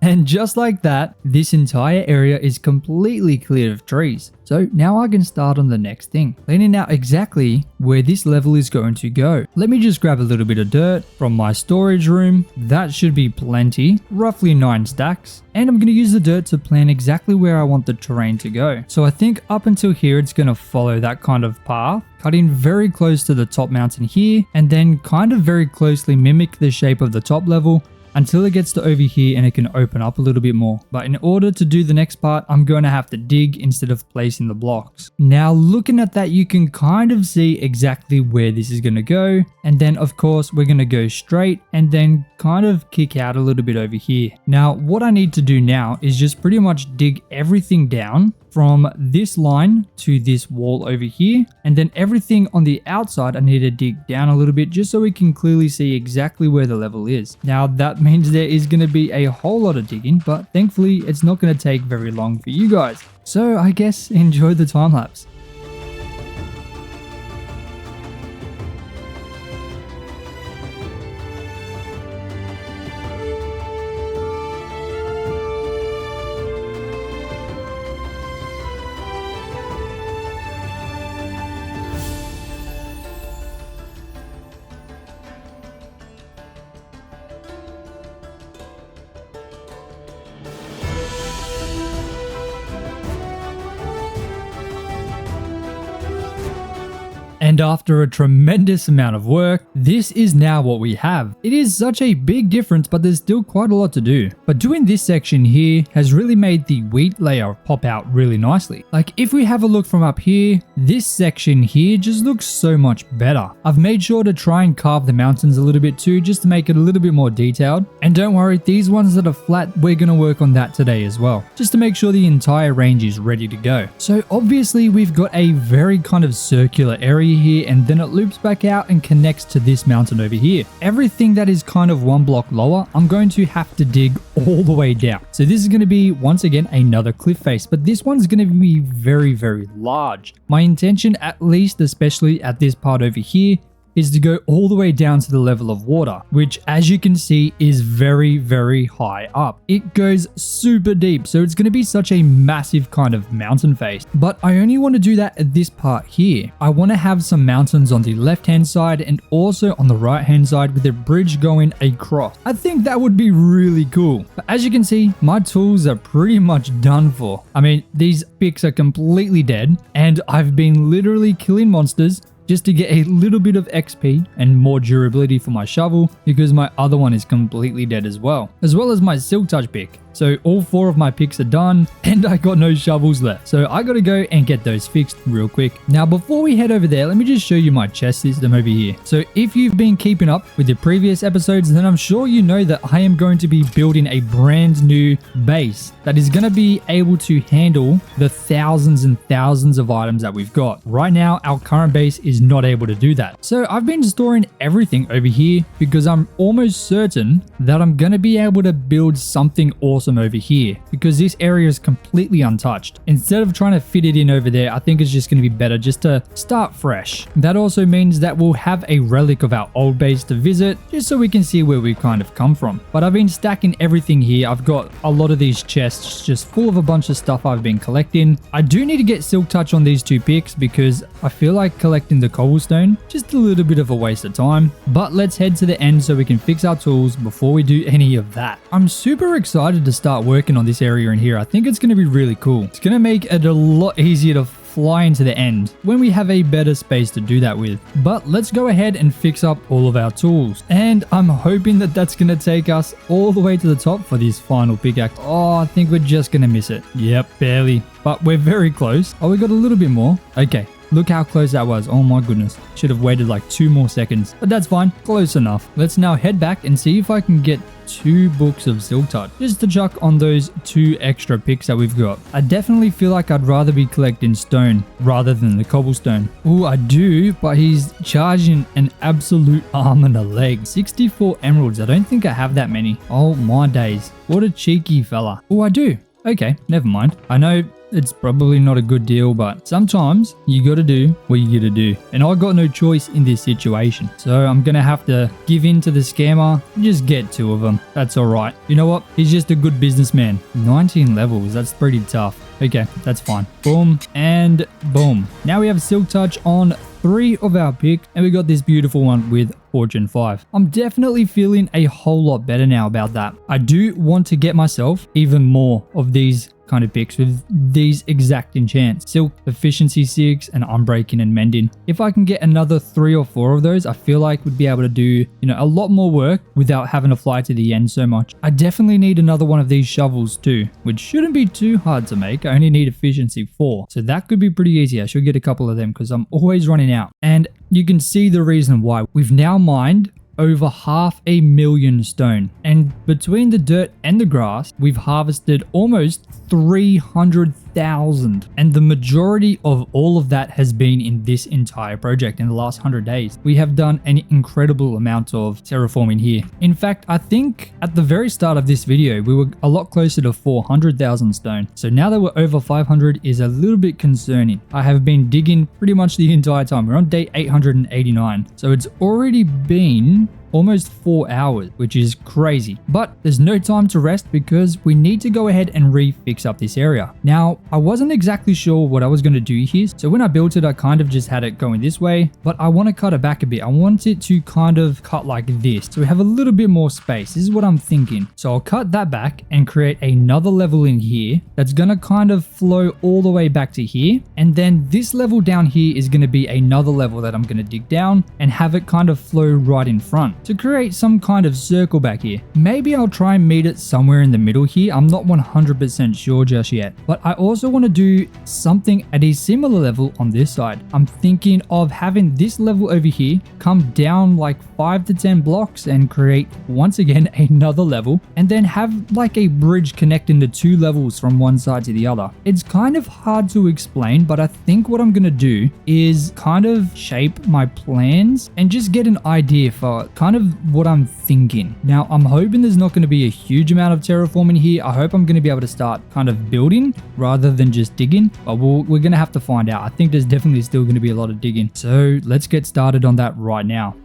And just like that, this entire area is completely cleared of trees. So now I can start on the next thing, planning out exactly where this level is going to go. Let me just grab a little bit of dirt from my storage room. That should be plenty, roughly 9 stacks. And I'm going to use the dirt to plan exactly where I want the terrain to go. So I think up until here, it's going to follow that kind of path, cutting very close to the top mountain here, and then kind of very closely mimic the shape of the top level until it gets to over here and it can open up a little bit more. But in order to do the next part, I'm going to have to dig instead of placing the blocks. Now looking at that, you can kind of see exactly where this is going to go. And then of course we're going to go straight and then kind of kick out a little bit over here. Now what I need to do now is just pretty much dig everything down from this line to this wall over here, and then everything on the outside I need to dig down a little bit just so we can clearly see exactly where the level is. Now that means there is going to be a whole lot of digging, but thankfully it's not going to take very long for you guys. So I guess enjoy the time lapse. And after a tremendous amount of work, this is now what we have. It is such a big difference, but there's still quite a lot to do. But doing this section here has really made the wheat layer pop out really nicely. Like if we have a look from up here, this section here just looks so much better. I've made sure to try and carve the mountains a little bit too, just to make it a little bit more detailed. And don't worry, these ones that are flat, we're going to work on that today as well, just to make sure the entire range is ready to go. So obviously we've got a very kind of circular area here, and then it loops back out and connects to this mountain over here. Everything that is kind of one block lower, I'm going to have to dig all the way down. So this is going to be once again another cliff face, but this one's going to be very, very large. My intention, at least especially at this part over here, is to go all the way down to the level of water, which as you can see is very, very high up. It goes super deep, so it's going to be such a massive kind of mountain face. But I only want to do that at this part here. I want to have some mountains on the left hand side and also on the right hand side with a bridge going across. I think that would be really cool. But as you can see, my tools are pretty much done for. I mean, these picks are completely dead and I've been literally killing monsters just to get a little bit of XP and more durability for my shovel because my other one is completely dead as well as my Silk Touch pick. So all 4 of my picks are done and I got no shovels left. So I gotta go and get those fixed real quick. Now before we head over there, let me just show you my chest system over here. So if you've been keeping up with the previous episodes, then I'm sure you know that I am going to be building a brand new base that is gonna be able to handle the thousands and thousands of items that we've got. Right now, our current base is not able to do that. So I've been storing everything over here because I'm almost certain that I'm gonna be able to build something awesome over here because this area is completely untouched. Instead of trying to fit it in over there, I think it's just going to be better just to start fresh. That also means that we'll have a relic of our old base to visit just so we can see where we've kind of come from. But I've been stacking everything here. I've got a lot of these chests just full of a bunch of stuff I've been collecting. I do need to get Silk Touch on these 2 picks because I feel like collecting the cobblestone just a little bit of a waste of time. But let's head to the end so we can fix our tools before we do any of that. I'm super excited to start working on this area in here. I think it's going to be really cool. It's going to make it a lot easier to fly into the end when we have a better space to do that with. But let's go ahead and fix up all of our tools. And I'm hoping that that's going to take us all the way to the top for this final pickaxe. Oh, I think we're just going to miss it. Yep, barely. But we're very close. Oh, we got a little bit more. Okay. Look how close that was. Oh my goodness. Should have waited like 2 more seconds. But that's fine. Close enough. Let's now head back and see if I can get 2 books of Silk Touch just to chuck on those 2 extra picks that we've got. I definitely feel like I'd rather be collecting stone rather than the cobblestone. Oh, I do, but he's charging an absolute arm and a leg. 64 emeralds. I don't think I have that many. Oh my days. What a cheeky fella. Oh, I do. Okay, never mind. I know it's probably not a good deal, but sometimes you gotta do what you gotta do. And I got no choice in this situation. So I'm gonna have to give in to the scammer and just get 2 of them. That's alright. You know what? He's just a good businessman. 19 levels. That's pretty tough. Okay, that's fine. Boom and boom. Now we have Silk Touch on 3 of our picks and we got this beautiful one with Fortune 5. I'm definitely feeling a whole lot better now about that. I do want to get myself even more of these kind of picks with these exact enchants: Silk, Efficiency 6, and Unbreaking and Mending. If I can get another 3 or 4 of those, I feel like we'd be able to do, a lot more work without having to fly to the end so much. I definitely need another one of these shovels too, which shouldn't be too hard to make. I only need Efficiency 4, so that could be pretty easy. I should get a couple of them because I'm always running out. And you can see the reason why. We've now mined over 500,000 stone, and between the dirt and the grass we've harvested almost 300,000, and the majority of all of that has been in this entire project in the last 100 days. We have done an incredible amount of terraforming here. In fact, I think at the very start of this video we were a lot closer to 400,000 stone, so now that we're over 500 is a little bit concerning. I have been digging pretty much the entire time. We're on day 889, so it's already been almost 4 hours, which is crazy. But there's no time to rest because we need to go ahead and refix up this area. Now, I wasn't exactly sure what I was going to do here, so when I built it, I kind of just had it going this way, but I want to cut it back a bit. I want it to kind of cut like this, so we have a little bit more space. This is what I'm thinking. So I'll cut that back and create another level in here that's going to kind of flow all the way back to here, and then this level down here is going to be another level that I'm going to dig down and have it kind of flow right in front to create some kind of circle back here. Maybe I'll try and meet it somewhere in the middle here. I'm not 100% sure just yet, but I also want to do something at a similar level on this side. I'm thinking of having this level over here come down like 5 to 10 blocks and create once again another level, and then have like a bridge connecting the 2 levels from one side to the other. It's kind of hard to explain, but I think what I'm gonna do is kind of shape my plans and just get an idea for kind kind of what I'm thinking. Now, I'm hoping there's not going to be a huge amount of terraforming here. I hope I'm going to be able to start kind of building rather than just digging, but we're going to have to find out. I think there's definitely still going to be a lot of digging. So let's get started on that right now.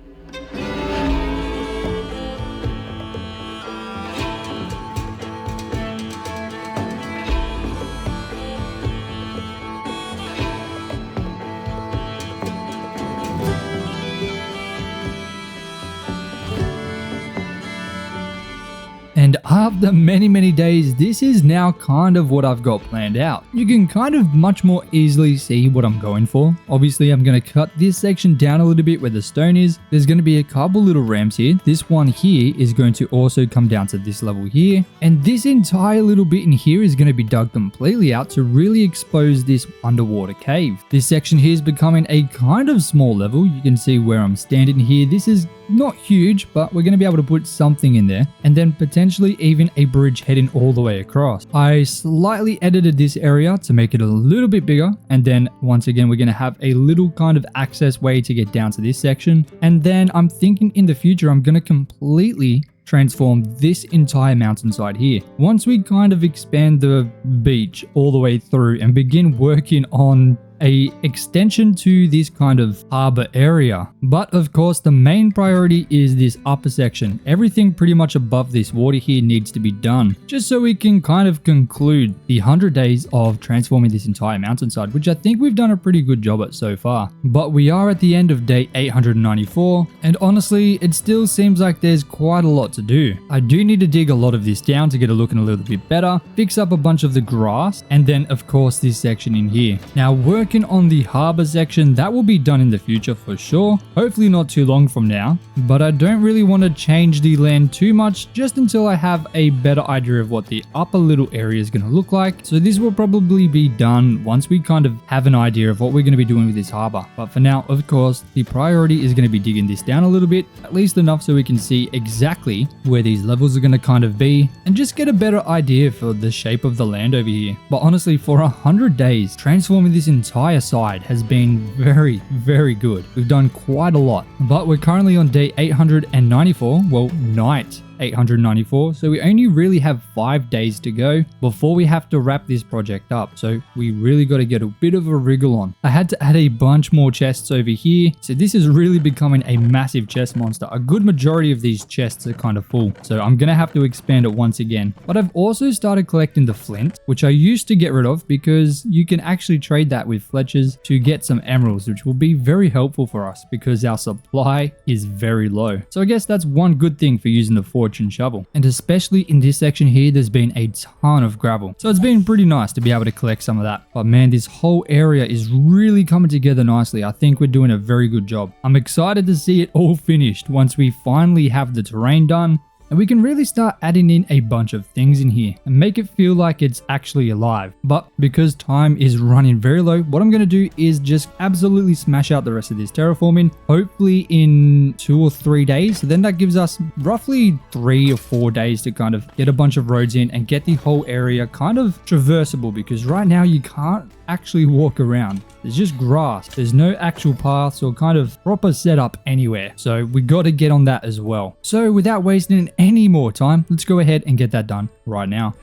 And after many days, this is now kind of what I've got planned out. You can kind of much more easily see what I'm going for. Obviously, I'm going to cut this section down a little bit where the stone is. There's going to be a couple little ramps here. This one here is going to also come down to this level here. And this entire little bit in here is going to be dug completely out to really expose this underwater cave. This section here is becoming a kind of small level. You can see where I'm standing here. This is not huge, but we're going to be able to put something in there, and then potentially even a bridge heading all the way across. I slightly edited this area to make it a little bit bigger, and then once again we're going to have a little kind of access way to get down to this section. And then I'm thinking in the future I'm going to completely transform this entire mountainside here. Once we kind of expand the beach all the way through and begin working on a extension to this kind of harbor area. But of course, the main priority is this upper section. Everything pretty much above this water here needs to be done, just so we can kind of conclude the 100 days of transforming this entire mountainside, which I think we've done a pretty good job at so far. But we are at the end of day 894, and honestly, it still seems like there's quite a lot to do. I do need to dig a lot of this down to get it looking a little bit better, fix up a bunch of the grass, and then of course this section in here. Now, working on the harbor section, that will be done in the future for sure, hopefully not too long from now, but I don't really want to change the land too much just until I have a better idea of what the upper little area is going to look like. So this will probably be done once we kind of have an idea of what we're going to be doing with this harbor. But for now, of course, the priority is going to be digging this down a little bit, at least enough so we can see exactly where these levels are going to kind of be and just get a better idea for the shape of the land over here. But honestly, for 100 days, transforming this entire side has been very good. We've done quite a lot, but we're currently on day 894, well, night 894, so we only really have 5 days to go before we have to wrap this project up. So we really got to get a bit of a wriggle on. I had to add a bunch more chests over here, so this is really becoming a massive chest monster. A good majority of these chests are kind of full, so I'm gonna have to expand it once again. But I've also started collecting the flint, which I used to get rid of because you can actually trade that with Fletchers to get some emeralds, which will be very helpful for us because our supply is very low. So I guess that's one good thing for using the fortune shovel. And especially in this section here, there's been a ton of gravel, so it's been pretty nice to be able to collect some of that. But man, this whole area is really coming together nicely. I think we're doing a very good job. I'm excited to see it all finished once we finally have the terrain done, and we can really start adding in a bunch of things in here and make it feel like it's actually alive. But because time is running very low, what I'm going to do is just absolutely smash out the rest of this terraforming, hopefully in 2 or 3 days. So then that gives us roughly 3 or 4 days to kind of get a bunch of roads in and get the whole area kind of traversable, because right now you can't actually walk around. There's just grass. There's no actual paths or kind of proper setup anywhere. So we got to get on that as well. So without wasting any more time, let's go ahead and get that done right now.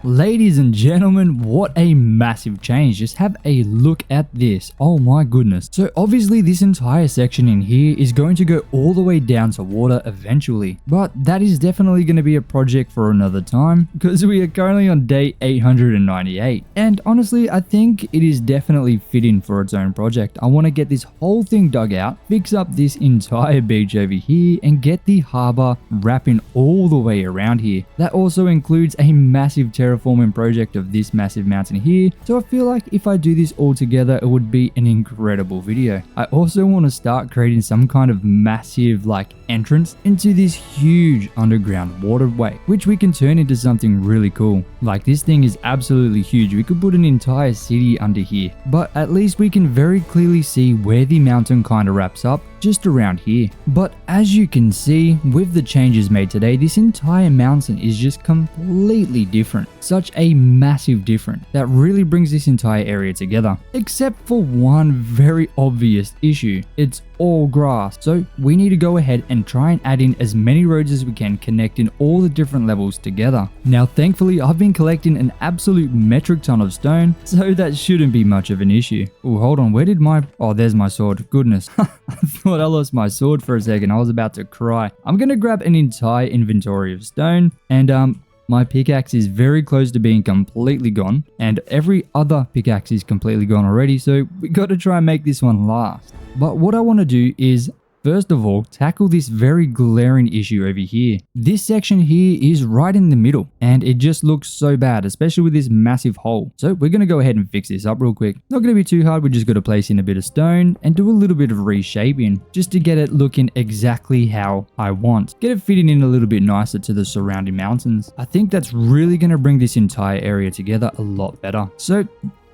Ladies and gentlemen, what a massive change. Just have a look at this. Oh my goodness. So obviously this entire section in here is going to go all the way down to water eventually, but that is definitely going to be a project for another time because we are currently on day 898. And honestly, I think it is definitely fitting for its own project. I want to get this whole thing dug out, fix up this entire beach over here, and get the harbor wrapping all the way around here. That also includes a massive terraforming terraforming project of this massive mountain here, so I feel like if I do this all together, it would be an incredible video. I also want to start creating some kind of massive like entrance into this huge underground waterway, which we can turn into something really cool. Like this thing is absolutely huge. We could put an entire city under here, but at least we can very clearly see where the mountain kind of wraps up, just around here. But as you can see, with the changes made today, this entire mountain is just completely different. Such a massive difference that really brings this entire area together. Except for one very obvious issue. It's all grass. So we need to go ahead and try and add in as many roads as we can, connecting all the different levels together. Now thankfully I've been collecting an absolute metric ton of stone, so that shouldn't be much of an issue. Oh, hold on, where did my... Oh, there's my sword. Goodness. I thought I lost my sword for a second. I was about to cry. I'm gonna grab an entire inventory of stone, and my pickaxe is very close to being completely gone, and every other pickaxe is completely gone already, so we got to try and make this one last. But what I want to do is, first of all, tackle this very glaring issue over here. This section here is right in the middle, and it just looks so bad, especially with this massive hole. So we're going to go ahead and fix this up real quick. Not going to be too hard, we just got to place in a bit of stone and do a little bit of reshaping, just to get it looking exactly how I want. Get it fitting in a little bit nicer to the surrounding mountains. I think that's really going to bring this entire area together a lot better. So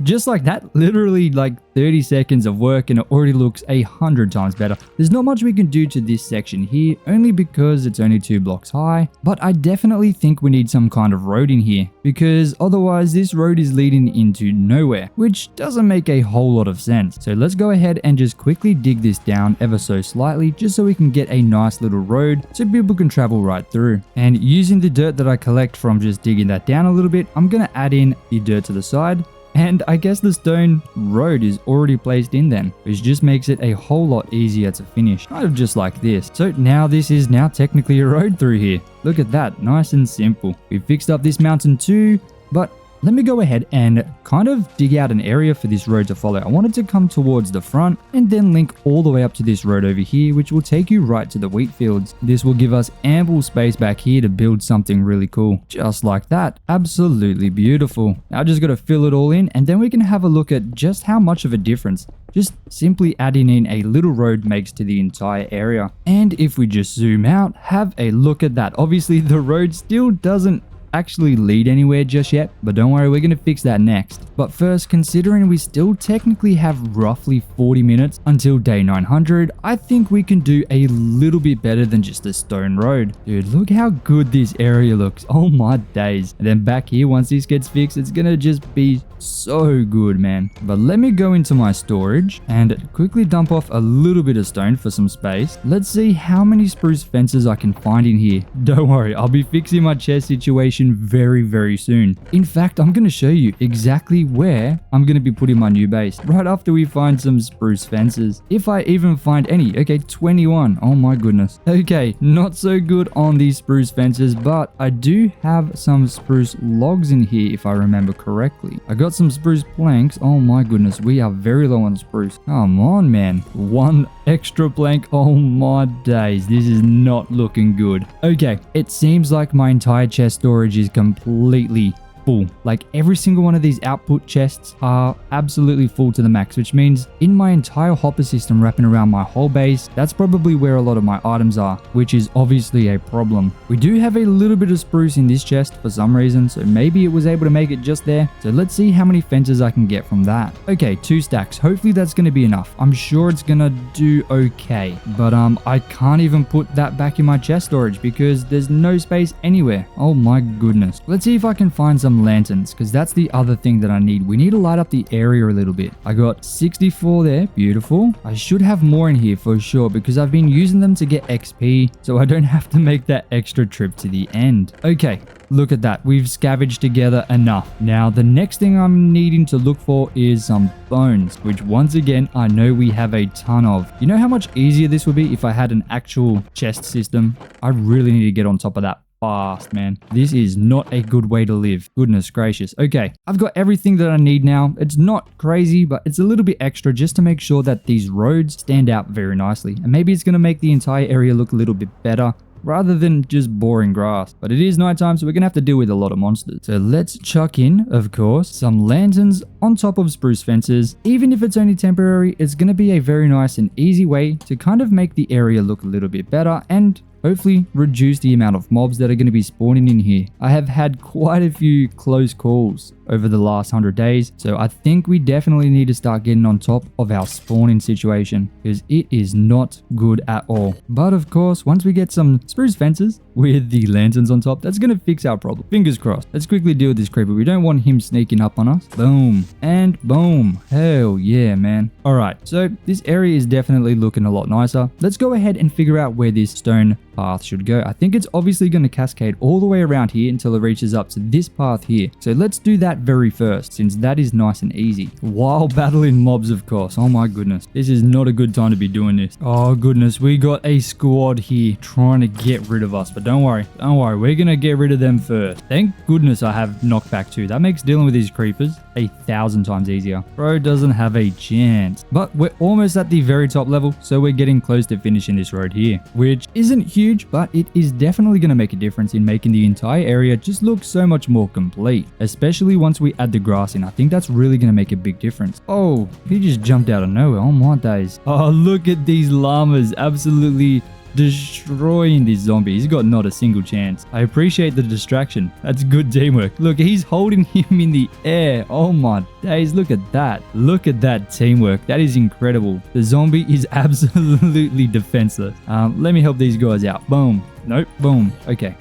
just like that, literally like 30 seconds of work and it already looks 100 times better. There's not much we can do to this section here, only because it's only 2 blocks high, but I definitely think we need some kind of road in here, because otherwise this road is leading into nowhere, which doesn't make a whole lot of sense. So let's go ahead and just quickly dig this down ever so slightly, just so we can get a nice little road so people can travel right through. And using the dirt that I collect from just digging that down a little bit, I'm gonna add in the dirt to the side. And I guess the stone road is already placed in then, which just makes it a whole lot easier to finish, kind of just like this. So now this is now technically a road through here. Look at that, nice and simple. We fixed up this mountain too, but let me go ahead and kind of dig out an area for this road to follow. I want it to come towards the front and then link all the way up to this road over here, which will take you right to the wheat fields. This will give us ample space back here to build something really cool. Just like that. Absolutely beautiful. Now I just got to fill it all in, and then we can have a look at just how much of a difference just simply adding in a little road makes to the entire area. And if we just zoom out, have a look at that. Obviously the road still doesn't actually lead anywhere just yet, but don't worry, we're going to fix that next. But first, considering we still technically have roughly 40 minutes until day 900, I think we can do a little bit better than just a stone road. Dude, look how good this area looks. Oh my days. And then back here, once this gets fixed, it's going to just be so good, man. But let me go into my storage and quickly dump off a little bit of stone for some space. Let's see how many spruce fences I can find in here. Don't worry, I'll be fixing my chest situation very soon. In fact, I'm going to show you exactly where I'm going to be putting my new base right after we find some spruce fences. If I even find any. Okay, 21. Oh my goodness. Okay, not so good on these spruce fences, but I do have some spruce logs in here if I remember correctly. I got some spruce planks. Oh my goodness, we are very low on spruce. Come on, man. One extra plank. Oh my days, this is not looking good. Okay, it seems like my entire chest storage is completely full. Like every single one of these output chests are absolutely full to the max, which means in my entire hopper system wrapping around my whole base, that's probably where a lot of my items are, which is obviously a problem. We do have a little bit of spruce in this chest for some reason, so maybe it was able to make it just there. So let's see how many fences I can get from that. Okay, 2 stacks. Hopefully that's going to be enough. I'm sure it's going to do okay, but I can't even put that back in my chest storage because there's no space anywhere. Oh my goodness. Let's see if I can find some lanterns, because that's the other thing that I need. We need to light up the area a little bit. I got 64 there. Beautiful. I should have more in here for sure because I've been using them to get XP, so I don't have to make that extra trip to the end. Okay, look at that. We've scavenged together enough. Now the next thing I'm needing to look for is some bones, which once again I know we have a ton of. You know how much easier this would be if I had an actual chest system? I really need to get on top of that fast, man. This is not a good way to live. Goodness gracious. Okay, I've got everything that I need now. It's not crazy, but it's a little bit extra just to make sure that these roads stand out very nicely. And maybe it's going to make the entire area look a little bit better rather than just boring grass. But it is nighttime, so we're gonna have to deal with a lot of monsters. So let's chuck in, of course, some lanterns on top of spruce fences. Even if it's only temporary, it's gonna be a very nice and easy way to kind of make the area look a little bit better and hopefully reduce the amount of mobs that are going to be spawning in here. I have had quite a few close calls over the last 100 days, so I think we definitely need to start getting on top of our spawning situation because it is not good at all. But of course, once we get some spruce fences with the lanterns on top, that's going to fix our problem. Fingers crossed. Let's quickly deal with this creeper. We don't want him sneaking up on us. Boom and boom. Hell yeah, man. All right, so this area is definitely looking a lot nicer. Let's go ahead and figure out where this stone path should go. I think it's obviously going to cascade all the way around here until it reaches up to this path here. So let's do that very first, since that is nice and easy. While battling mobs, of course. Oh my goodness. This is not a good time to be doing this. Oh goodness, we got a squad here trying to get rid of us. But don't worry, we're going to get rid of them first. Thank goodness I have knockback too. That makes dealing with these creepers 1,000 times easier. Bro doesn't have a chance. But we're almost at the very top level, so we're getting close to finishing this road here, which isn't huge, but it is definitely going to make a difference in making the entire area just look so much more complete, especially once we add the grass in. I think that's really going to make a big difference. Oh, he just jumped out of nowhere. Oh my days. Oh, look at these llamas absolutely destroying this zombie. He's got not a single chance. I appreciate the distraction. That's good teamwork. Look, he's holding him in the air. Oh my days, look at that. Look at that teamwork. That is incredible. The zombie is absolutely defenseless. Let me help these guys out. Boom. Nope. Boom. Okay.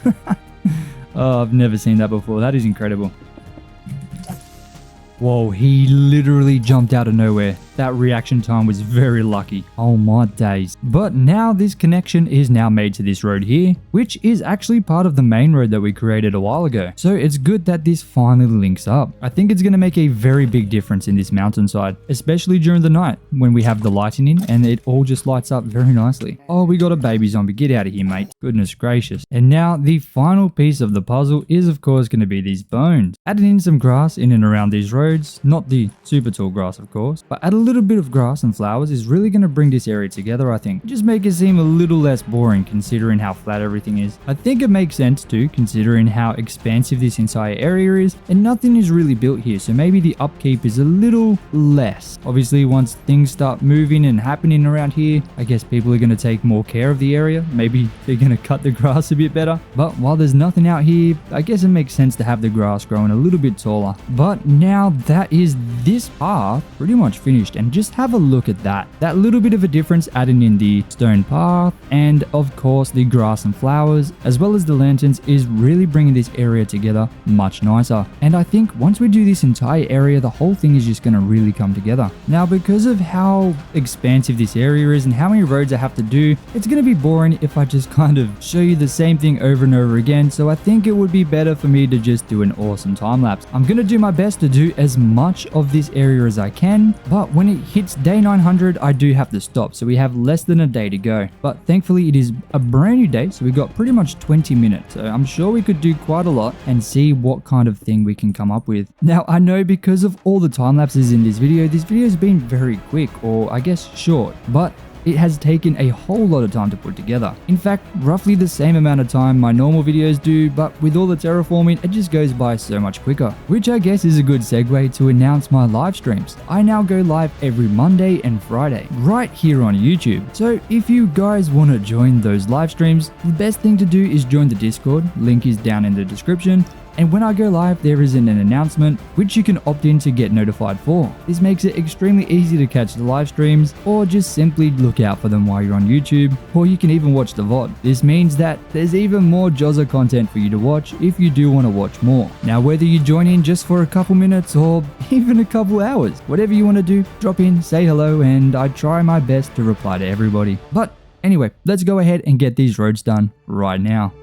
Oh, I've never seen that before. That is incredible. Whoa, he literally jumped out of nowhere. That reaction time was very lucky. Oh my days. But now this connection is now made to this road here, which is actually part of the main road that we created a while ago. So it's good that this finally links up. I think it's going to make a very big difference in this mountainside, especially during the night when we have the lighting in and it all just lights up very nicely. Oh, we got a baby zombie. Get out of here, mate. Goodness gracious. And now the final piece of the puzzle is of course going to be these bones. Adding in some grass in and around these roads, not the super tall grass of course, but add a little bit of grass and flowers is really going to bring this area together, I think. Just make it seem a little less boring considering how flat everything is. I think it makes sense too considering how expansive this entire area is and nothing is really built here, so maybe the upkeep is a little less. Obviously once things start moving and happening around here, I guess people are going to take more care of the area. Maybe they're going to cut the grass a bit better. But while there's nothing out here, I guess it makes sense to have the grass growing a little bit taller. But now that is this path pretty much finished, and just have a look at that. That little bit of a difference adding in the stone path and of course the grass and flowers as well as the lanterns is really bringing this area together much nicer. And I think once we do this entire area, the whole thing is just going to really come together. Now because of how expansive this area is and how many roads I have to do, it's going to be boring if I just kind of show you the same thing over and over again, so I think it would be better for me to just do an awesome time lapse. I'm going to do my best to do as much of this area as I can, but when it hits day 900 I do have to stop, so we have less than a day to go. But thankfully it is a brand new day, so we got pretty much 20 minutes, so I'm sure we could do quite a lot and see what kind of thing we can come up with. Now I know because of all the time lapses in this video has been very quick, or I guess short, but it has taken a whole lot of time to put together. In fact, roughly the same amount of time my normal videos do, but with all the terraforming, it just goes by so much quicker. Which I guess is a good segue to announce my live streams. I now go live every Monday and Friday, right here on YouTube. So if you guys want to join those live streams, the best thing to do is join the Discord, link is down in the description. And when I go live, there is an announcement which you can opt in to get notified for. This makes it extremely easy to catch the live streams, or just simply look out for them while you're on YouTube, or you can even watch the VOD. This means that there's even more Jozza content for you to watch if you do want to watch more. Now whether you join in just for a couple minutes or even a couple hours, whatever you want to do, drop in, say hello, and I try my best to reply to everybody. But anyway, let's go ahead and get these roads done right now.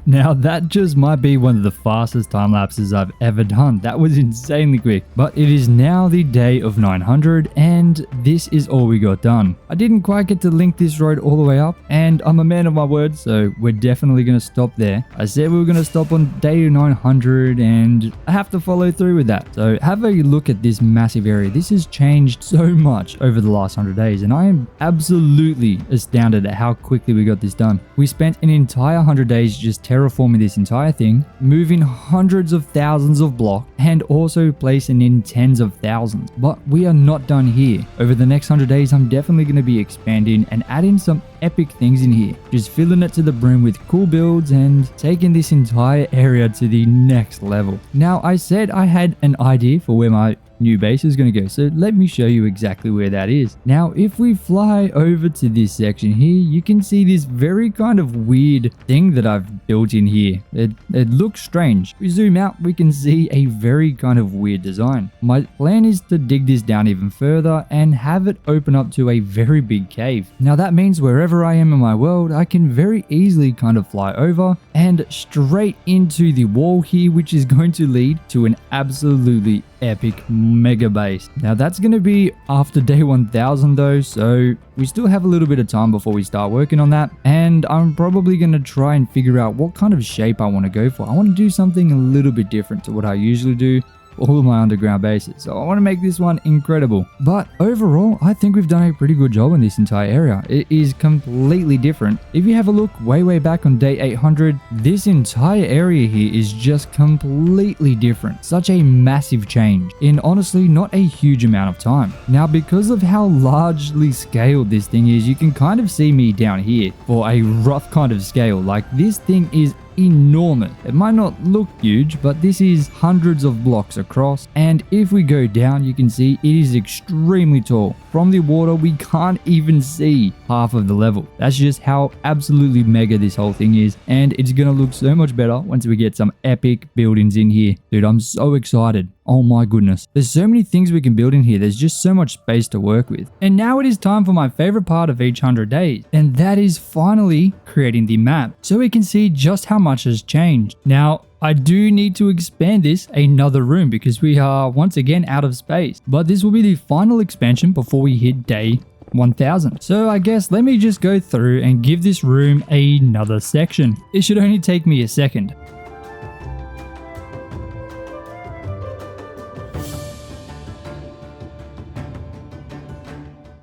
Now that just might be one of the fastest time lapses I've ever done. That was insanely quick. But it is now the day of 900 and this is all we got done. I didn't quite get to link this road all the way up and I'm a man of my word, so we're definitely going to stop there. I said we were going to stop on day 900 and I have to follow through with that. So have a look at this massive area. This has changed so much over the last 100 days and I am absolutely astounded at how quickly we got this done. We spent an entire 100 days just terraforming this entire thing, moving hundreds of thousands of blocks and also placing in tens of thousands. But we are not done here. Over the next 100 days, I'm definitely going to be expanding and adding some epic things in here. Just filling it to the brim with cool builds and taking this entire area to the next level. Now, I said I had an idea for where my new base is going to go, so let me show you exactly where that is. Now if we fly over to this section here, you can see this very kind of weird thing that I've built in here. It looks strange. If we zoom out, we can see a very kind of weird design. My plan is to dig this down even further and have it open up to a very big cave. Now that means wherever I am in my world, I can very easily kind of fly over and straight into the wall here, which is going to lead to an absolutely epic mega base. Now that's going to be after day 1000 though, so we still have a little bit of time before we start working on that, and I'm probably going to try and figure out what kind of shape I want to go for. I want to do something a little bit different to what I usually do all of my underground bases, so I want to make this one incredible. But overall, I think we've done a pretty good job in this entire area. It is completely different. If you have a look way back on day 800, this entire area here is just completely different. Such a massive change in honestly not a huge amount of time. Now because of how largely scaled this thing is, you can kind of see me down here for a rough kind of scale. Like this thing is enormous. It might not look huge, but this is hundreds of blocks across, and if we go down, you can see it is extremely tall. From the water, we can't even see half of the level. That's just how absolutely mega this whole thing is, and it's gonna look so much better once we get some epic buildings in here. Dude, I'm so excited. Oh my goodness. There's so many things we can build in here. There's just so much space to work with. And now it is time for my favorite part of each 100 days. And that is finally creating the map, so we can see just how much has changed. Now, I do need to expand this another room because we are once again out of space. But this will be the final expansion before we hit day 1000. So I guess let me just go through and give this room another section. It should only take me a second.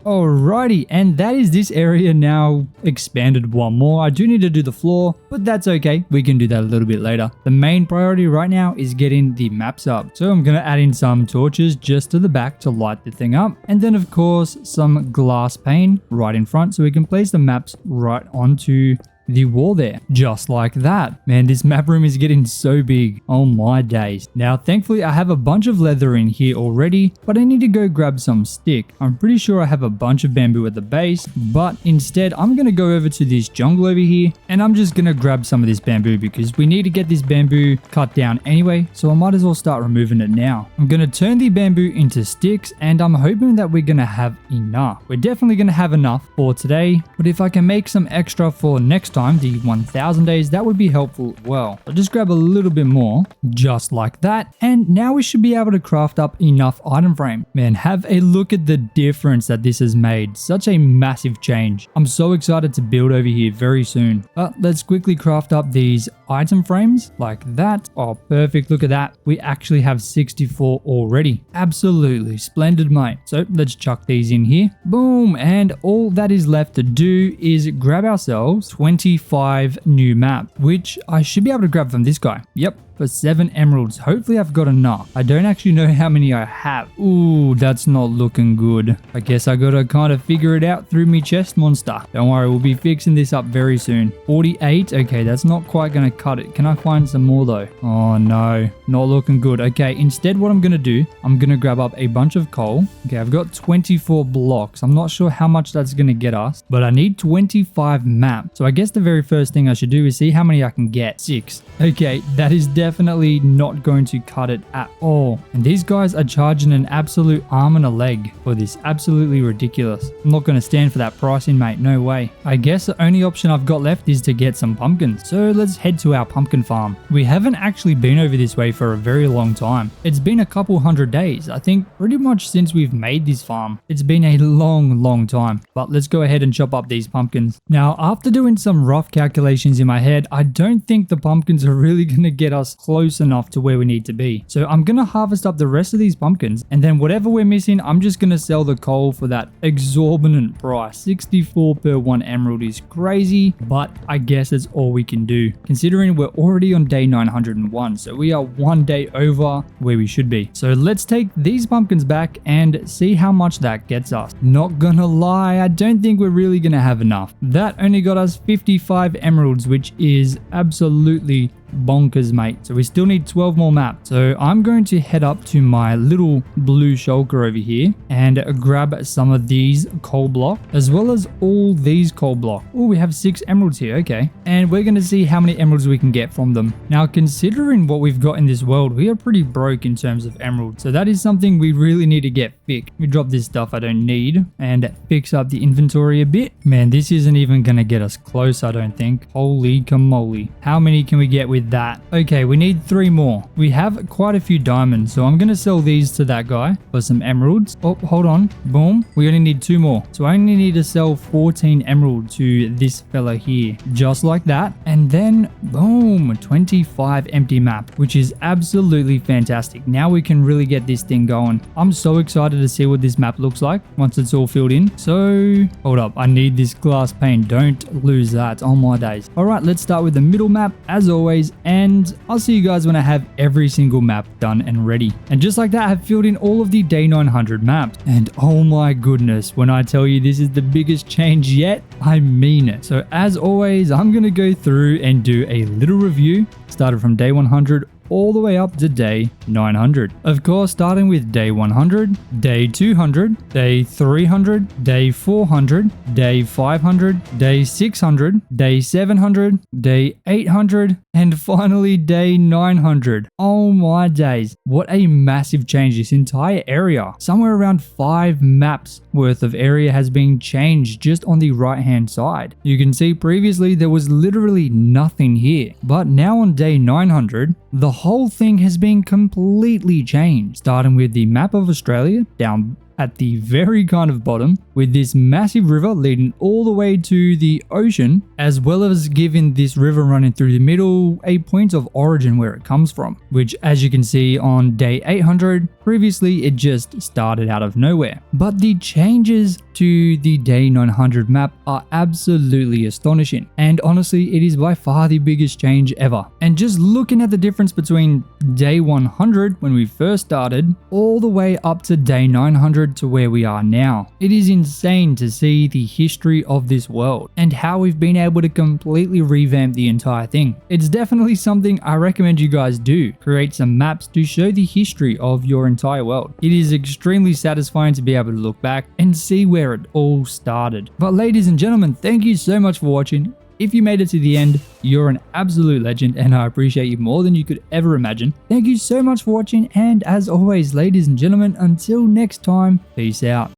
Alrighty, and that is this area now expanded one more. I do need to do the floor, but that's okay. We can do that a little bit later. The main priority right now is getting the maps up. So I'm going to add in some torches just to the back to light the thing up. And then of course, some glass pane right in front so we can place the maps right onto the wall there, just like that. Man, this map room is getting so big. Oh my days. Now, thankfully, I have a bunch of leather in here already, but I need to go grab some stick. I'm pretty sure I have a bunch of bamboo at the base, but instead, I'm going to go over to this jungle over here, and I'm just going to grab some of this bamboo because we need to get this bamboo cut down anyway, so I might as well start removing it now. I'm going to turn the bamboo into sticks, and I'm hoping that we're going to have enough. We're definitely going to have enough for today, but if I can make some extra for next time, the 1000 days, that would be helpful as well. I'll just grab a little bit more, just like that, and now we should be able to craft up enough item frame. Man, have a look at the difference that this has made. Such a massive change. I'm so excited to build over here very soon. But let's quickly craft up these item frames like that. Oh, perfect. Look at that. We actually have 64 already. Absolutely splendid, mate. So let's chuck these in here. Boom. And all that is left to do is grab ourselves 25 new map, which I should be able to grab from this guy. Yep. For 7 emeralds. Hopefully I've got enough. I don't actually know how many I have. Ooh, that's not looking good. I guess I gotta kind of figure it out through me chest monster. Don't worry, we'll be fixing this up very soon. 48. Okay, that's not quite gonna cut it. Can I find some more though? Oh no, not looking good. Okay, instead what I'm gonna do, I'm gonna grab up a bunch of coal. Okay, I've got 24 blocks. I'm not sure how much that's gonna get us, but I need 25 maps. So I guess the very first thing I should do is see how many I can get. 6. Okay, that is definitely not going to cut it at all. And these guys are charging an absolute arm and a leg for this. Absolutely ridiculous. I'm not going to stand for that pricing, mate. No way. I guess the only option I've got left is to get some pumpkins. So let's head to our pumpkin farm. We haven't actually been over this way for a very long time. It's been a couple 100 days. I think pretty much since we've made this farm. It's been a long time. But let's go ahead and chop up these pumpkins. Now, after doing some rough calculations in my head, I don't think the pumpkins are really going to get us close enough to where we need to be. So I'm going to harvest up the rest of these pumpkins, and then whatever we're missing, I'm just going to sell the coal for that exorbitant price. 64 per 1 emerald is crazy, but I guess that's all we can do, considering we're already on day 901, so we are 1 day over where we should be. So let's take these pumpkins back and see how much that gets us. Not gonna lie, I don't think we're really gonna have enough. That only got us 55 emeralds, which is absolutely bonkers, mate. So we still need 12 more maps. So I'm going to head up to my little blue shulker over here and grab some of these coal block, as well as all these coal block. Oh, we have 6 emeralds here. Okay. And we're going to see how many emeralds we can get from them. Now, considering what we've got in this world, we are pretty broke in terms of emeralds. So that is something we really need to get fixed. We drop this stuff I don't need and fix up the inventory a bit. Man, this isn't even going to get us close, I don't think. Holy camoly. How many can we get with that? Okay, we need 3 more. We have quite a few diamonds, so I'm going to sell these to that guy for some emeralds. Oh, hold on. Boom. We only need 2 more. So I only need to sell 14 emeralds to this fella here. Just like that. And then, boom, 25 empty map, which is absolutely fantastic. Now we can really get this thing going. I'm so excited to see what this map looks like once it's all filled in. So, hold up. I need this glass pane. Don't lose that. Oh my days. All right, let's start with the middle map as always, and I'll see you guys when I have every single map done and ready. And just like that, I've filled in all of the day 900 maps. And oh my goodness, when I tell you this is the biggest change yet, I mean it. So as always, I'm going to go through and do a little review, started from day 100 all the way up to day 900. Of course, starting with day 100, day 200, day 300, day 400, day 500, day 600, day 700, day 800, and finally day 900. Oh my days. What a massive change. This entire area. Somewhere around 5 maps worth of area has been changed just on the right hand side. You can see previously there was literally nothing here. But now on day 900, the whole thing has been completely changed. Starting with the map of Australia down at the very kind of bottom, with this massive river leading all the way to the ocean, as well as giving this river running through the middle a point of origin where it comes from, which as you can see on day 800, previously it just started out of nowhere. But the changes to the day 900 map are absolutely astonishing, and honestly it is by far the biggest change ever. And just looking at the difference between day 100 when we first started all the way up to day 900 to where we are now, it is insane to see the history of this world and how we've been able to completely revamp the entire thing. It's definitely something I recommend you guys do. Create some maps to show the history of your entire world. It is extremely satisfying to be able to look back and see where it all started. But ladies and gentlemen, thank you so much for watching. If you made it to the end, you're an absolute legend and I appreciate you more than you could ever imagine. Thank you so much for watching, and as always, ladies and gentlemen, until next time, peace out.